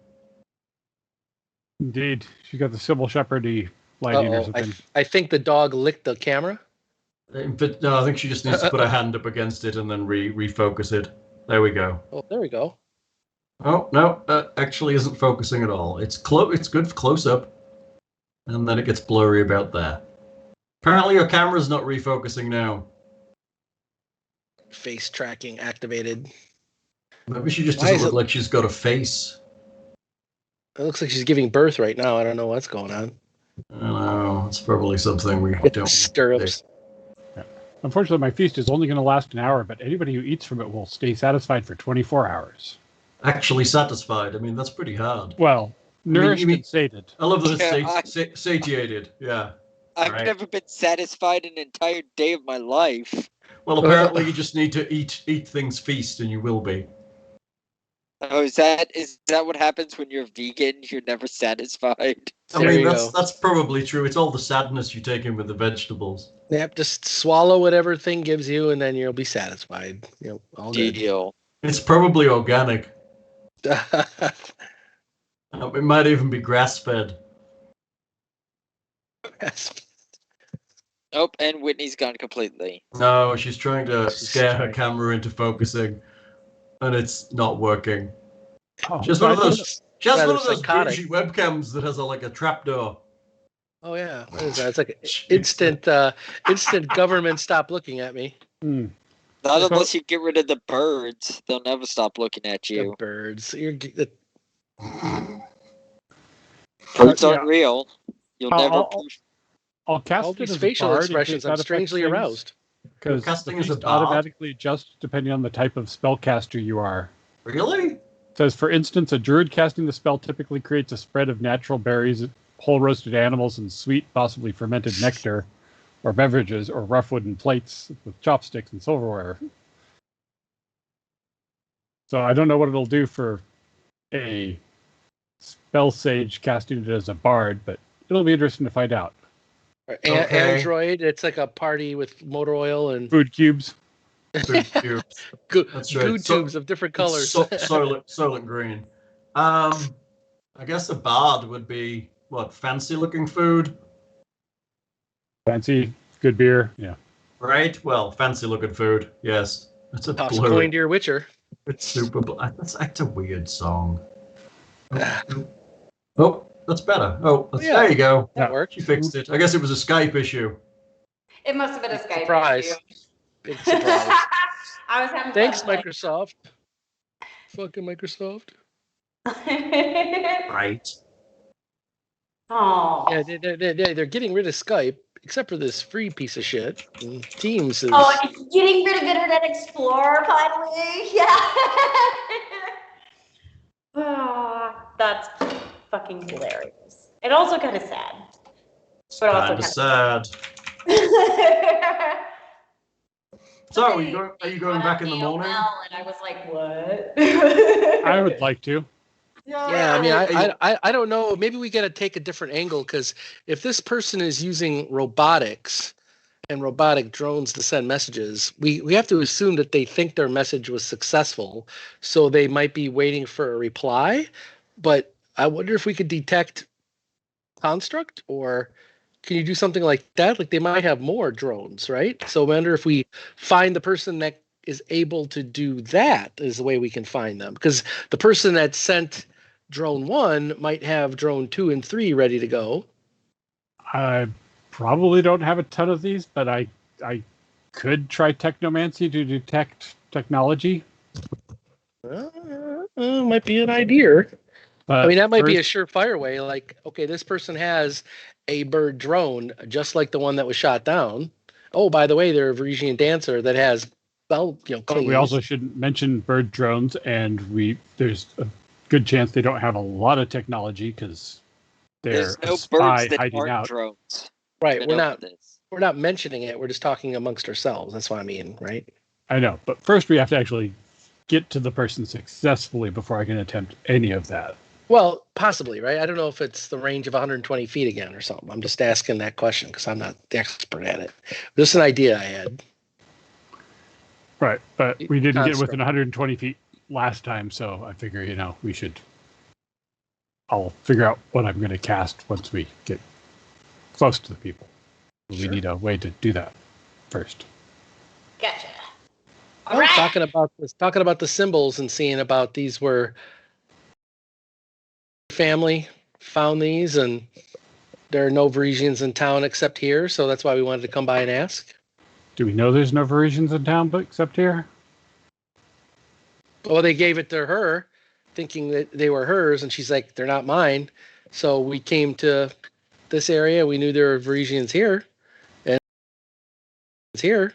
Indeed. She's got the Sybil Shepherdy lighting or something. I think the dog licked the camera. But no, I think she just needs to put her hand up against it and then refocus it. There we go. Oh, there we go. Oh, no, that actually isn't focusing at all. It's good for close-up. And then it gets blurry about there. Apparently your camera's not refocusing now. Face tracking activated. Maybe she just doesn't look like she's got a face. It looks like she's giving birth right now. I don't know what's going on. I don't know. It's probably something we don't... Stirrups. Yeah. Unfortunately, my feast is only going to last an hour, but anybody who eats from it will stay satisfied for 24 hours. Actually satisfied? I mean, that's pretty hard. Well, nourished and sated. I love that it's satiated. Yeah. I've never been satisfied an entire day of my life. Well, apparently you just need to eat things feast, and you will be. Oh, is that what happens when you're vegan? You're never satisfied. I mean, that's probably true. It's all the sadness you take in with the vegetables. Yep, just swallow whatever thing gives you, and then you'll be satisfied. All good. Deal. It's probably organic. It might even be grass-fed. Nope, and Whitney's gone completely. No, she's trying to scare her camera into focusing, and it's not working. Oh, Just one of those bougie psychotic webcams that has a trapdoor. Oh yeah, what is that? It's like instant government stop looking at me. Not unless you get rid of the birds, they'll never stop looking at you. The birds, Birds aren't real. You'll never. I'll cast all it these as facial a bard expressions. I'm strangely aroused. Because casting the as a feast bard? automatically adjusts depending on the type of spellcaster you are. Really? It says, for instance, a druid casting the spell typically creates a spread of natural berries, whole roasted animals, and sweet, possibly fermented nectar, or beverages, or rough wooden plates with chopsticks and silverware. So I don't know what it'll do for a spell sage casting it as a bard, but it'll be interesting to find out. Okay. Android, it's like a party with motor oil and Food cubes. Food cubes. That's right. Food tubes of different colors. Soylent Green. I guess a bard would be fancy looking food. Fancy, good beer, yeah. Right. Well, fancy looking food. Yes. It's a Toss a coin to your Witcher. It's super. That's a weird song. Oh, that's better. Oh, there you go. That worked. She fixed it. I guess it was a Skype issue. It must have been a Skype Surprise. issue. Big surprise. I was having Thanks, fun. Microsoft. Fucking Microsoft. Right. Oh. Yeah, they're getting rid of Skype. except for this free piece of shit. And Teams is. Oh, getting rid of Internet Explorer finally. Yeah. That's fucking hilarious. And also kind of sad. But also Kind of sad. So, are you going back in the morning? And I was like, what? I would like to. Yeah, I mean, I don't know. Maybe we got to take a different angle, because if this person is using robotics and robotic drones to send messages, we have to assume that they think their message was successful. So they might be waiting for a reply. But I wonder if we could detect construct, or can you do something like that? Like they might have more drones, right? So I wonder if we find the person that is able to do that is the way we can find them. Because the person that sent drone 1 might have drone 2 and 3 ready to go. I probably don't have a ton of these, but I could try technomancy to detect technology. Might be an idea. But I mean, that might be a first- surefire way. Like, okay, this person has a bird drone, just like the one that was shot down. Oh, by the way, they're a Parisian dancer that has bell, But we also shouldn't mention bird drones, and there's a good chance they don't have a lot of technology because they're There's no a spy birds that hiding aren't out. drones. right. I We're know not this. we're not mentioning it. We're just talking amongst ourselves. That's what I mean, right? I know, but first we have to actually get to the person successfully before I can attempt any of that. Well, possibly, right? I don't know if it's the range of 120 feet again or something. I'm just asking that question because I'm not the expert at it. Just an idea I had. Right, but we didn't get Construct. within 120 feet last time, so I figure, we should... I'll figure out what I'm going to cast once we get close to the people. We need a way to do that first. Gotcha. I was talking about the symbols and seeing about these were family found these, and there are no Parisians in town except here, so that's why we wanted to come by and ask. Do we know there's no Parisians in town but except here? Well, they gave it to her, thinking that they were hers, and she's like, they're not mine. So we came to this area. We knew there were Parisians here, and it's here,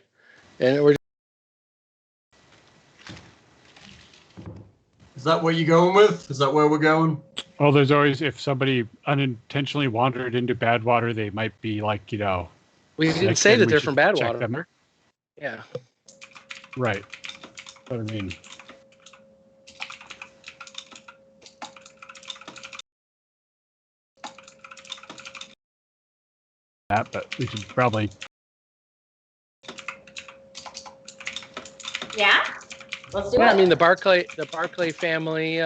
and we're. Is that where you're going with? Is that where we're going? Well, there's always, if somebody unintentionally wandered into Badwater, they might be like, We didn't next say time that we they're should from check Badwater. them. Yeah. Right. But I mean... that, but we should probably... Yeah? Let's do Yeah, it. I mean the Barclay family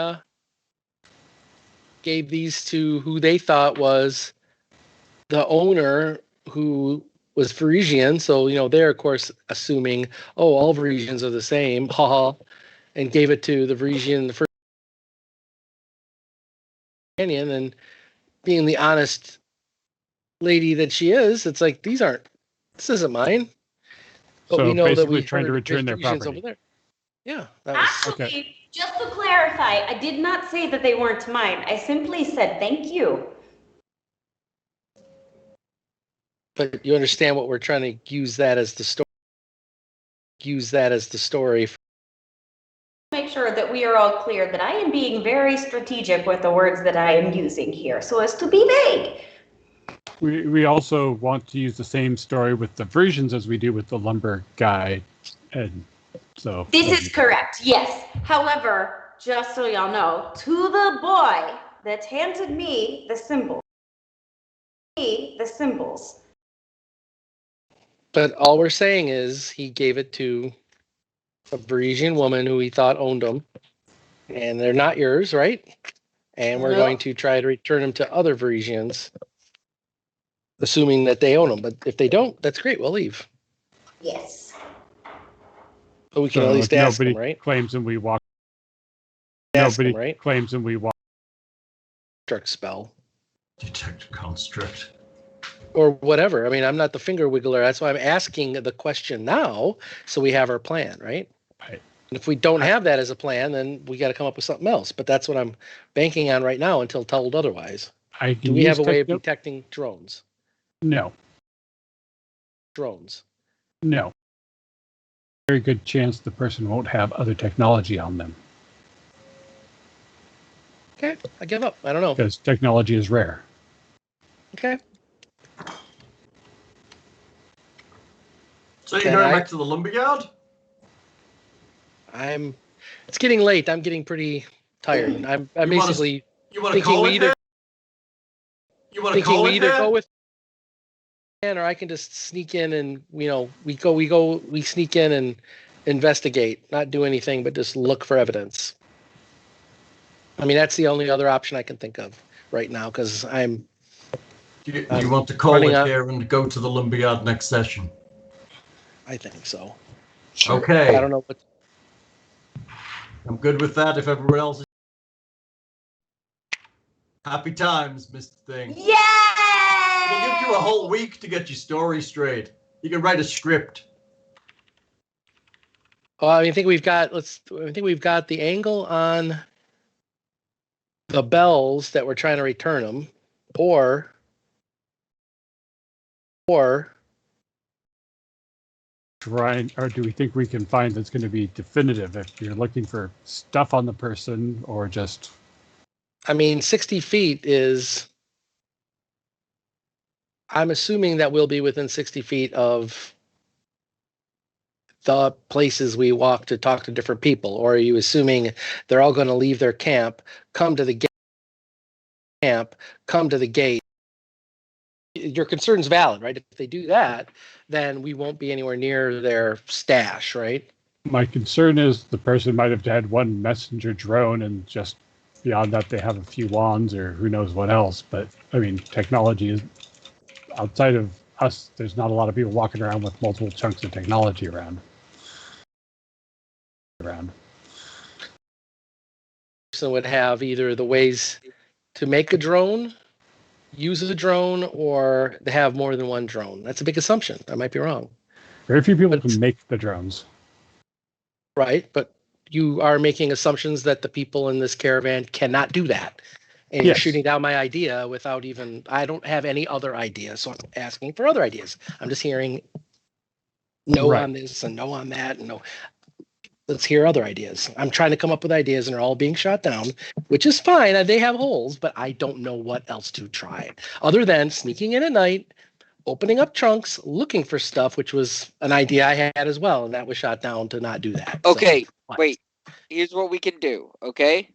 gave these to who they thought was the owner, who was Parisian. So they're of course assuming, oh, all Parisians are the same, haha, and gave it to the Parisian, the first companion, and being the honest lady that she is, it's like this isn't mine. But So we know that basically we trying to heard return their Parisians property. over there. Yeah, that was Actually, okay. just to clarify, I did not say that they weren't mine. I simply said thank you. But you understand what we're trying to use that as the story. Make sure that we are all clear that I am being very strategic with the words that I am using here, so as to be vague. We also want to use the same story with the Parisians as we do with the lumber guy, and so... This is correct, yes. However, just so y'all know, to the boy that handed me the symbols. But all we're saying is he gave it to a Parisian woman who he thought owned them, and they're not yours, right? And we're No. going to try to return them to other Parisians, assuming that they own them. But if they don't, that's great. We'll leave. Yes. But we can So at least if ask nobody them, right? claims and we walk... Ask them, Nobody right? claims and we walk... Construct spell. Detect construct. Or whatever. I mean, I'm not the finger wiggler. That's why I'm asking the question now, so we have our plan, right? Right. And if we don't have that as a plan, then we got to come up with something else. But that's what I'm banking on right now until told otherwise. I Do can we have a use way of techno- detecting drones? No. drones. No. Very good chance the person won't have other technology on them. Okay, I give up. I don't know. Because technology is rare. Okay. So you're going back to the lumberyard? It's getting late. I'm getting pretty tired. I'm basically you want to thinking call we it either here? You want to call it here? go with or I can just sneak in and we sneak in and investigate, not do anything but just look for evidence. I mean, that's the only other option I can think of right now because I'm. Do you want to call it here and go to the lumberyard next session? I think so. Sure. Okay. I don't know what. I'm good with that. If everyone else is happy times, Mr. Thing. Yay! We'll give you a whole week to get your story straight. You can write a script. Well, I think we've got the angle on the bells that we're trying to return them, or Or do we think we can find that's going to be definitive if you're looking for stuff on the person or just... I mean, 60 feet is... I'm assuming that we'll be within 60 feet of the places we walk to talk to different people, or are you assuming they're all going to leave their camp, come to the gate? Your concern's valid, right? If they do that, then we won't be anywhere near their stash, right? My concern is the person might have had one messenger drone and just beyond that they have a few wands or who knows what else. But I mean, technology is outside of us. There's not a lot of people walking around with multiple chunks of technology around. So would have either the ways to make a drone, use a drone, or to have more than one drone. That's a big assumption. I might be wrong. Very few people can make the drones. Right, but you are making assumptions that the people in this caravan cannot do that. And you're shooting down my idea without even, I don't have any other ideas, so I'm asking for other ideas. I'm just hearing no on this and no on that and no. Let's hear other ideas. I'm trying to come up with ideas and they're all being shot down, which is fine. They have holes, but I don't know what else to try other than sneaking in at night, opening up trunks, looking for stuff, which was an idea I had as well. And that was shot down to not do that. Okay, wait. Here's what we can do, okay?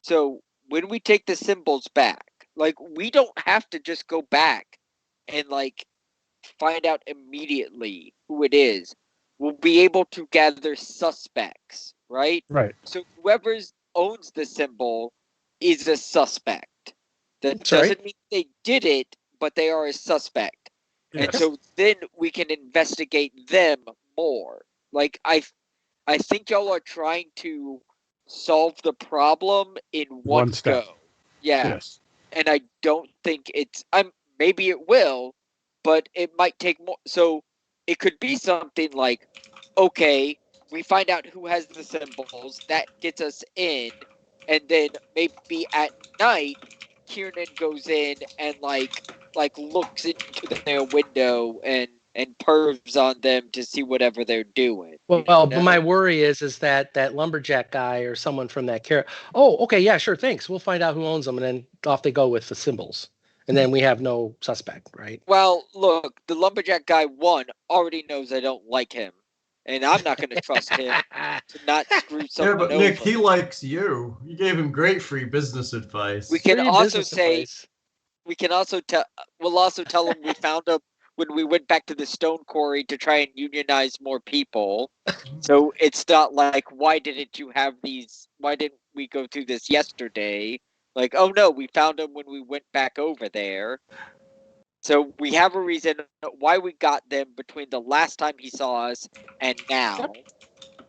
So when we take the symbols back, like, we don't have to just go back and, like, find out immediately who it is. We'll be able to gather suspects, right? Right. So whoever owns the symbol is a suspect. That That's doesn't right. mean they did it, but they are a suspect. Yes. And so then we can investigate them more. Like, I think y'all are trying to solve the problem in one step. go. Yeah. Yes. And I don't think it's maybe it will, but it might take more. So it could be something like, okay, we find out who has the symbols, that gets us in, and then maybe at night Kiernan goes in and like looks into their window and pervs on them to see whatever they're doing. Well, but my worry is that lumberjack guy or someone from that oh, okay, yeah, sure, thanks. We'll find out who owns them, and then off they go with the symbols. And then we have no suspect, right? Well, look, the lumberjack guy, already knows I don't like him. And I'm not going to trust him to not screw someone over. Yeah, but Nick, he likes you. You gave him great free business advice. We can also say, we'll also tell him we found him when we went back to the stone quarry to try and unionize more people. So it's not like, why didn't we go through this yesterday? Like, oh no, we found him when we went back over there. So we have a reason why we got them between the last time he saw us and now. Yep.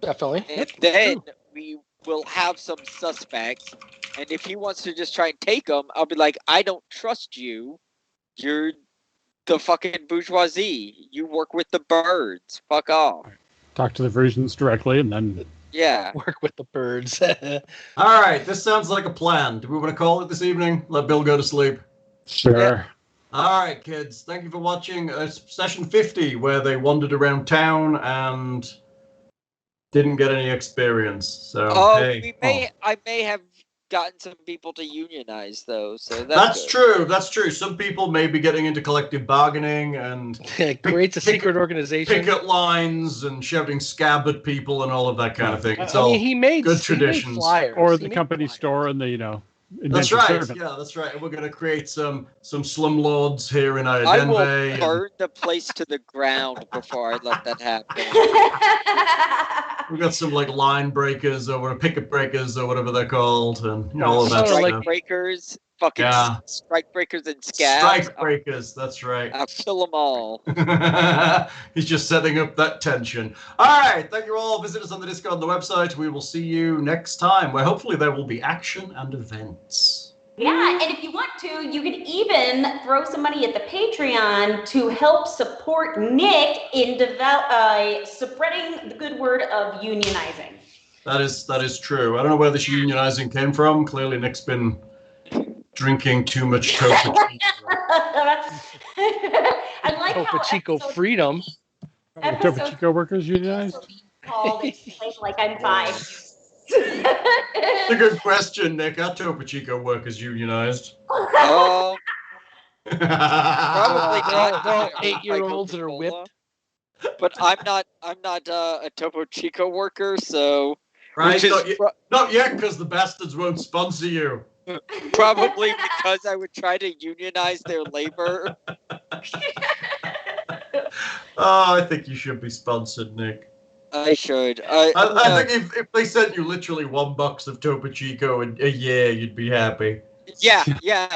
Definitely. And then we will have some suspects. And if he wants to just try and take them, I'll be like, I don't trust you. You're the fucking bourgeoisie. You work with the birds. Fuck off. Talk to the versions directly and then... Yeah. Work with the birds. All right, this sounds like a plan. Do we want to call it this evening? Let Bill go to sleep? Sure. Yeah. All right, kids. Thank you for watching session 50, where they wandered around town and didn't get any experience. So I may have gotten some people to unionize though, so that's true. That's true. Some people may be getting into collective bargaining and creates a secret organization, picket lines and shouting scab at people and all of that kind of thing. It's he made good traditions. Flyers. Or the company store and the That's right. servant. Yeah, that's right. And we're going to create some slumlords here in Iadenveigh. I will burn the place to the ground before I let that happen. We've got some like line breakers or picket breakers or whatever they're called, and all of that strike stuff. breakers, fucking strike breakers and scabs. Strike breakers. That's right. I'll kill them all. He's just setting up that tension. All right. Thank you all. Visit us on the Discord and the website. We will see you next time, where hopefully there will be action and events. Yeah, and if you want to, you can even throw some money at the Patreon to help support Nick in spreading the good word of unionizing. That is true. I don't know where this unionizing came from. Clearly, Nick's been drinking too much Topo Chico. I like Topo Chico freedom. Topo Chico workers unionized? Like I'm 5. It's a good question, Nick. Are Topo Chico workers unionized? Probably not. They're 8-year-olds that are whipped. But I'm not a Topo Chico worker, so right. Not yet, because the bastards won't sponsor you. Probably because I would try to unionize their labor. I think you should be sponsored, Nick. I should. I think if they sent you literally $1 of Topo Chico a year, you'd be happy. Yeah,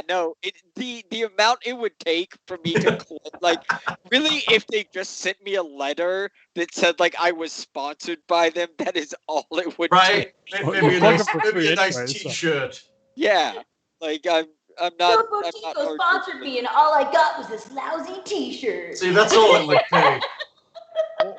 no. The amount it would take for me to really, if they just sent me a letter that said like I was sponsored by them, that is all it would take. Maybe a nice T-shirt. Yeah, like I'm not. Topo Chico sponsored me, and all I got was this lousy T-shirt. See, that's all it would take.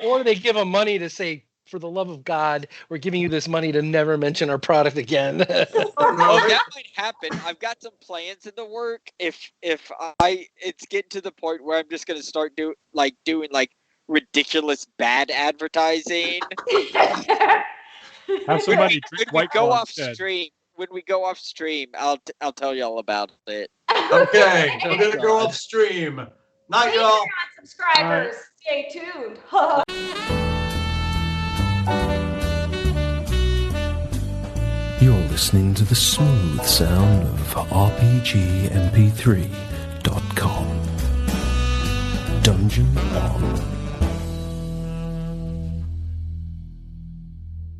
Or they give them money to say, for the love of God, we're giving you this money to never mention our product again. That might happen. I've got some plans in the work. If it's getting to the point where I'm just gonna start doing ridiculous bad advertising. Have somebody drink when we go off stream, I'll tell you all about it. Okay, we're gonna go off stream. Night, y'all. Subscribers, stay tuned. You're listening to the smooth sound of RPGMP3.com. Dungeon on.